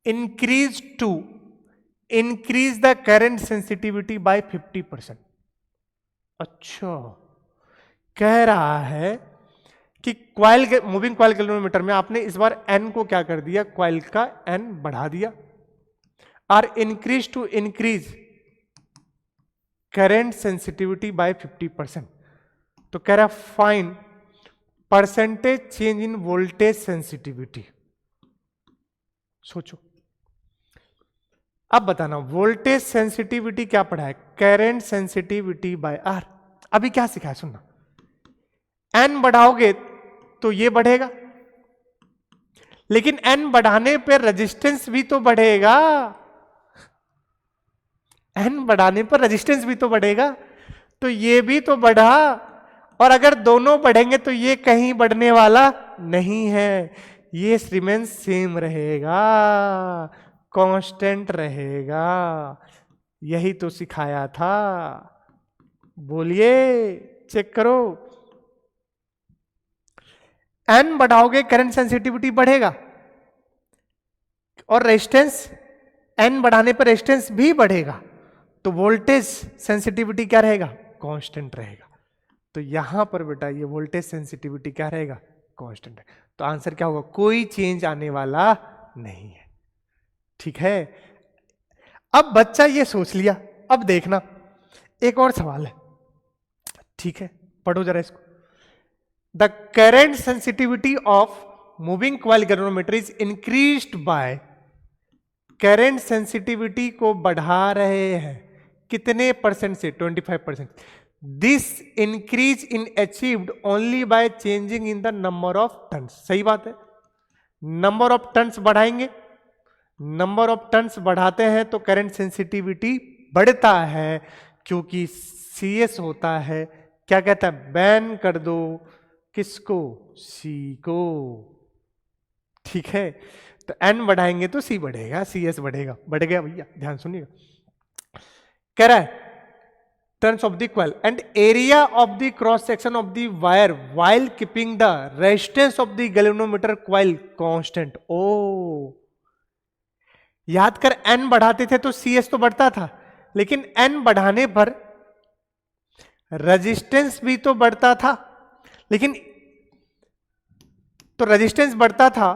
increase to increase the current sensitivity by 50%। अच्छा, कह रहा है कि क्वाइल, मूविंग क्वाइल गैल्वेनोमीटर में आपने इस बार एन को क्या कर दिया, क्वाइल का एन बढ़ा दिया, और increase to increase current sensitivity by 50%। तो कह रहा find percentage change in voltage sensitivity. सोचो, अब बताना, वोल्टेज सेंसिटिविटी क्या पढ़ा है, करंट सेंसिटिविटी बाय आर। अभी क्या सिखाया, सुनना, एन बढ़ाओगे तो ये बढ़ेगा, लेकिन एन बढ़ाने पर रेजिस्टेंस भी तो बढ़ेगा, एन बढ़ाने पर रेजिस्टेंस भी तो बढ़ेगा, तो ये भी तो बढ़ा, और अगर दोनों बढ़ेंगे तो ये कहीं बढ़ने वाला नहीं है, ये रिमेन सेम रहेगा, कांस्टेंट रहेगा। यही तो सिखाया था, बोलिए, चेक करो। एन बढ़ाओगे करंट सेंसिटिविटी बढ़ेगा, और रेजिस्टेंस, एन बढ़ाने पर रेजिस्टेंस भी बढ़ेगा, तो वोल्टेज सेंसिटिविटी क्या रहेगा, कांस्टेंट रहेगा। तो यहां पर बेटा ये वोल्टेज सेंसिटिविटी क्या रहेगा, कांस्टेंट है। तो आंसर क्या होगा, कोई चेंज आने वाला नहीं है। ठीक है, अब बच्चा ये सोच लिया। अब देखना, एक और सवाल है, ठीक है, पढ़ो जरा इसको। The current sensitivity of moving coil galvanometer is increased by, current sensitivity को बढ़ा रहे हैं कितने परसेंट से? 25%। This increase in achieved only by changing in the number of turns. सही बात है, नंबर ऑफ टन्स बढ़ाएंगे, नंबर ऑफ टन्स बढ़ाते हैं तो करंट सेंसिटिविटी बढ़ता है, क्योंकि CS होता है, क्या कहता है, बैन कर दो किसको? C को। ठीक है, तो N बढ़ाएंगे तो C बढ़ेगा, CS बढ़ेगा। बढ़ गया भैया, ध्यान सुनिएगा। कह रहा है turns of the coil and area of the cross section of the wire while keeping the resistance of the galvanometer coil constant. ओ याद कर, N बढ़ाते थे तो CS तो बढ़ता था, लेकिन N बढ़ाने पर रेजिस्टेंस भी तो बढ़ता था, लेकिन तो रेजिस्टेंस बढ़ता था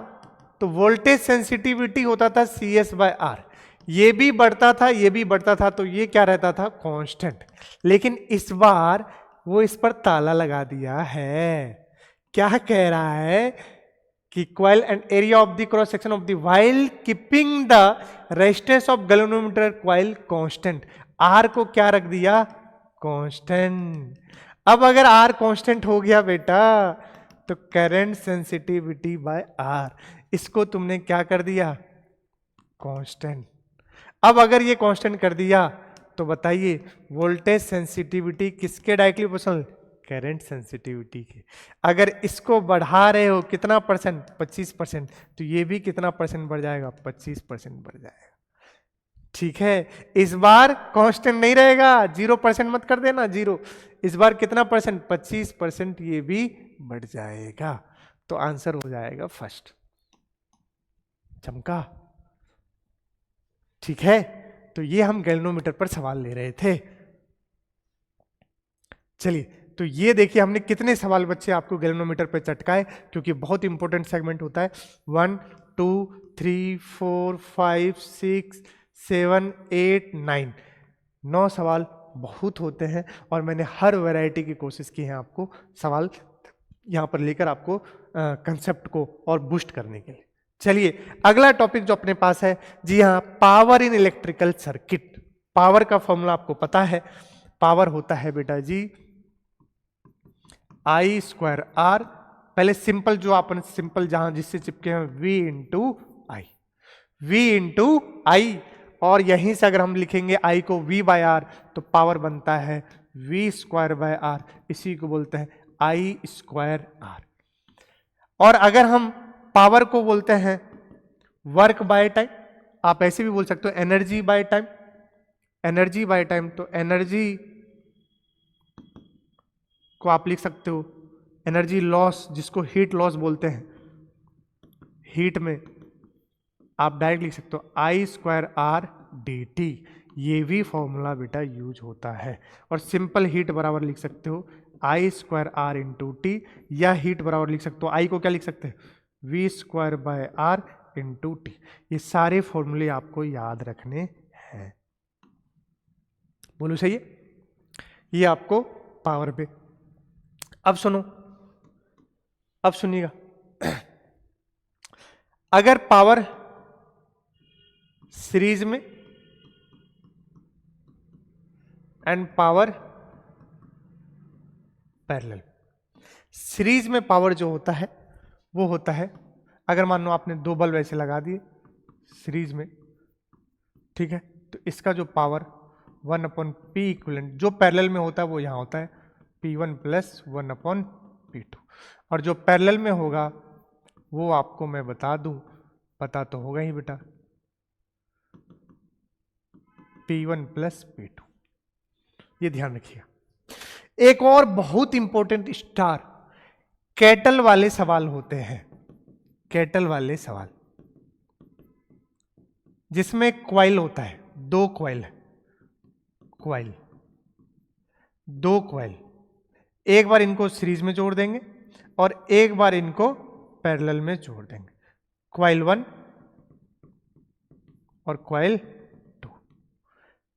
तो वोल्टेज सेंसिटिविटी होता था CS/R, ये भी बढ़ता था, ये भी बढ़ता था, तो ये क्या रहता था? कांस्टेंट। लेकिन इस बार वो इस पर ताला लगा दिया है। क्या कह रहा है कि coil and area of the cross section of the while keeping the resistance of galvanometer coil constant. R को क्या रख दिया? कांस्टेंट। अब अगर R कांस्टेंट हो गया बेटा तो करंट सेंसिटिविटी बाय R, इसको तुमने क्या कर दिया? कांस्टेंट। अब अगर ये कांस्टेंट कर दिया तो बताइए वोल्टेज सेंसिटिविटी किसके डायरेक्टली प्रोपोर्शनल? करंट सेंसिटिविटी के। अगर इसको बढ़ा रहे हो कितना परसेंट? 25%, तो ये भी कितना परसेंट बढ़ जाएगा? 25% बढ़ जाएगा। ठीक है, इस बार कांस्टेंट नहीं रहेगा, 0% मत कर देना, 0। इस बार कितना परसेंट? 25%, ये भी बढ़ जाएगा। तो आंसर हो जाएगा फर्स्ट। चमका? ठीक है, तो ये हम गैल्वेनोमीटर पर सवाल ले रहे थे। चलिए, तो ये देखिए हमने कितने सवाल बच्चे आपको गैल्वेनोमीटर पर चटकाए, क्योंकि बहुत इंपॉर्टेंट सेगमेंट होता है। 1 2 3 4 5 6 7 8 9 9 सवाल बहुत होते हैं, और मैंने हर वैरायटी की कोशिश की है आपको सवाल यहां पर लेकर आपको कंसेप्ट को और बूस्ट करने के लिए। चलिए, अगला टॉपिक जो अपने पास है, जी हाँ, power in electrical circuit. Power का फॉर्मूला आपको पता है, पावर होता है बेटा जी I²R। पहले सिंपल जो अपन सिंपल जहां जिससे चिपके हैं V इंटू आई, और यहीं से अगर हम लिखेंगे I को V/R तो पावर बनता है V²/R, इसी को बोलते हैं I²R। और अगर हम पावर को बोलते हैं वर्क बाय टाइम, आप ऐसे भी बोल सकते हो energy by time, energy by time, तो एनर्जी को आप लिख सकते हो एनर्जी लॉस, जिसको हीट लॉस बोलते हैं, हीट में आप डायरेक्ट लिख सकते हो I²R dt। ये भी फॉर्मूला बेटा यूज होता है। और सिंपल हीट बराबर लिख सकते हो I²R इंटू टी, या हीट बराबर लिख सकते हो, आई को क्या लिख सकते हैं? V²/R into T. ये सारे फॉर्मूले आपको याद रखने हैं। बोलो सही है? ये आपको पावर पे। अब सुनो, अब सुनिएगा, अगर पावर सीरीज में एंड पावर पैरेलल। सीरीज में पावर जो होता है वो होता है, अगर मान लो आपने 2 बल्ब ऐसे लगा दिए सीरीज में, ठीक है, तो इसका जो पावर 1/P इक्विवेलेंट, जो पैरेलल में होता है वो यहां होता है P1 + 1/P2। और जो पैरेलल में होगा वो आपको मैं बता दूं, पता तो होगा ही बेटा, P1 + P2। ये ध्यान रखिएगा। एक और बहुत इंपॉर्टेंट स्टार कैटल वाले सवाल होते हैं, कैटल वाले सवाल जिसमें क्वाइल होता है, 2 क्वाइल, क्वाइल 2 क्वाइल, एक बार इनको सीरीज में जोड़ देंगे और एक बार इनको पैरेलल में जोड़ देंगे, क्वाइल 1 और क्वाइल 2,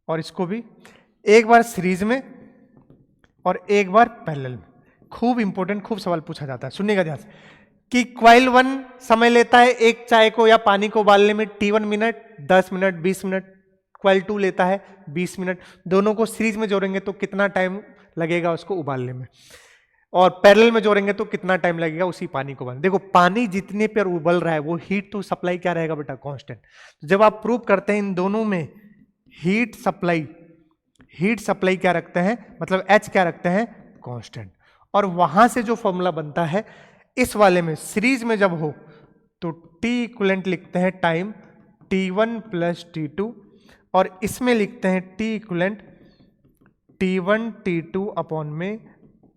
और इसको भी एक बार सीरीज में और एक बार पैरेलल में। खूब इंपॉर्टेंट, खूब सवाल पूछा जाता है, सुनिएगा ध्यान से। कि क्वाइल 1 समय लेता है एक चाय को या पानी को उबालने में T1 minute, 10 minute, 20 minute. Coil 2 लेता है 20 मिनट। दोनों को सीरीज में जोड़ेंगे तो कितना टाइम लगेगा उसको उबालने में, और पैरेलल में जोड़ेंगे तो कितना टाइम लगेगा उसी पानी को उबालने। देखो पानी जितने पर उबल रहा है वो हीट तो सप्लाई क्या रहेगा बेटा, कांस्टेंट। जब आप प्रूव करते हैं इन दोनों में हीट सप्लाई क्या रखते हैं, मतलब H क्या रखते हैं, कांस्टेंट। और वहां से जो फॉर्मूला बनता है इस वाले में सीरीज में जब हो तो T इक्विवेलेंट लिखते हैं टाइम T1 प्लस T2, और इसमें लिखते हैं T equivalent T1 T2 upon में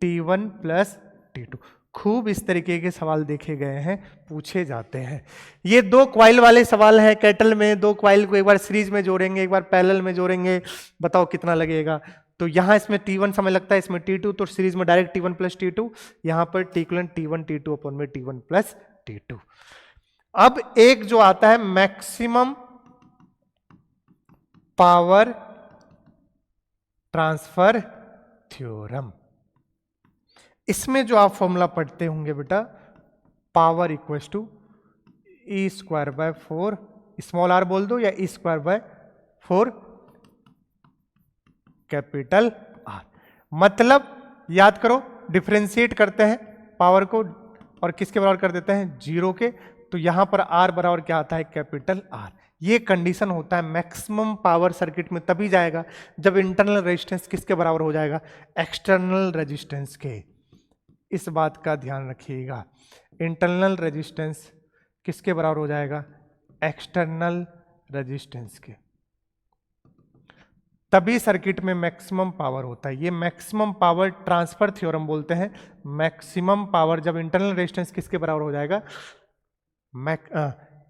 T1 प्लस T2। खूब इस तरीके के सवाल देखे गए हैं, पूछे जाते हैं। ये दो क्वाइल वाले सवाल हैं कैटल में। दो क्वाइल को एक बार सीरीज में जोड़ेंगे, एक बार पैरेलल में जोड़ेंगे, बताओ कितना लगेगा। तो यहां इसमें T1 समय लगता है, इसमें T2, तो सीरीज में डायरेक्ट T1 प्लस T2, यहां पर T equivalent T1 T2 upon में T1 प्लस T2। अब एक जो आता है मैक्सिमम पावर ट्रांसफर थ्योरम, इसमें जो आप फॉर्मूला पढ़ते होंगे बेटा, power equal to E square by 4, small r बोल दो, या E square by 4 capital R। मतलब याद करो, डिफरेंशिएट करते हैं पावर को और किसके बराबर कर देते हैं, 0 के। तो यहां पर R बराबर क्या आता है, कैपिटल R। ये कंडीशन होता है मैक्सिमम पावर सर्किट में तभी जाएगा जब इंटरनल रेजिस्टेंस किसके बराबर हो जाएगा, एक्सटर्नल रेजिस्टेंस के। इस बात का ध्यान रखिएगा, इंटरनल रेजिस्टेंस किसके बराबर हो जाएगा, एक्सटर्नल रेजिस्टेंस के, तभी सर्किट में मैक्सिमम पावर होता है। ये मैक्सिमम पावर ट्रांसफर थ्योरम बोलते हैं। मैक्सिमम पावर जब इंटरनल रेजिस्टेंस किसके बराबर हो जाएगा,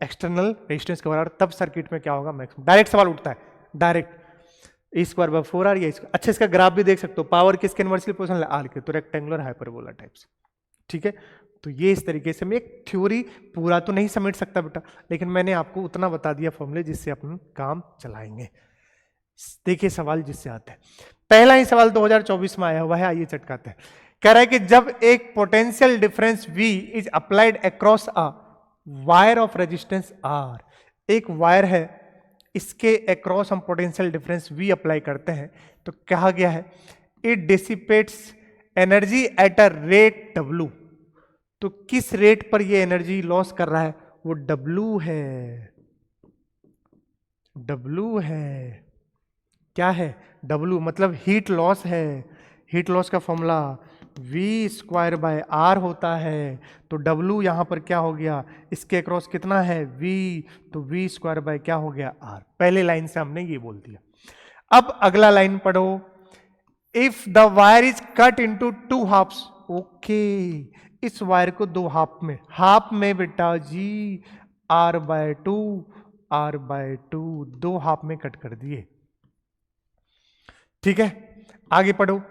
एक्सटर्नल रेजिस्टेंस के बराबर, तब सर्किट में क्या होगा, मैक्सिमम। डायरेक्ट सवाल उठता है, direct E square bye 4R या अच्छा इसका ग्राफ भी देख सकते हो, पावर किसके इनवर्सली प्रोपोर्शनल है, R के, तो रेक्टेंगुलर हाइपरबोला टाइप्स। ठीक है, तो ये इस तरीके से मैं एक थ्योरी पूरा तो नहीं समेट सकता बेटा, लेकिन मैंने आपको उतना बता दिया फॉर्मूले जिससे अपन काम चलाएंगे। देखिए सवाल जिससे आते हैं, पहला ही सवाल 2024 में आया हुआ है, आइए चटकाते हैं। कह रहा है कि जब एक potential difference V is applied across a wire of resistance R, एक वायर है, इसके अक्रॉस हम पोटेंशियल डिफरेंस V अप्लाई करते हैं, तो कहा गया है it dissipates energy at a rate W। तो किस रेट पर ये एनर्जी लॉस कर रहा है, वो W है, W है। क्या है, W मतलब हीट लॉस है। हीट लॉस का formula V square by R होता है, तो W यहां पर क्या हो गया, इसके अक्रॉस कितना है V, तो V स्क्वायर बाय क्या हो गया R। पहले लाइन से हमने ये बोल दिया। अब अगला लाइन पढ़ो, if the wire is cut into 2 halves. Okay, इस वायर को 2 हाफ में बेटा जी R/2 2 हाफ में कट कर दिए। ठीक है, आगे पढ़ो,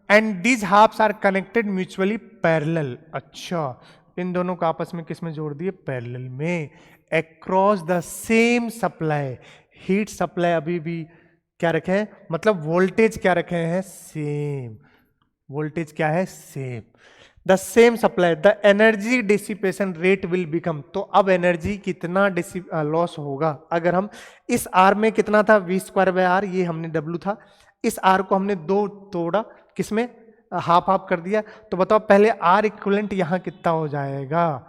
and these halves are connected mutually parallel. अच्छा, इन दोनों को आपस में किस में जोड़ दिए, पैरेलल में, across the same supply. Heat supply अभी भी क्या रखे हैं, मतलब वोल्टेज क्या रखे हैं, सेम। वोल्टेज क्या है, same. The same supply, the energy dissipation rate will become. तो अब एनर्जी कितना लॉस होगा, अगर हम इस R में कितना था, V स्क्वायर बाय R, ये हमने W था, इस R को हमने 2 तोड़ा, किसमें, हाफ कर दिया। तो बताओ पहले R इक्विवेलेंट यहां कितना हो जाएगा,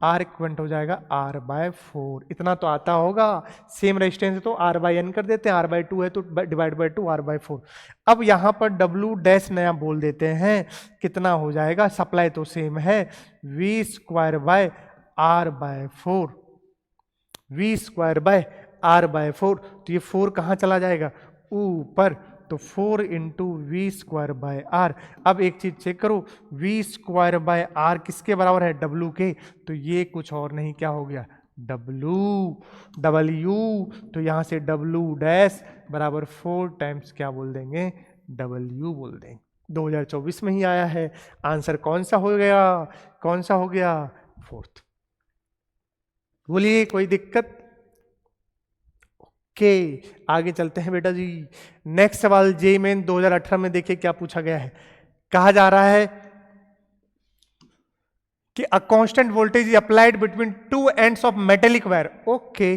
R इक्विवेलेंट हो जाएगा R/4। इतना तो आता होगा, सेम रेजिस्टेंस है तो R/N कर देते हैं, R/2 है तो डिवाइड बाय 2 R/4। अब यहां पर W डैश नया बोल देते हैं, कितना हो जाएगा, सप्लाई तो सेम है, V square by R/4, V square by R/4। तो ये 4 कहां चला जाएगा, ऊपर, तो 4 into V square by R. अब एक चीज चेक करो, V स्क्वायर बाय आर किसके बराबर है, W के, तो ये कुछ और नहीं, क्या हो गया, W। तो यहां से W डैश बराबर 4 टाइम्स क्या बोल देंगे, W बोल देंगे। 2024 में ही आया है, आंसर कौन सा हो गया, 4th। बोलिए कोई दिक्कत, ओके आगे चलते हैं बेटा जी। नेक्स्ट सवाल जेईई मेन 2018 में देखिए क्या पूछा गया है। कहा जा रहा है कि a constant voltage is applied between two ends of metallic wire. Okay,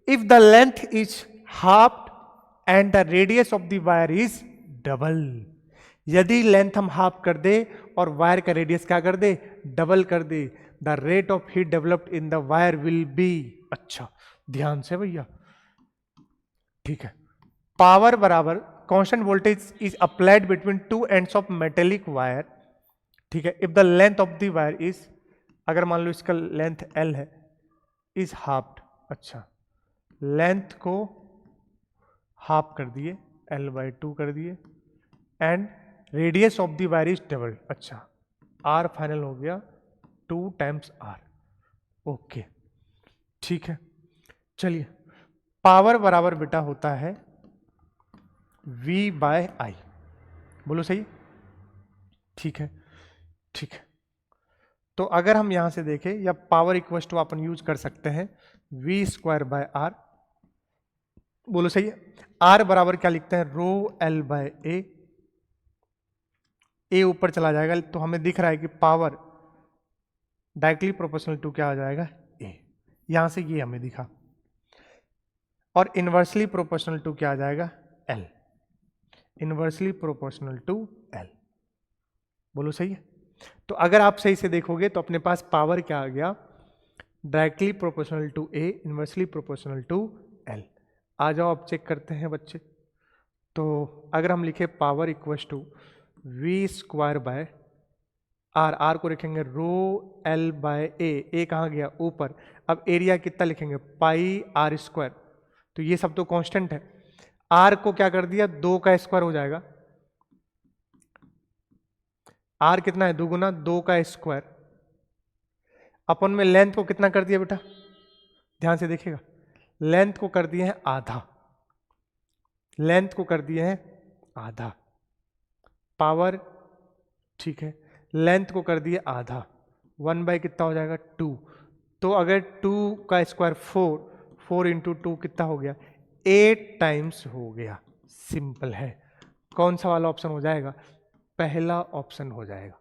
if the length is half and the radius of the wire is double. यदि लेंथ हम हाफ कर दे और वायर का रेडियस क्या कर दे, डबल कर दे, the rate of heat developed in the wire will be. अच्छा ध्यान से भैया, ठीक है. पावर बराबर constant voltage is applied between two ends of metallic wire. ठीक है, if the length of the wire is, अगर मान लो इसका लेंथ L है, इज हाफ. अच्छा, लेंथ को हाफ कर दिए, L/2 कर दिए, and radius of the wire is double. अच्छा, R फाइनल हो गया 2 टाइम्स R. ओके ठीक है, चलिए. पावर बराबर बेटा होता है V/I. बोलो सही, ठीक है. ठीक है, तो अगर हम यहां से देखें, या पावर इक्वल टू अपन यूज कर सकते हैं V²/R. बोलो सही है. R बराबर क्या लिखते हैं, ρL/A. A ऊपर चला जाएगा तो हमें दिख रहा है कि पावर डायरेक्टली प्रोपोर्शनल टू क्या आ जाएगा, A. यहां से ये हमें दिखा, और इनवर्सली प्रोपोर्शनल टू क्या आ जाएगा, L. Inversely proportional to L. बोलो सही है. तो अगर आप सही से देखोगे तो अपने पास पावर क्या आ गया, directly proportional to A, inversely proportional to L. आ जाओ अब चेक करते हैं बच्चे. तो अगर हम लिखे power equal to V²/R, R को लिखेंगे ρL/A. A कहाँ गया, ऊपर. अब एरिया कितना लिखेंगे, πr². तो ये सब तो कांस्टेंट है. R को क्या कर दिया, 2 का स्क्वायर हो जाएगा. R कितना है, 2 गुना 2 का स्क्वायर. अपन में लेंथ को कितना कर दिया बेटा, ध्यान से देखिएगा, लेंथ को कर दिए हैं आधा. लेंथ को कर दिए हैं आधा. पावर, ठीक है, लेंथ को कर दिए आधा. 1 कितना हो जाएगा, 2. तो अगर 2 का स्क्वायर 4 इंटू 2 कितना हो गया, 8 टाइम्स हो गया. सिंपल है. कौन सा वाला ऑप्शन हो जाएगा, पहला ऑप्शन हो जाएगा.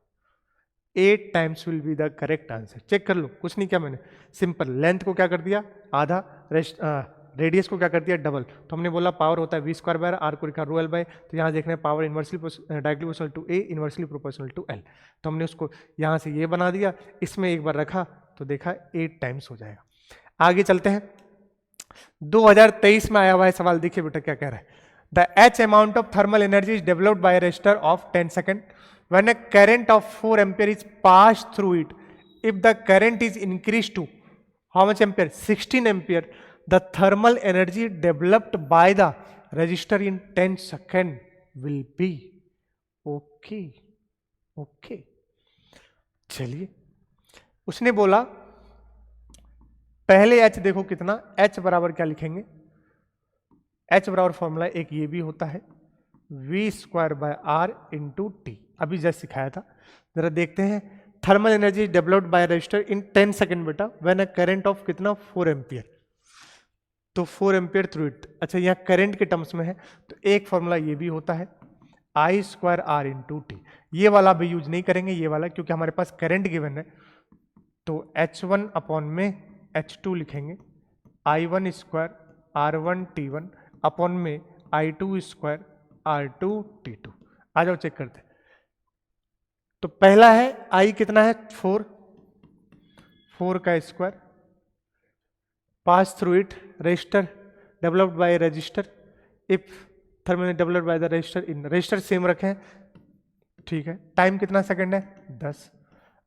8 times will be the correct answer. Check कर लो, कुछ नहीं किया मैंने, सिंपल. लेंथ को क्या कर दिया आधा, रेडियस को क्या कर दिया डबल. तो हमने बोला पावर होता है V²/R, R को लिखा ρL/. तो यहाँ देख रहे हैं power inversely directly proportional to A, inversely proportional to L. तो हमने उसको यहाँ से ये बना दिया, इसमें एक बार रखा तो देखा 8 टाइम्स हो जाएगा. आगे चलते हैं. 2023 में आया हुआ है सवाल, देखिए बेटा क्या कह रहा है. The H amount of thermal energy is developed by a resistor of 10 seconds when a current of 4 ampere is passed through it. If the current is increased to how much ampere, 16 ampere, the thermal energy developed by the resistor in 10 seconds will be. Okay, okay. चलिए, उसने बोला पहले H देखो कितना, H बराबर क्या लिखेंगे, H बराबर फॉर्मूला एक ये भी होता है V²/R इंटू टी. अभी जस्ट सिखाया था, जरा देखते हैं. Thermal energy developed by register in 10 second बेटा व्हेन अ करंट ऑफ कितना, 4 एम्पियर. तो 4 एम्पियर थ्रू इट. अच्छा, यहाँ करंट के टर्म्स में है तो एक फॉर्मूला ये भी होता है I²R इंटू टी. ये वाला भी यूज नहीं करेंगे, ये वाला, क्योंकि हमारे पास करंट गिवन है. तो H1 अपॉन में H2 लिखेंगे, I1² R1 T1 अपॉन में I2² R2 T2. आ जाओ चेक करते हैं. तो पहला है I कितना है, 4 का square, pass through it register developed by register. If thermal developed by the register in, register same रखें, ठीक है. टाइम कितना सेकंड है, 10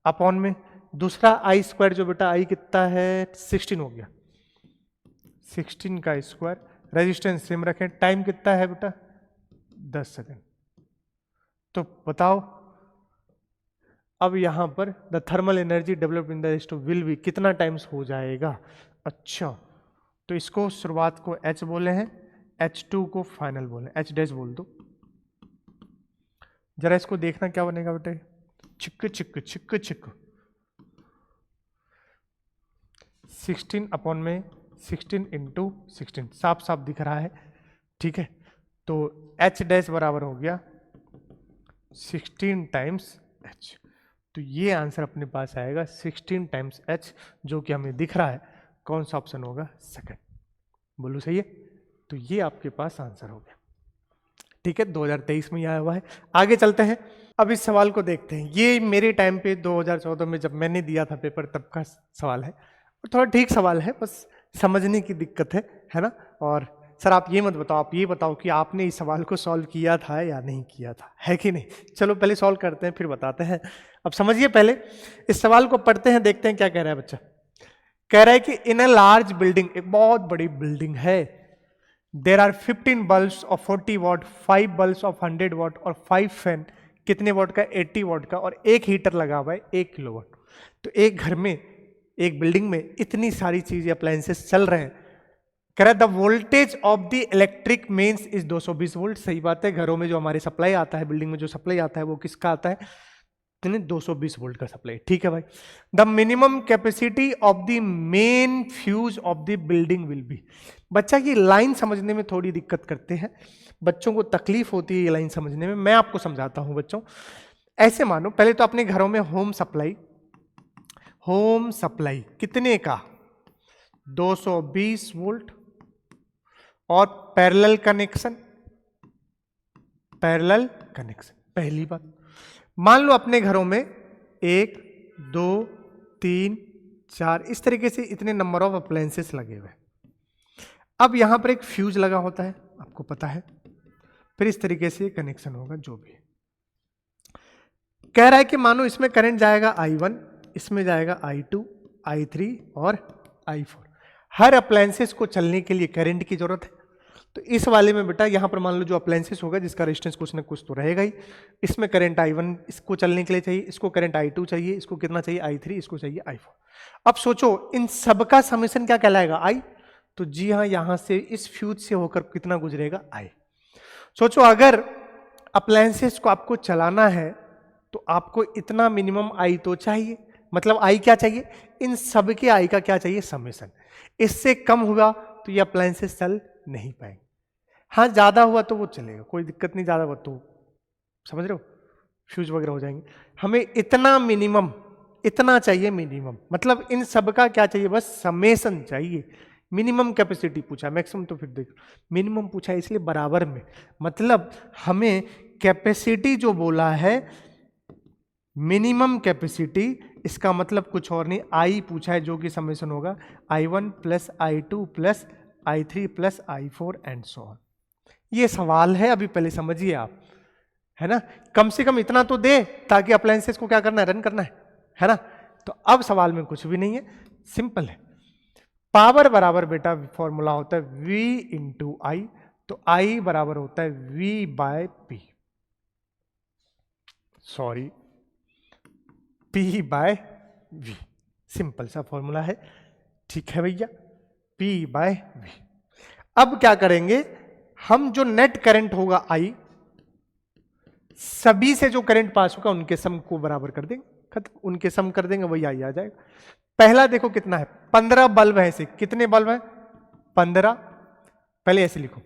अपॉन में दूसरा I² जो बेटा I कितना है, 16 हो गया. 16 का स्क्वायर, रेजिस्टेंस सेम रखें, टाइम कितना है बेटा, 10 सेकेंड. तो बताओ अब यहां पर the thermal energy developed in the register will be कितना टाइम्स हो जाएगा. अच्छा, तो इसको शुरुआत को H बोले हैं, H2 को फाइनल बोले, H डैश बोल दो. जरा इसको देखना क्या बनेगा बेटे, चिक चिक चिक चिक. 16 अपॉन में 16 इंटू 16 साफ साफ दिख रहा है, ठीक है. तो H डैश बराबर हो गया 16 टाइम्स H. तो तो ये आंसर अपने पास आएगा 16 टाइम्स h, जो कि हमें दिख रहा है। कौन सा ऑप्शन होगा? सेकंड। बोलो सही है। तो ये आपके पास आंसर हो गया। ठीक है, 2023 में आया हुआ है। आगे चलते हैं, अब इस सवाल को देखते हैं। ये मेरे टाइम पे 2014 में जब मैंने दिया था पेपर तब का सवाल है। थोड़ा ठीक सवाल है, बस समझने की दिक्कत है ना। और सर आप ये मत बताओ, आप ये बताओ कि आपने इस सवाल को सॉल्व किया था या नहीं किया था, है कि नहीं। चलो पहले सॉल्व करते हैं फिर बताते हैं। अब समझिए, पहले इस सवाल को पढ़ते हैं, देखते हैं क्या कह रहा है बच्चा। कह रहा है कि इन अ लार्ज बिल्डिंग, एक बहुत बड़ी बिल्डिंग है, there are 15 bulbs of 40 watt, 5 bulbs of 100 watt और 5 फैन, कितने वॉट का? 80 वॉट का, और एक हीटर लगा हुआ है 1 किलोवाट। तो एक घर में, एक बिल्डिंग में इतनी सारी चीजें, अप्लायंसेस चल रहे हैं। कह रहा है the voltage of the electric mains is 220 volt. सही बात है, घरों में जो हमारे सप्लाई आता है, बिल्डिंग में जो सप्लाई आता है वो किसका आता है? 220 वोल्ट का सप्लाई। ठीक है भाई। The minimum capacity of the main fuse of the building will be. बच्चा ये लाइन समझने में थोड़ी दिक्कत करते हैं, बच्चों को तकलीफ होती है ये लाइन समझने में। मैं आपको समझाता हूं बच्चों। ऐसे मानो, पहले तो अपने घरों में होम सप्लाई कितने का? 220 वोल्ट, और पैरेलल कनेक्शन। पहली बात, मान लो अपने घरों में 1 2 3 4 इस तरीके से इतने नंबर ऑफ अप्लायंसेस लगे हुए। अब यहां पर एक फ्यूज लगा होता है, आपको पता है। फिर इस तरीके से कनेक्शन होगा जो भी है। कह रहा है कि मानो इसमें करंट जाएगा I1, इसमें जाएगा I2, I3 और I4। हर अप्लायंसेस को चलने के लिए करंट की जरूरत है। तो इस वाले में बेटा यहां पर मान लो जो अप्लायंसेस होगा जिसका रेजिस्टेंस कुछ ना कुछ तो रहेगा ही। इसमें करंट I1 इसको चलने के लिए चाहिए, इसको करंट I2 चाहिए, इसको कितना चाहिए? I3, इसको चाहिए I4। अब सोचो इन सबका समेशन क्या कहलाएगा? I। तो जी हाँ, यहां से इस फ्यूज से होकर कितना गुजरेगा? I। सोचो अगर अप्लायंसेस को आपको चलाना है तो आपको इतना मिनिमम I तो चाहिए, मतलब I क्या चाहिए? इन सब के I का क्या चाहिए? समेशन। इससे कम हुआ तो ये अप्लायंसेस चल नहीं पाएंगे। हाँ ज्यादा हुआ तो वो चलेगा, कोई दिक्कत नहीं, ज्यादा हुआ तो समझ रहे हो फ्यूज वगैरह हो जाएंगे। हमें इतना मिनिमम, इतना चाहिए मिनिमम, मतलब इन सब का क्या चाहिए? बस समेशन चाहिए। मिनिमम कैपेसिटी पूछा, मैक्सिमम तो फिर देखो मिनिमम पूछा है इसलिए बराबर में, मतलब हमें कैपेसिटी जो बोला है मिनिमम कैपेसिटी, इसका मतलब कुछ और नहीं, I पूछा है जो कि समेशन होगा I1 plus I2 plus I3 plus I4 and so on. ये सवाल है, अभी पहले समझिए आप, है ना। कम से कम इतना तो दे ताकि अप्लायंसेस को क्या करना है? रन करना है ना। तो अब सवाल में कुछ भी नहीं है, सिंपल है। पावर बराबर बेटा फॉर्मूला होता है V इंटू आई, तो I बराबर होता है V by P, sorry P by V। Simple सा फॉर्मूला है, ठीक है भैया, P बाय V। अब क्या करेंगे हम? जो नेट करंट होगा I, सभी से जो करंट पास होगा उनके सम को बराबर कर देंगे, खत्म, उनके सम कर देंगे, वही I आ जाएगा। पहला देखो कितना है? 15 बल्ब है। ऐसे कितने बल्ब है? 15। पहले ऐसे लिखो,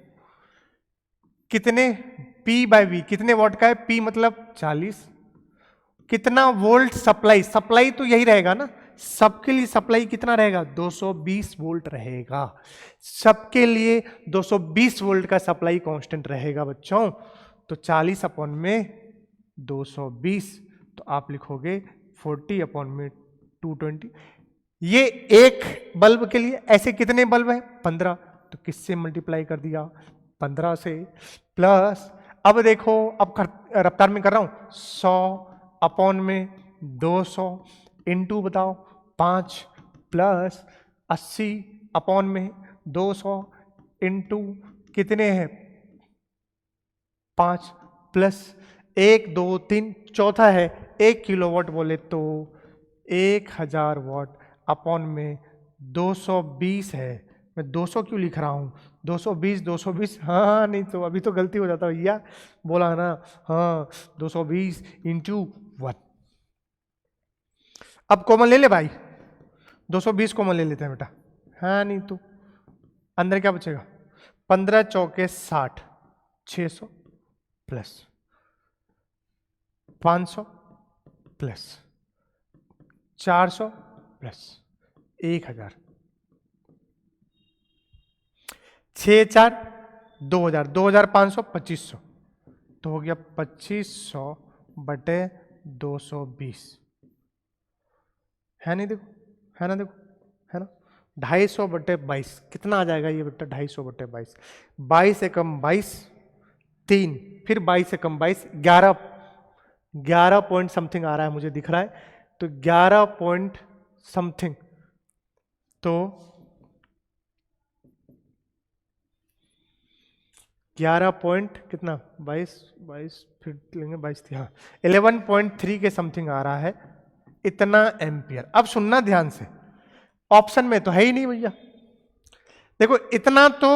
कितने? P बाय V, कितने वॉट का है? P मतलब 40। कितना वोल्ट सप्लाई? सप्लाई तो यही रहेगा ना, सबके लिए सप्लाई कितना रहेगा? 220 वोल्ट रहेगा। सबके लिए 220 वोल्ट का सप्लाई कांस्टेंट रहेगा बच्चों। तो 40 अपॉन में 220, तो आप लिखोगे 40 अपॉन में 220। ये एक बल्ब के लिए। ऐसे कितने बल्ब है? 15। तो किससे मल्टीप्लाई कर दिया? 15 से। प्लस अब देखो, अब रफ्तार में कर रहा हूं, 100 अपॉन में 200 इंटू बताओ 5 प्लस 80 अपॉन में 200 इंटू कितने हैं? 5 प्लस 1 2 3 चौथा है 1 किलोवाट बोले तो 1000 वाट अपॉन में 220 है। मैं 200 क्यों लिख रहा हूं? 220 हाँ, नहीं तो अभी तो गलती हो जाता भैया, बोला ना, हाँ 220 इंटू 1। अब कॉमन ले ले भाई, 220 कॉमन ले लेते हैं बेटा, हाँ नहीं तो अंदर क्या बचेगा? 15 चौके 60, 600 प्लस 500 प्लस 400 प्लस 1000, 6 4 2000, 2500 2500, तो हो गया 2500 बटे 220, है नहीं, देखो है ना, देखो है ना, 250 बटे 22 कितना आ जाएगा ये बेटा, 250 बटे 22, 22 से कम 22 3, फिर 22 से कम 22 11 पॉइंट समथिंग आ रहा है मुझे दिख रहा है, तो 11 पॉइंट समथिंग, तो 11 पॉइंट कितना 22 फिर लेंगे 22 थी, हाँ 11.3 के समथिंग आ रहा है इतना एम्पियर। अब सुनना ध्यान से, ऑप्शन में तो है ही नहीं भैया, देखो इतना तो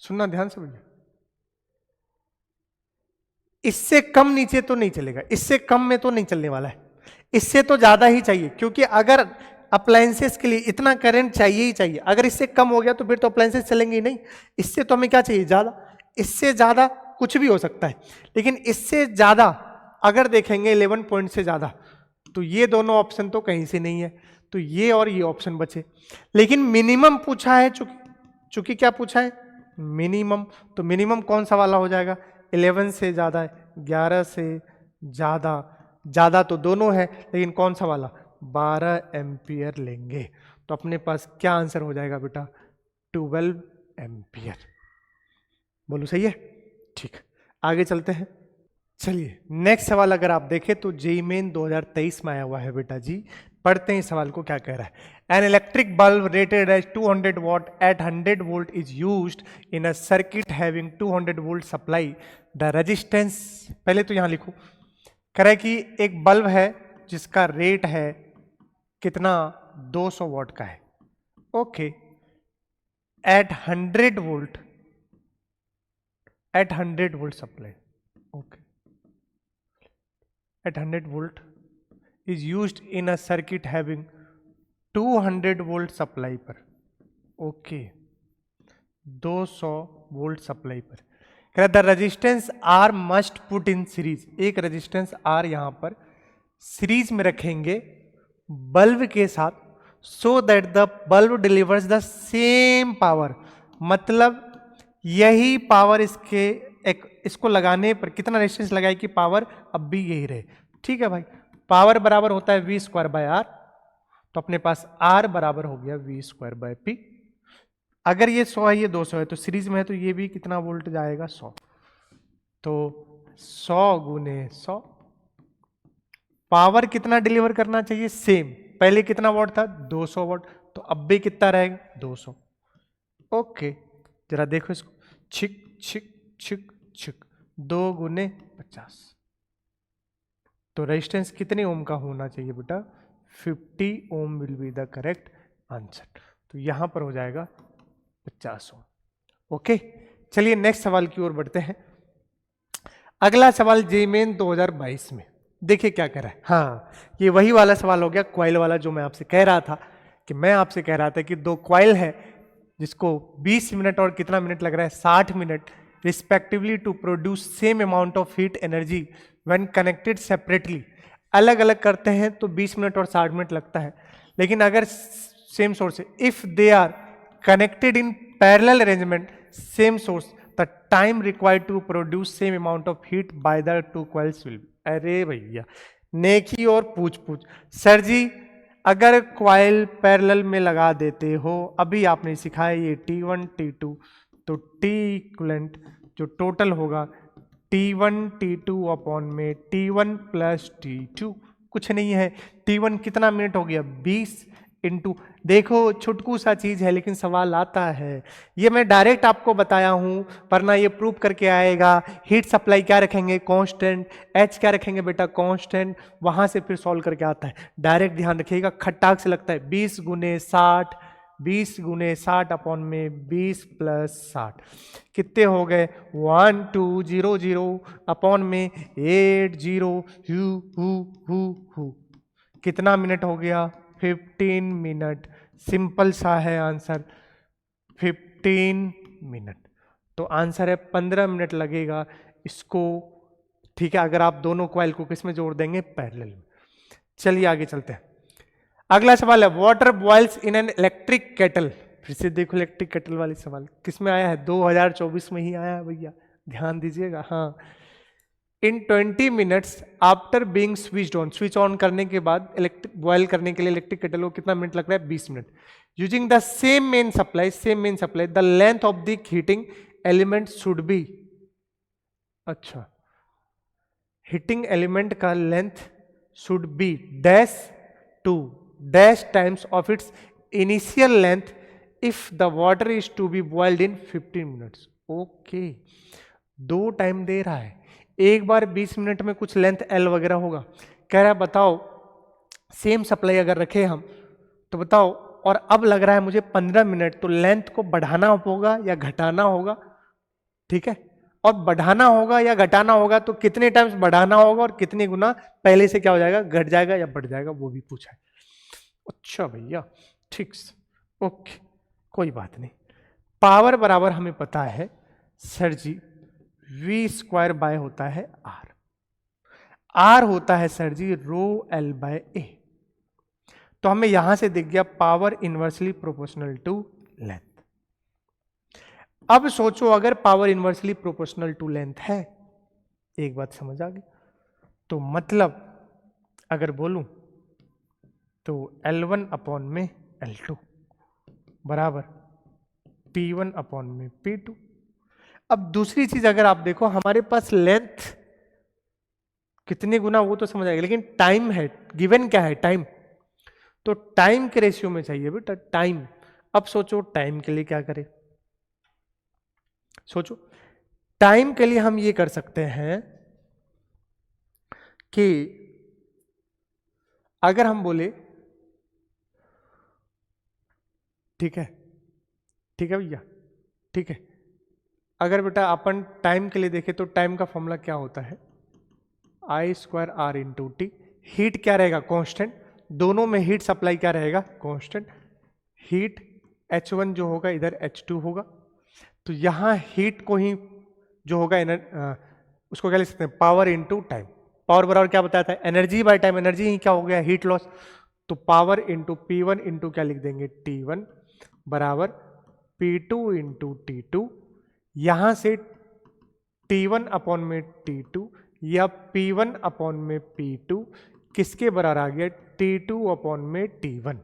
सुनना ध्यान से भैया, इससे कम नीचे तो नहीं चलेगा, इससे कम में तो नहीं चलने वाला है, इससे तो ज्यादा ही चाहिए, क्योंकि अगर अप्लायंसेस के लिए इतना करंट चाहिए ही चाहिए, अगर इससे कम हो गया तो फिर तो अप्लायंसेस चलेंगे ही नहीं, इससे तो हमें क्या चाहिए ज्यादा, इससे ज्यादा कुछ भी हो सकता है, लेकिन इससे ज्यादा अगर देखेंगे 11 पॉइंट से ज्यादा, तो ये दोनों ऑप्शन तो कहीं से नहीं है, तो ये और ये ऑप्शन बचे, लेकिन मिनिमम पूछा है, चूंकि क्या पूछा है मिनिमम, तो मिनिमम कौन सा वाला हो जाएगा, 11 से ज्यादा है, 11 से ज्यादा, ज्यादा तो दोनों है, लेकिन कौन सा वाला 12 एम्पियर लेंगे, तो अपने पास क्या आंसर हो जाएगा बेटा 12 एम्पियर, बोलो सही है, ठीक, आगे चलते हैं। चलिए नेक्स्ट सवाल अगर आप देखें तो जेईई मेन 2023 में आया हुआ है बेटा जी, पढ़ते हैं इस सवाल को क्या कह रहा है। An electric bulb rated as 200 watt at 100 volt is used in a circuit having 200 volt supply, the resistance, पहले तो यहां लिखो, कह रहा है कि एक बल्ब है जिसका रेट है कितना 200 वॉट का है, okay, at 100 volt, at 100 volt supply, okay, at 100 volt is used in a circuit having 200 volt supply पर, ओके 200 वोल्ट सप्लाई पर, कह रहा the resistance R must put in series, एक रेजिस्टेंस आर यहां पर सीरीज में रखेंगे बल्ब के साथ, so that the bulb delivers the same power, मतलब यही पावर इसके इसको लगाने पर कितना रेजिस्टेंस लगाए कि पावर अब भी यही रहे, ठीक है भाई, पावर बराबर होता है वी स्क्वायर बाय आर, तो अपने पास आर बराबर हो गया वी स्क्वायर बाय पी, अगर ये 100 है ये 200 है तो सीरीज में है तो ये भी कितना वोल्ट जाएगा 100, तो 100 गुने 100, पावर कितना डिलीवर करना चाहिए सेम, पहले कितना वॉट था 200 वॉट, तो अब भी कितना रहेगा 200, ओके, जरा देखो इसको, छिक छिक छिक छिक, 2 गुने 50, तो रेजिस्टेंस कितने ओम का होना चाहिए बेटा 50 ohm will be the correct answer, तो यहां पर हो जाएगा 50 ओम, ओके। चलिए नेक्स्ट सवाल की ओर बढ़ते हैं। अगला सवाल जेईई मेन 2022 में देखिए क्या कह रहा है, हाँ ये वही वाला सवाल हो गया क्वाइल वाला, जो मैं आपसे कह रहा था कि मैं आपसे कह रहा था कि दो क्वाइल है जिसको 20 मिनट और कितना मिनट लग रहा है 60 minute respectively to produce same amount of heat energy when connected separately, अलग अलग करते हैं तो 20 मिनट और 60 मिनट लगता है, लेकिन अगर सेम सोर्स है, if they are connected in parallel arrangement same source, the time required to produce same amount of heat by the two coils will, अरे भैया नेकी और पूछ पूछ, सर जी अगर क्वाइल पैरेलल में लगा देते हो, अभी आपने सिखाया ये T1 T2, तो T इक्वलेंट जो टोटल होगा T1 T2 अपॉन में T1 प्लस T2, कुछ नहीं है, T1 कितना मिनट हो गया 20 इंटू, देखो छुटकू सा चीज है लेकिन सवाल आता है, ये मैं डायरेक्ट आपको बताया हूं, वरना ये प्रूव करके आएगा, हीट सप्लाई क्या रखेंगे कांस्टेंट, एच क्या रखेंगे बेटा कांस्टेंट, वहां से फिर सॉल्व करके आता है, डायरेक्ट ध्यान रखिएगा, खट्टाक से लगता है 20 गुने 60, 20 गुने 60 अपॉन में 20 प्लस 60, कितने हो गए 1200 अपॉन में 80 हु, कितना मिनट हो गया 15 मिनट, सिंपल सा है आंसर 15 मिनट, तो आंसर है 15 मिनट लगेगा इसको, ठीक है, अगर आप दोनों कॉइल को किस में जोड़ देंगे पैरेलल में, चलिए आगे चलते हैं। अगला सवाल है water boils in an electric kettle. फिर से देखो इलेक्ट्रिक केटल वाली सवाल किस में आया है, 2024 में ही आया है भैया, ध्यान दीजिएगा। हाँ, इन 20 minutes after being switch on, switch on करने के बाद इलेक्ट्रिक बॉयल करने के लिए इलेक्ट्रिक केटल को कितना मिनट लग रहा है, 20 minute. Using the same main supply the length of the heating element should be, अच्छा हीटिंग एलिमेंट का length should be dash to dash times of its initial length if the water is to be boiled in 15 minutes. Okay, दो टाइम दे रहा है, एक बार 20 मिनट में कुछ लेंथ एल वगैरह होगा। कह रहा है बताओ सेम सप्लाई अगर रखे हम तो बताओ, और अब लग रहा है मुझे 15 मिनट, तो लेंथ को बढ़ाना होगा या घटाना होगा, ठीक है, और बढ़ाना होगा या घटाना होगा तो कितने टाइम्स बढ़ाना होगा और कितने गुना पहले से क्या हो जाएगा, घट जाएगा या बढ़ जाएगा, वो भी पूछा है। अच्छा भैया ठीक, ओके कोई बात नहीं। पावर बराबर हमें पता है sir ji V square by होता है आर, आर होता है sir ji rho L by A, तो हमें यहां से दिख गया power inversely proportional to length. अब सोचो अगर power inversely proportional to length है, एक बात समझ आ गई, तो मतलब अगर बोलूं तो L1 अपॉन में L2 बराबर P1 अपॉन में P2। अब दूसरी चीज अगर आप देखो हमारे पास लेंथ कितने गुना वो तो समझ आएगा, लेकिन टाइम है गिवन, क्या है टाइम, तो टाइम के रेशियो में चाहिए बेटा टाइम। अब सोचो टाइम के लिए क्या करें, सोचो टाइम के लिए हम ये कर सकते हैं कि अगर हम बोले ठीक है भैया, ठीक है, अगर बेटा अपन टाइम के लिए देखें तो टाइम का फॉर्मूला क्या होता है, I square R into T. Heat क्या रहेगा, कांस्टेंट, दोनों में हीट सप्लाई क्या रहेगा, कांस्टेंट। हीट H1 जो होगा इधर H2 होगा, तो यहां हीट को ही जो होगा उसको क्या लिख सकते हैं, पावर इंटू टाइम। पावर बराबर क्या बताया था, एनर्जी बाय टाइम, एनर्जी ही क्या हो गया, हीट लॉस, तो पावर इंटू P1 इंटू क्या लिख देंगे T1 बराबर P2 इंटू T2। यहां से T1 अपॉन में T2 या P1 अपॉन में P2 किसके बराबर आ गया, T2 अपॉन में T1।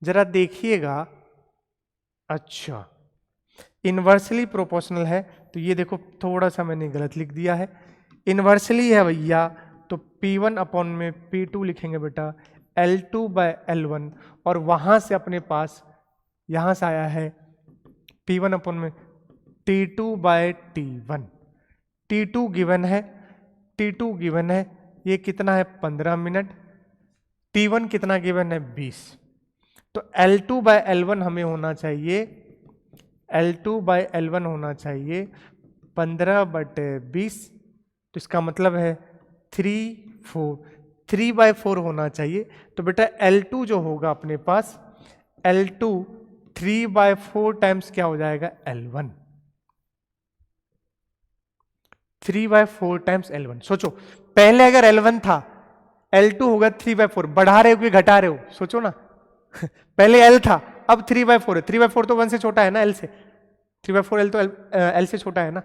जरा देखिएगा, अच्छा इनवर्सली प्रोपोर्शनल है तो ये देखो थोड़ा सा मैंने गलत लिख दिया है, इनवर्सली है भैया तो P1 अपॉन में P2 लिखेंगे बेटा L2 बाय L1, और वहां से अपने पास यहां से आया है P1 अपॉन में T2 bye T1। T2 given है, T2 गिवन है, ये कितना है 15 मिनट, T1 कितना गिवन है 20, तो L2 बाय L1 हमें होना चाहिए, L2 बाय L1 होना चाहिए 15/20, तो इसका मतलब है 3/4 होना चाहिए। तो बेटा L2 जो होगा अपने पास, L2 3/4 टाइम्स क्या हो जाएगा L1, 3/4 टाइम्स L1। सोचो पहले अगर L1 था, L2 होगा 3/4, बढ़ा रहे हो कि घटा रहे हो, सोचो ना पहले L था अब 3/4 है, 3/4 तो 1 से छोटा है ना, L से 3/4 L तो L से छोटा है ना,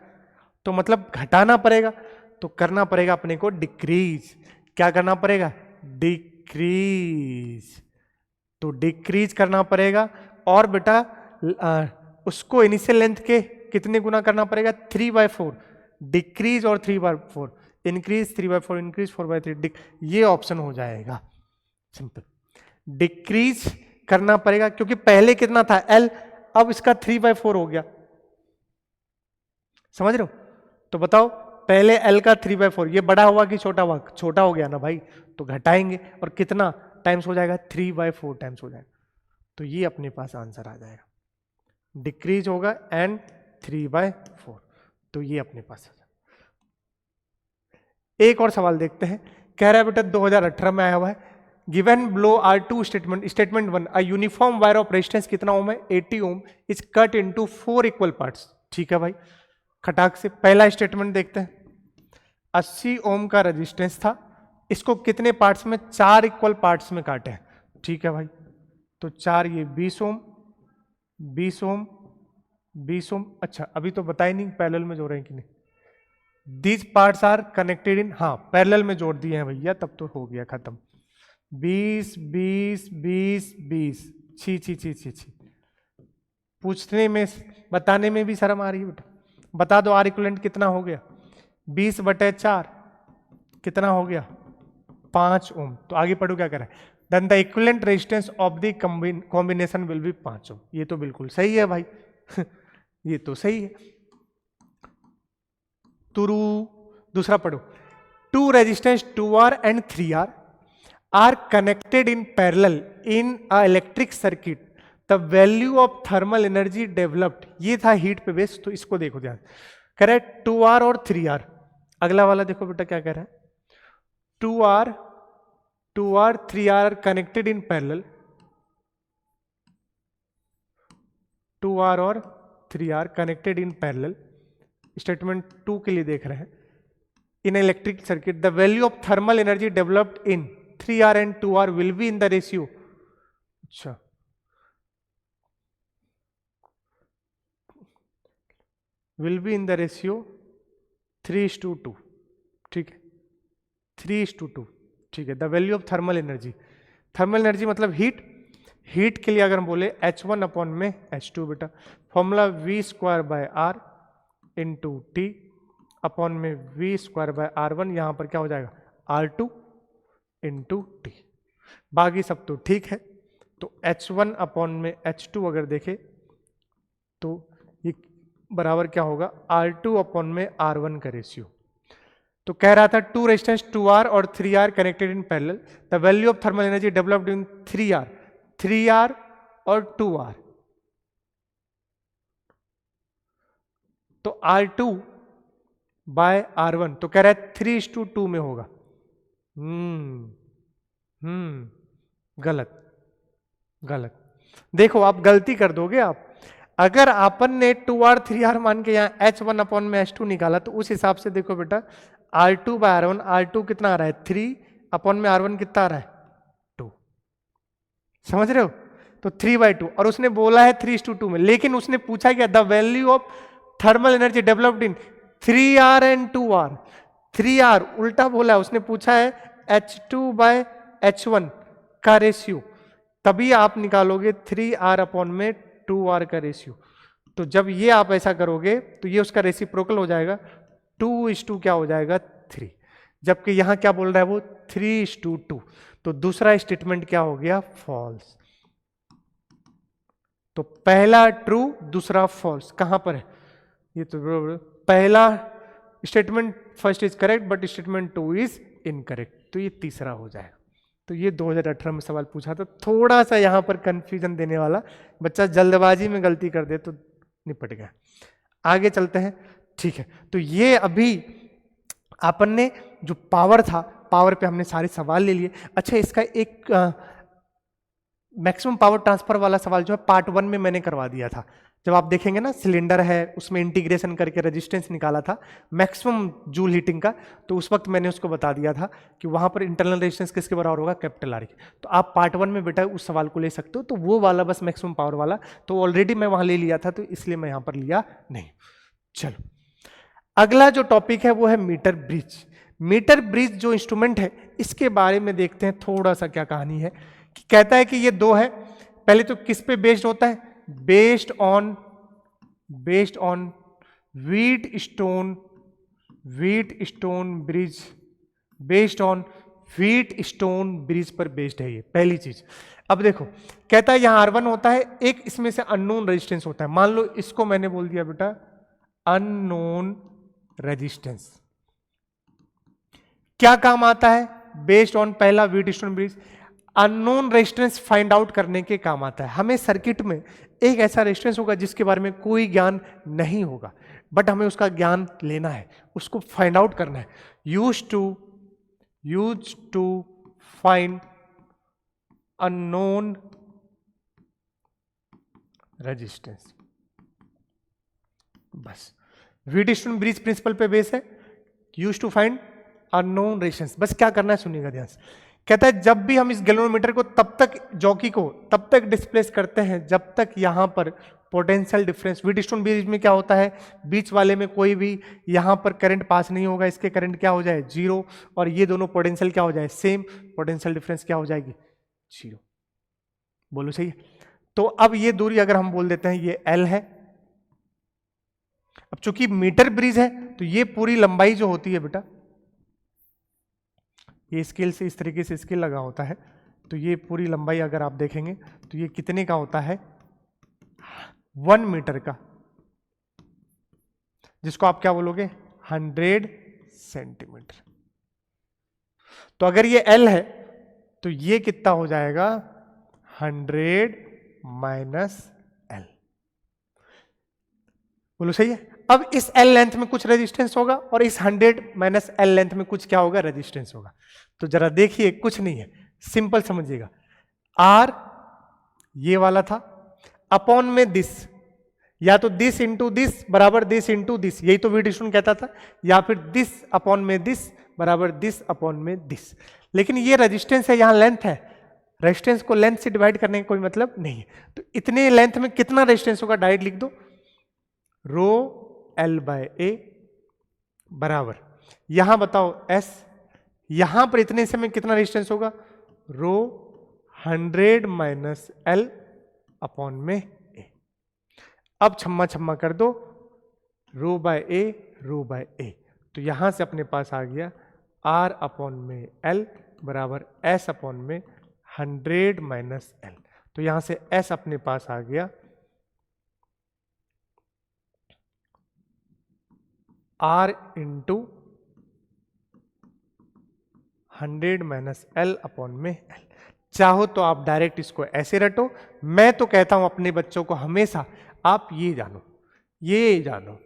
तो मतलब घटाना पड़ेगा, तो करना पड़ेगा अपने को डिक्रीज। क्या करना पड़ेगा, डिक्रीज, तो डिक्रीज करना पड़ेगा, और बेटा उसको इनिशियल लेंथ के कितने गुना करना पड़ेगा, 3/4, डिक्रीज और 3/4, इंक्रीज 3/4, इंक्रीज 4/3, ये ऑप्शन हो जाएगा सिंपल। डिक्रीज करना पड़ेगा क्योंकि पहले कितना था L, अब इसका 3/4 हो गया, समझ रहे हो, तो बताओ पहले L का 3/4, ये बड़ा हुआ कि छोटा हुआ, छोटा हो गया ना भाई, तो घटाएंगे और कितना टाइम्स हो जाएगा, 3/4 टाइम्स हो जाएगा, तो ये अपने पास आंसर आ जाएगा, डिक्रीज होगा एंड 3/4, तो ये अपने पास। एक और सवाल देखते हैं, कह रहा है बेटा 2018 में आया हुआ है, given below are two statement, statement 1 a uniform wire of resistance कितना ओम है, 80 ohm, is cut into 4 equal parts. ठीक है भाई, खटाक से पहला स्टेटमेंट देखते हैं, 80 ओम का रेजिस्टेंस था, इसको कितने पार्ट्स में, 4 इक्वल पार्ट्स में काटे हैं, ठीक है भाई। तो 4 ये 20 ओम, 20 ओम, 20 ओम। अच्छा अभी तो बताई नहीं पैरेलल में जोड़ रहे हैं कि नहीं। These parts are connected in, हाँ पैरेलल में जोड़ दिए हैं भैया, तब तो हो गया खत्म। 20 20 20 20, छी छी छी छी छी, पूछने में बताने में भी शर्म आ रही है बेटा। बता दो आर इक्विवेलेंट कितना हो गया, 20/4 कितना हो गया, 5 ओम। तो आगे पढ़ो क्या करें, then the equivalent resistance of the combination will be 5 ohm. ये तो बिल्कुल सही है भाई ये तो सही है। तुरु दूसरा पढ़ो, two resistance 2R and 3R are connected in parallel in a electric circuit, the value of thermal energy developed, ये था हीट पे बेस। तो इसको देखो ध्यान, कह रहा है 2R और 3R। अगला वाला देखो बेटा क्या कह रहा है, 2R 3R are connected in parallel, 2R और 3R connected in parallel, statement 2 के लिए देख रहे हैं। In electric circuit the value of thermal energy developed in 3R and 2R will be in the ratio, अच्छा will be in the ratio 3:2, ठीक है 3:2, ठीक है। The value of thermal energy, thermal energy मतलब हीट, हीट के लिए अगर हम बोले H1 अपॉन में H2 बेटा, formula V²/R into T upon में V²/R1, यहां पर क्या हो जाएगा R2 इंटू टी, बाकी सब तो ठीक है। तो H1 अपॉन में H2 अगर देखे तो ये बराबर क्या होगा R2 अपॉन में R1 का रेशियो। तो कह रहा था टू रेजिस्टेंस 2R और 3R connected in parallel, the value of thermal energy developed in 3R और 2R। तो R2/R1 तो कह रहा है 3:2 में होगा। गलत, गलत। देखो आप गलती कर दोगे आप, अगर आपन ने 2R 3R मान के यहाँ H1 अपॉन में H2 निकाला, तो उस हिसाब से देखो बेटा R2/R1, R2 कितना आ रहा है 3 अपॉन में R1 कितना आ रहा है 2, समझ रहे हो। तो 3/2, और उसने बोला है 3:2 में, लेकिन उसने पूछा क्या, the value of thermal energy developed in 3R and 2R। 3R उल्टा बोला है, उसने पूछा है H2/H1 का रेशियो, तभी आप निकालोगे 3R अपॉन में 2R का रेशियो। तो जब ये आप ऐसा करोगे तो ये उसका रेसिप्रोकल हो जाएगा, 2:2 क्या हो जाएगा 3, जबकि यहां क्या बोल रहा है वो 3:2। तो दूसरा स्टेटमेंट क्या हो गया फॉल्स। तो पहला ट्रू दूसरा फॉल्स, कहां पर है ये, तो पहला statement first is correct but statement 2 is incorrect, तो ये तीसरा हो जाएगा। तो ये 2018 में सवाल पूछा था, थोड़ा सा यहां पर कंफ्यूजन देने वाला, बच्चा जल्दबाजी में गलती कर दे तो निपट गया। आगे चलते हैं, ठीक है। तो ये अभी अपन ने जो पावर था, पावर पे हमने सारे सवाल ले लिए। अच्छा इसका एक मैक्सिमम पावर ट्रांसफर वाला सवाल जो है पार्ट 1 में मैंने करवा दिया था। जब आप देखेंगे ना सिलेंडर है, उसमें इंटीग्रेशन करके रेजिस्टेंस निकाला था मैक्सिमम जूल हीटिंग का, तो उस वक्त मैंने उसको बता दिया था कि वहां पर इंटरनल रेजिस्टेंस किसके बराबर होगा, कैपिटल आर के। तो आप पार्ट 1 में बेटा उस सवाल को ले सकते हो, तो वो वाला बस मैक्सिमम पावर वाला तो ऑलरेडी मैं वहां ले लिया था, तो इसलिए मैं यहां पर लिया नहीं। चलो अगला जो टॉपिक है वो है मीटर ब्रिज। मीटर ब्रिज जो इंस्ट्रूमेंट है इसके बारे में देखते हैं थोड़ा सा क्या कहानी है। कि कहता है कि ये दो है, पहले तो किस पे बेस्ड होता है, based on wheat stone bridge, based on wheat stone bridge पर बेस्ड है ये पहली चीज। अब देखो कहता है यहां R1 होता है, एक इसमें से अननोन रेजिस्टेंस होता है, मान लो इसको मैंने बोल दिया बेटा अननोन रेजिस्टेंस। क्या काम आता है, बेस्ड ऑन पहला wheat stone bridge, unknown resistance find out करने के काम आता है। हमें सर्किट में एक ऐसा रेजिस्टेंस होगा जिसके बारे में कोई ज्ञान नहीं होगा, बट हमें उसका ज्ञान लेना है, उसको फाइंड आउट करना है। Use to find unknown resistance, बस व्हीट स्टोन ब्रिज प्रिंसिपल पे बेस है, use to find unknown resistance. बस क्या करना है सुनिएगा ध्यान से। कहता है जब भी हम इस गैल्वेनोमीटर को तब तक जॉकी को तब तक डिस्प्लेस करते हैं जब तक यहां पर पोटेंशियल डिफरेंस व्हीटस्टोन ब्रिज में क्या होता है, बीच वाले में कोई भी यहां पर करंट पास नहीं होगा, इसके करंट क्या हो जाए जीरो, और ये दोनों पोटेंशियल क्या हो जाए सेम, पोटेंशियल डिफरेंस क्या हो जाएगी जीरो। बोलो सही है। तो अब ये दूरी अगर हम बोल देते हैं ये L है। अब चूंकि मीटर ब्रिज है तो ये पूरी लंबाई जो होती है बेटा, ये स्केल से इस तरीके से स्केल लगा होता है, तो ये पूरी लंबाई अगर आप देखेंगे तो ये कितने का होता है 1 मीटर का, जिसको आप क्या बोलोगे 100 सेंटीमीटर। तो अगर ये L है तो ये कितना हो जाएगा 100 माइनस L। बोलो सही है। अब इस L लेंथ में कुछ रेजिस्टेंस होगा और इस 100 माइनस L लेंथ में कुछ क्या होगा रेजिस्टेंस होगा। तो जरा देखिए कुछ नहीं है, सिंपल समझिएगा। R ये वाला था अपॉन में दिस, या तो दिस इंटू दिस बराबर दिस इंटू दिस, यही तो व्हीटस्टोन कहता था, या फिर दिस अपॉन में दिस बराबर दिस अपॉन में दिस। लेकिन ये रेजिस्टेंस है, यहां लेंथ है, रेजिस्टेंस को लेंथ से डिवाइड करने का कोई मतलब नहीं है। तो इतने लेंथ में कितना रेजिस्टेंस होगा डायरेक्ट लिख दो, रो L बाय ए बराबर, यहां बताओ S, यहां पर इतने से में कितना रेजिस्टेंस होगा रो 100 माइनस L अपॉन में ए। अब छम्मा छम्मा कर दो, रो बाय ए, तो यहां से अपने पास आ गया R अपॉन में L बराबर S अपॉन में 100 माइनस L। तो यहां से S अपने पास आ गया R into 100 minus L upon में L। चाहो तो आप डायरेक्ट इसको ऐसे रटो, मैं तो कहता हूं अपने बच्चों को हमेशा आप ये जानो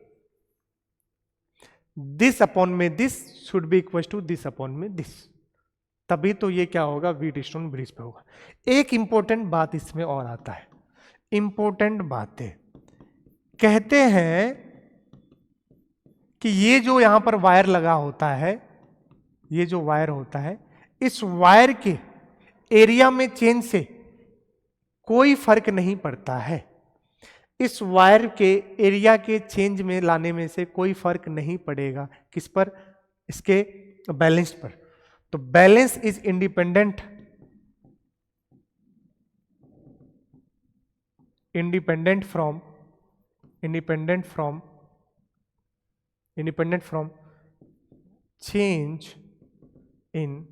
दिस अपॉन में this should be equal to this upon में दिस, तभी तो ये क्या होगा व्हीटस्टोन ब्रिज पे होगा। एक इंपॉर्टेंट बात इसमें और आता है, इंपॉर्टेंट बातें कहते हैं कि ये जो यहां पर वायर लगा होता है, ये जो वायर होता है, इस वायर के एरिया में चेंज से कोई फर्क नहीं पड़ता है, इस वायर के एरिया के चेंज में लाने में से कोई फर्क नहीं पड़ेगा। किस पर? इसके बैलेंस पर। तो balance is independent from change in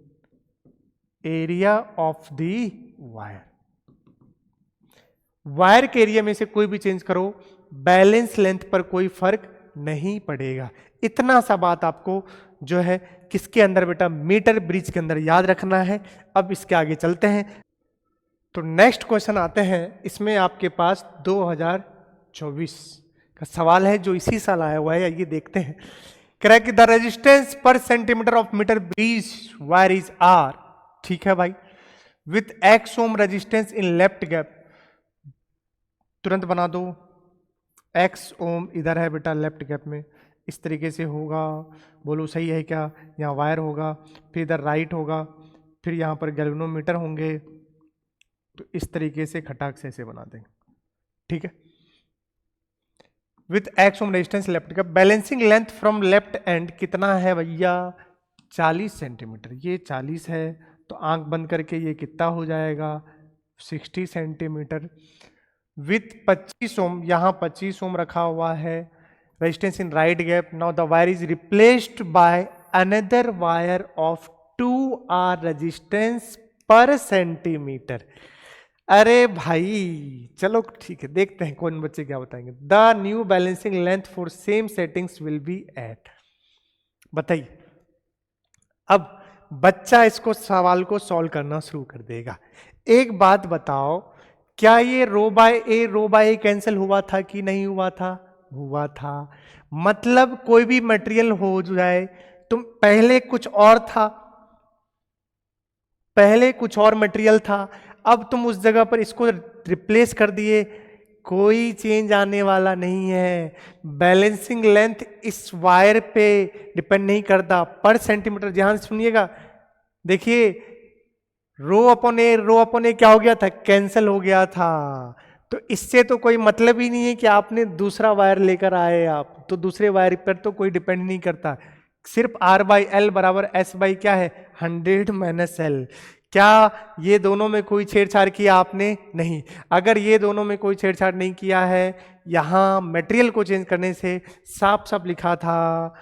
area of the wire. Wire के एरिया में से कोई भी चेंज करो, बैलेंस लेंथ पर कोई फर्क नहीं पड़ेगा। इतना सा बात आपको जो है किसके अंदर बेटा, मीटर ब्रिज के अंदर याद रखना है। अब इसके आगे चलते हैं, तो नेक्स्ट क्वेश्चन आते हैं। इसमें आपके पास 2024 का सवाल है जो इसी साल आया हुआ है, आइए देखते हैं। कह रहा है कि the resistance per centimetre of metre bridge wire is R, ठीक है भाई, with X ohm resistance in left gap. तुरंत बना दो, एक्स ओम इधर है बेटा लेफ्ट गैप में, इस तरीके से होगा, बोलो सही है क्या। यहाँ वायर होगा, फिर इधर राइट होगा, फिर यहाँ पर गैल्वेनोमीटर होंगे, तो इस तरीके से खटाक से ऐसे बना देंगे, ठीक है। With X ohm resistance left gap, balancing length from left and कितना है भैया 40 सेंटीमीटर। ये 40 है तो आंख बंद करके ये कितना हो जाएगा 60 सेंटीमीटर। विथ 25 ओम, यहाँ 25 ओम रखा हुआ है, resistance in right gap. Now the wire is replaced by another wire of 2R resistance per centimetre. अरे भाई चलो ठीक है, देखते हैं कौन बच्चे क्या बताएंगे। The new balancing length for same settings will be at. बताइए, अब बच्चा इसको सवाल को सॉल्व करना शुरू कर देगा। एक बात बताओ, क्या ये रो बाय ए कैंसिल हुआ था कि नहीं हुआ था? हुआ था। मतलब कोई भी मटेरियल हो जाए, तुम पहले कुछ और था, पहले कुछ और मटेरियल था, अब तुम उस जगह पर इसको रिप्लेस कर दिए, कोई चेंज आने वाला नहीं है। बैलेंसिंग लेंथ इस वायर पे डिपेंड नहीं करता, पर सेंटीमीटर। ध्यान से सुनिएगा, देखिए रो अपॉन ए क्या हो गया था, कैंसिल हो गया था। तो इससे तो कोई मतलब ही नहीं है कि आपने दूसरा वायर लेकर आए आप, तो दूसरे वायर पर तो कोई डिपेंड नहीं करता। सिर्फ R बाई एल बराबर S बाई क्या है, 100 माइनस एल। क्या ये दोनों में कोई छेड़छाड़ किया आपने? नहीं। अगर ये दोनों में कोई छेड़छाड़ नहीं किया है, यहां मटेरियल को चेंज करने से साफ साफ लिखा था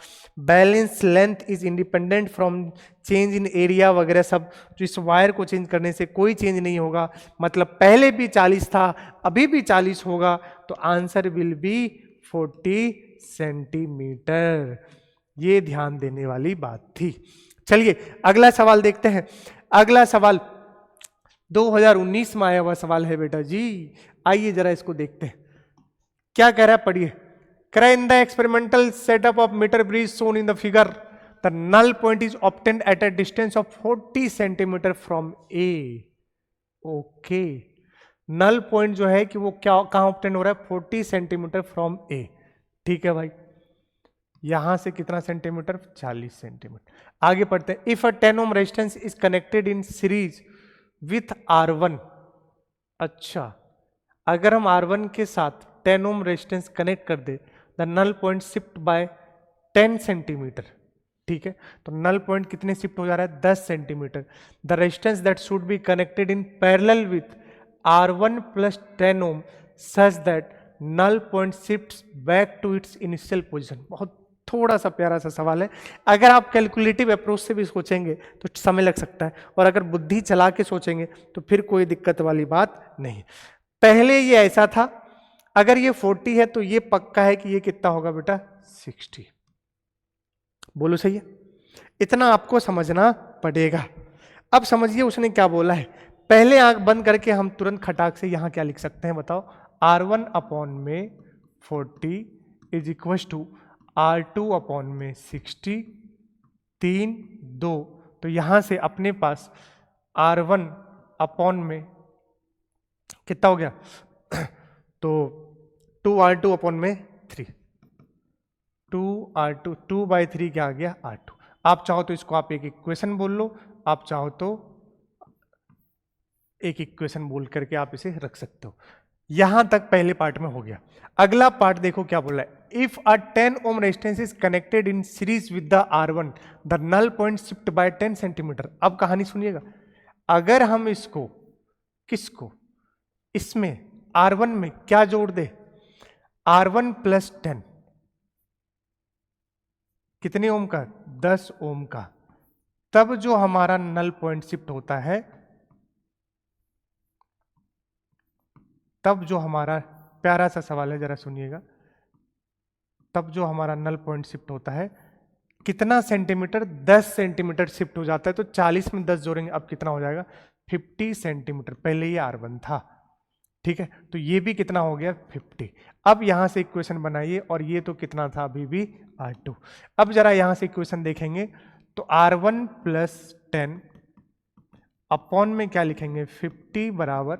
balance length is independent from change in area वगैरह सब। तो इस वायर को चेंज करने से कोई चेंज नहीं होगा, मतलब पहले भी 40 था, अभी भी 40 होगा, तो आंसर विल बी 40 सेंटीमीटर। ये ध्यान देने वाली बात थी। चलिए अगला सवाल देखते हैं। अगला सवाल 2019 में आया हुआ सवाल है बेटा जी। आइए जरा इसको देखते हैं क्या कह रहा है, पढ़िए। कह रहा है in the experimental setup of metre bridge shown in the figure the null point is obtained at a distance of 40 centimetre from A. Okay, null point जो है कि वो क्या कहां ऑब्टेन हो रहा है, 40 सेंटीमीटर फ्रॉम ए। ठीक है भाई, यहां से कितना सेंटीमीटर, 40 सेंटीमीटर। आगे पढ़ते हैं। If a 10 ohm resistance is connected in series with R1। अच्छा, अगर हम R1 के साथ 10 ओम रेजिस्टेंस कनेक्ट कर दे, the null point shift by 10 centimetre. ठीक है, तो नल पॉइंट कितने शिफ्ट हो जा रहा है, 10 centimetre. The resistance that should be connected in parallel with R1 plus 10 ohm such that null point shifts back to its initial position. बहुत थोड़ा सा प्यारा सा सवाल है। अगर आप कैलकुलेटिव अप्रोच से भी सोचेंगे तो समय लग सकता है, और अगर बुद्धि चला के सोचेंगे तो फिर कोई दिक्कत वाली बात नहीं। पहले ये ऐसा था, अगर ये 40 है तो ये पक्का है कि ये कितना होगा बेटा, 60। बोलो सही है, इतना आपको समझना पड़ेगा। अब समझिए उसने क्या बोला है। पहले आंख बंद करके हम तुरंत खटाक से यहां क्या लिख सकते हैं बताओ। R1 अपॉन में 40 is equal to R2 upon में 60, 3, 2। तो यहां से अपने पास R1 अपॉन में कितना हो गया तो 2R2 अपॉन में 3, 2R2, 2/3 क्या आ गया, R2। आप चाहो तो इसको आप एक इक्वेशन बोल लो, आप चाहो तो एक इक्वेशन बोल करके आप इसे रख सकते हो। यहां तक पहले पार्ट में हो गया। अगला पार्ट देखो क्या बोला है। If a 10 ohm resistance is connected in series with the R1 the null point shift by 10 centimetre. अब कहानी सुनिएगा, अगर हम इसको किसको, इसमें R1 में क्या जोड़ दे, R1 प्लस 10, कितने ओम का, 10 ओम का, तब जो हमारा नल पॉइंट शिफ्ट होता है, तब जो हमारा प्यारा सा सवाल है, जरा सुनिएगा, तब जो हमारा नल पॉइंट शिफ्ट होता है कितना सेंटीमीटर, 10 सेंटीमीटर शिफ्ट हो जाता है। तो 40 में 10 जोड़ेंगे, अब कितना हो जाएगा, 50 सेंटीमीटर। पहले ये R1 था, ठीक है, तो ये भी कितना हो गया, 50। अब यहां से इक्वेशन बनाइए, और ये तो कितना था, अभी भी R2। अब जरा यहां से इक्वेशन देखेंगे तो R1 प्लस 10 अपॉन में क्या लिखेंगे, 50 बराबर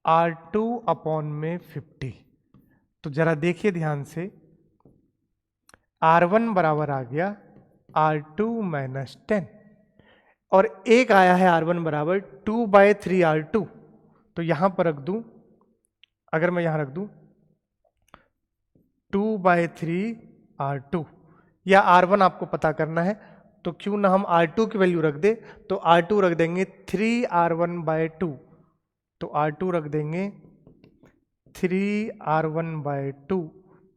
R2 अपॉन में 50। तो जरा देखिए ध्यान से, R1 बराबर आ गया R2 माइनस 10, और एक आया है R1 बराबर 2/3 R2। तो यहां पर रख दूं, अगर मैं यहां रख दूं 2/3 R2, या R1 आपको पता करना है तो क्यों ना हम R2 की वैल्यू रख दे, तो R2 रख देंगे 3R1/2, तो R2 रख देंगे 3R1/2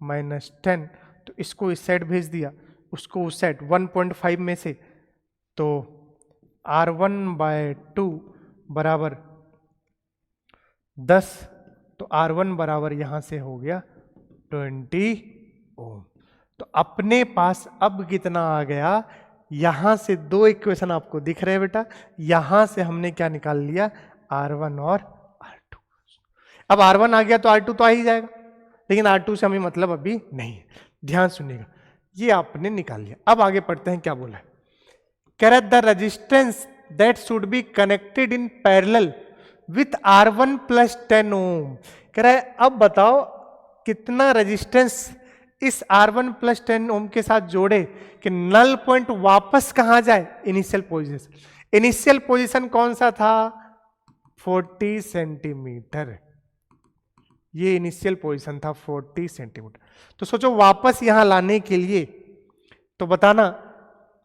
माइनस 10। तो इसको इस साइड भेज दिया, उसको उस साइड 1.5 में से, तो R1/2 बराबर 10, तो R1 बराबर यहां से हो गया 20 ओम। तो अपने पास अब कितना आ गया, यहां से दो इक्वेशन आपको दिख रहे हैं बेटा, यहां से हमने क्या निकाल लिया, R1 और R2। अब R1 आ गया तो R2 तो आ ही जाएगा, लेकिन R2 से हमें मतलब अभी नहीं है। ध्यान सुनिएगा, ये आपने निकाल लिया। अब आगे पढ़ते हैं क्या बोला है। कह रहा है the resistance that should be connected in parallel with R1 plus 10 ओम। कह रहा है अब बताओ कितना रेजिस्टेंस इस R1 प्लस 10 ओम के साथ जोड़े कि नल पॉइंट वापस कहां जाए, इनिशियल पोजीशन। इनिशियल पोजीशन कौन सा था, 40 सेंटीमीटर। ये इनिशियल पोजीशन था 40 सेंटीमीटर। तो सोचो वापस यहां लाने के लिए तो बताना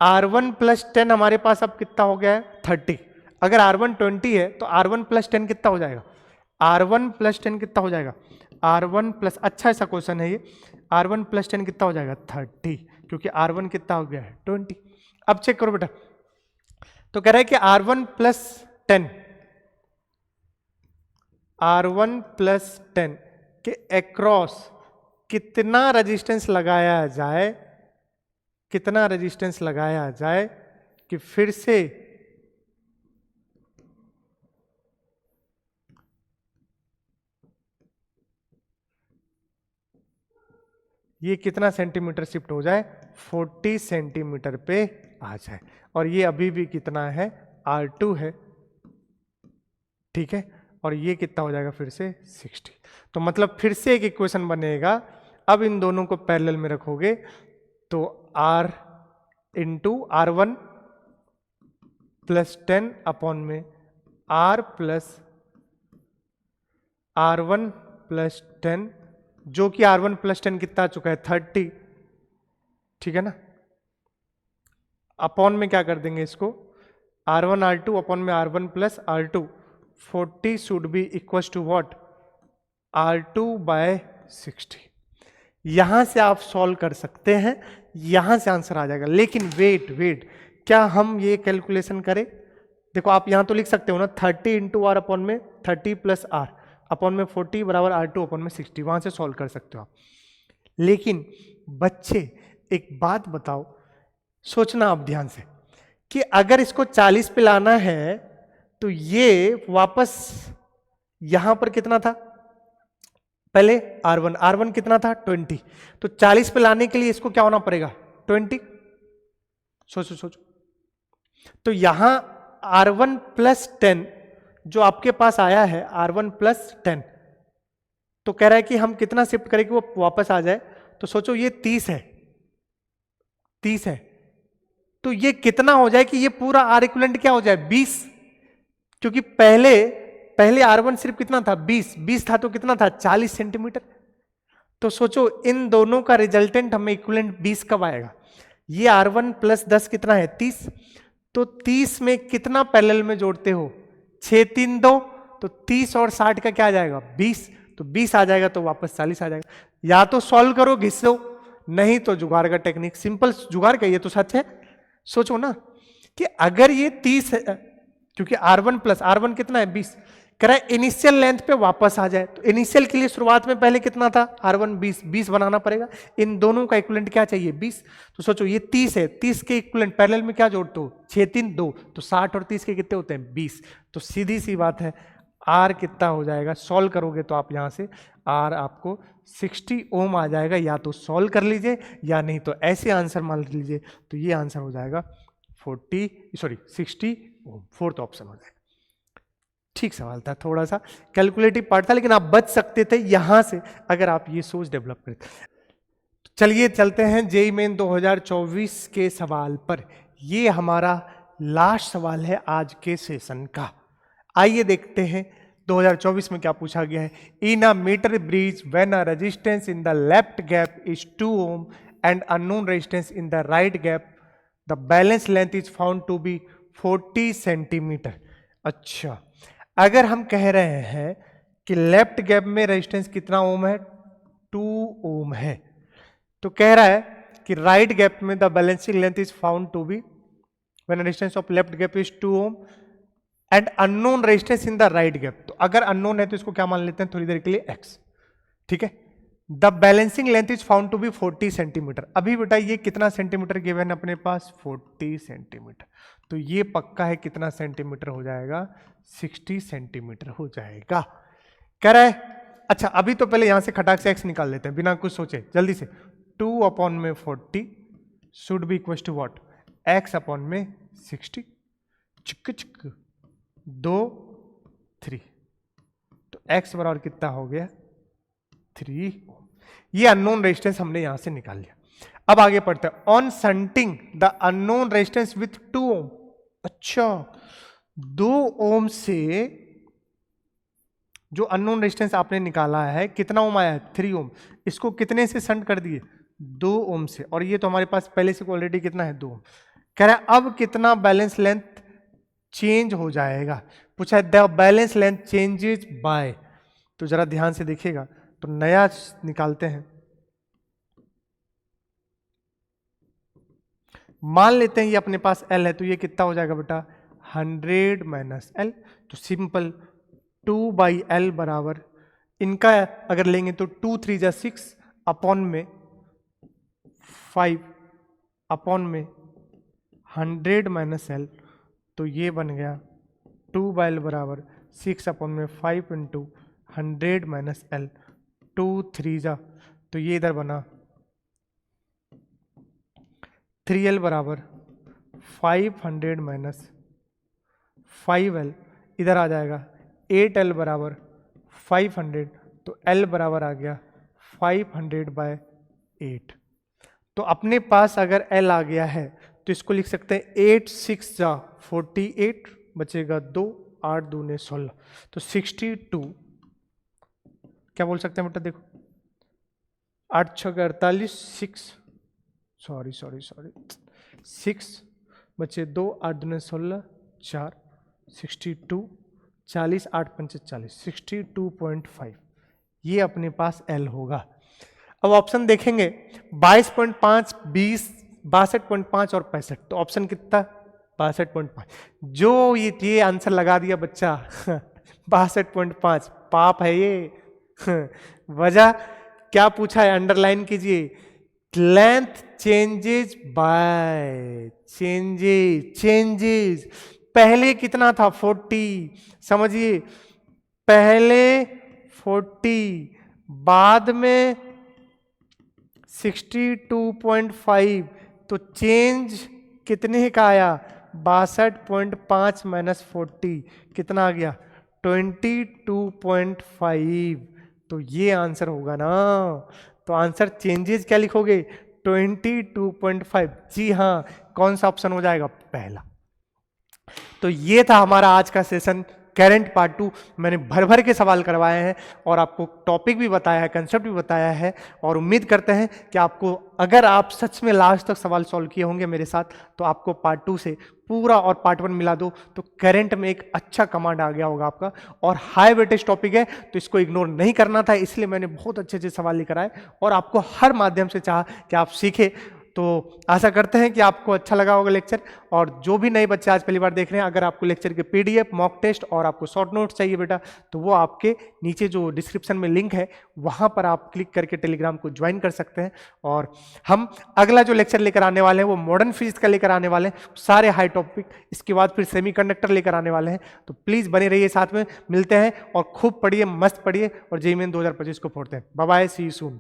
R1 प्लस 10 हमारे पास अब कितना हो गया है 30। अगर R1 20 है तो R1 प्लस 10 कितना हो जाएगा, R1 प्लस 10 कितना हो जाएगा, R1 प्लस, अच्छा ऐसा क्वेश्चन है ये, R1 प्लस 10 कितना हो जाएगा 30, क्योंकि R1 कितना हो गया है 20। अब चेक करो बेटा, तो कह रहा है कि R1 प्लस 10, R1 प्लस 10 के अक्रॉस कितना रेजिस्टेंस लगाया जाए, कितना रेजिस्टेंस लगाया जाए कि फिर से ये कितना सेंटीमीटर शिफ्ट हो जाए, 40 सेंटीमीटर पे आ जाए। और ये अभी भी कितना है, R2 है, ठीक है, और ये कितना हो जाएगा फिर से 60। तो मतलब फिर से एक इक्वेशन बनेगा, अब इन दोनों को पैरेलल में रखोगे तो R into R1 plus 10 upon में R प्लस R1 प्लस 10, जो कि R1 प्लस 10 कितना आ चुका है 30, ठीक है ना, अपॉन में क्या कर देंगे इसको, R1 R2 अपॉन में R1 plus R2, 40 should be equal to what, R2 by 60। यहां से आप सॉल्व कर सकते हैं, यहां से आंसर आ जाएगा। लेकिन वेट, क्या हम ये कैलकुलेशन करें, देखो आप यहां तो लिख सकते हो ना 30 इंटू आर अपॉन में 30 प्लस आर अपॉन में 40 बराबर R2 अपॉन में 60, वहां से सॉल्व कर सकते हो आप। लेकिन बच्चे एक बात बताओ, सोचना आप ध्यान से, कि अगर इसको 40 पे लाना है तो ये वापस यहां पर कितना था, पहले R1 कितना था 20, तो 40 पे लाने के लिए इसको क्या होना पड़ेगा 20। सोचो, तो यहां R1 प्लस 10 जो आपके पास आया है, R1 प्लस 10, तो कह रहा है कि हम कितना शिफ्ट करें कि वो वापस आ जाए। तो सोचो ये 30 है, तो ये कितना हो जाए कि ये पूरा R इक्विवेलेंट क्या हो जाए 20, क्योंकि पहले R1 सिर्फ कितना था 20 था, तो कितना था 40 सेंटीमीटर। तो सोचो इन दोनों का रिजल्टेंट हमें इक्विवेलेंट 20 कब आएगा, ये R1 प्लस 10 कितना है 30, तो 30 में कितना पैरेलल में जोड़ते हो 6 3 2, तो 30 और 60 का क्या आ जाएगा 20, तो 20 आ जाएगा तो वापस 40 आ जाएगा। या तो सॉल्व करो घिस लो, नहीं तो जुगाड़ का टेक्निक, सिंपल जुगाड़ का, ये तो सच है। सोचो ना कि अगर ये 30 है, क्योंकि R1 कितना है 20, कह रहा है इनिशियल लेंथ पे वापस आ जाए, तो इनिशियल के लिए शुरुआत में पहले कितना था R1 20 बनाना पड़ेगा, इन दोनों का इक्विवेलेंट क्या चाहिए 20। तो सोचो ये 30 है, 30 के इक्विवेलेंट पैरेलल में क्या जोड़ते हो 6 3 2, तो 60 और 30 के कितने होते हैं 20। तो सीधी सी बात है R कितना हो जाएगा, सॉल्व करोगे तो आप यहां से R आपको 60 ओम आ जाएगा, या तो सॉल्व कर लीजिए या नहीं तो ऐसे आंसर मान लीजिए, तो ये आंसर हो जाएगा 60 ओम, फोर्थ ऑप्शन हो जाएगा। ठीक सवाल था, थोड़ा सा कैलकुलेटिव पार्ट था, लेकिन आप बच सकते थे यहां से अगर आप ये सोच डेवलप करते। चलिए चलते हैं जेईई मेन 2024 के सवाल पर। ये हमारा लास्ट सवाल है आज के सेशन का। आइए देखते हैं 2024 में क्या पूछा गया है। In a metre bridge when a resistance in the left gap is 2 ohm and unknown resistance in the right gap, the balance length is found to be 40 centimetre. अच्छा, अगर हम कह रहे हैं कि लेफ्ट गैप में रेजिस्टेंस कितना ओम है 2 ओम है, तो कह रहा है कि राइट गैप में the balancing length is found to be when resistance of left gap is 2 ohm and unknown resistance in the right gap. तो अगर अननोन है तो इसको क्या मान लेते हैं थोड़ी देर के लिए x, ठीक है। The balancing length is found to be 40 centimetre. अभी बेटा ये कितना सेंटीमीटर गिवन है अपने पास 40 सेंटीमीटर, तो ये पक्का है कितना सेंटीमीटर हो जाएगा 60 सेंटीमीटर हो जाएगा, कह रहा है। अच्छा अभी तो पहले यहां से खटाक से x निकाल लेते हैं बिना कुछ सोचे जल्दी से। 2 अपॉन में 40 should be equal to what, x upon में 60, चिक 2 3, तो x बराबर कितना हो गया 3 ओम। ये अननोन रेजिस्टेंस हमने यहां से निकाल लिया। अब आगे पढ़ते हैं, on shunting the unknown resistance with 2 ओम। अच्छा, 2 ओम से जो अननोन रेजिस्टेंस आपने निकाला है कितना ओम आया है 3 ओम, इसको कितने से शंट कर दिए 2 ओम से, और ये तो हमारे पास पहले से ऑलरेडी कितना है 2 ओम। कह रहा है अब कितना बैलेंस लेंथ चेंज हो जाएगा, पूछा है the balance length changes by, तो जरा ध्यान से देखिएगा, तो नया निकालते हैं। मान लेते हैं ये अपने पास L है, तो ये कितना हो जाएगा बेटा 100 माइनस L, तो सिंपल 2/L बराबर, इनका अगर लेंगे तो 2 3 जा 6 अपॉन में 5 अपॉन में 100 माइनस L, तो ये बन गया 2/L बराबर 6 अपॉन में 5 इंटू 100 माइनस L, 2 3 जा, तो ये इधर बना 3L बराबर 500 माइनस 5L, इधर आ जाएगा 8L बराबर 500, तो L बराबर आ गया 500/8। तो अपने पास अगर L आ गया है तो इसको लिख सकते हैं 8 6 जा 48, बचेगा 2, 8 दूने 16, तो 62, क्या बोल सकते हैं बेटा, देखो 8 6 48, 6 बचे 2, 8 दूने 16, 4, 62, 40, 8 पंचे 40, 62.5, ये अपने पास L होगा। अब ऑप्शन देखेंगे 22.5, 20, 62.5 और 65, तो ऑप्शन कितना 62.5, जो ये आंसर लगा दिया बच्चा 62.5 पाप है ये वजह क्या पूछा है अंडरलाइन कीजिए, लेंथ चेंजेस बाय चेंजेस, पहले कितना था 40, समझिए पहले 40, बाद में 62.5, तो चेंज कितने का आया 62.5 माइनस 40 कितना आ गया 22.5, तो ये आंसर होगा ना। तो आंसर चेंजेस क्या लिखोगे 22.5, जी हाँ, कौन सा ऑप्शन हो जाएगा पहला। तो ये था हमारा आज का सेशन करंट पार्ट 2, मैंने भर भर के सवाल करवाए हैं और आपको टॉपिक भी बताया है, कंसेप्ट भी बताया है, और उम्मीद करते हैं कि आपको, अगर आप सच में लास्ट तक सवाल सॉल्व किए होंगे मेरे साथ, तो आपको पार्ट 2 से पूरा और पार्ट 1 मिला दो तो करंट में एक अच्छा कमांड आ गया होगा आपका। और हाई वेटेज टॉपिक है तो इसको इग्नोर नहीं करना था, इसलिए मैंने बहुत अच्छे अच्छे सवाल लेकर आए और आपको हर माध्यम से चाहा कि आप सीखे। तो आशा करते हैं कि आपको अच्छा लगा होगा लेक्चर, और जो भी नए बच्चे आज पहली बार देख रहे हैं, अगर आपको लेक्चर के पीडीएफ, मॉक टेस्ट और आपको शॉर्ट नोट्स चाहिए बेटा, तो वो आपके नीचे जो डिस्क्रिप्शन में लिंक है वहां पर आप क्लिक करके टेलीग्राम को ज्वाइन कर सकते हैं। और हम अगला जो लेक्चर लेकर आने वाले हैं वो मॉडर्न फिजिक्स का लेकर आने वाले हैं, सारे हाई टॉपिक, इसके बाद फिर सेमीकंडक्टर लेकर आने वाले हैं। तो प्लीज बने रहिए साथ में, मिलते हैं और खूब पढ़िए, मस्त पढ़िए और जेईई मेन 2025 को फोड़ते हैं। Bye bye, see you soon.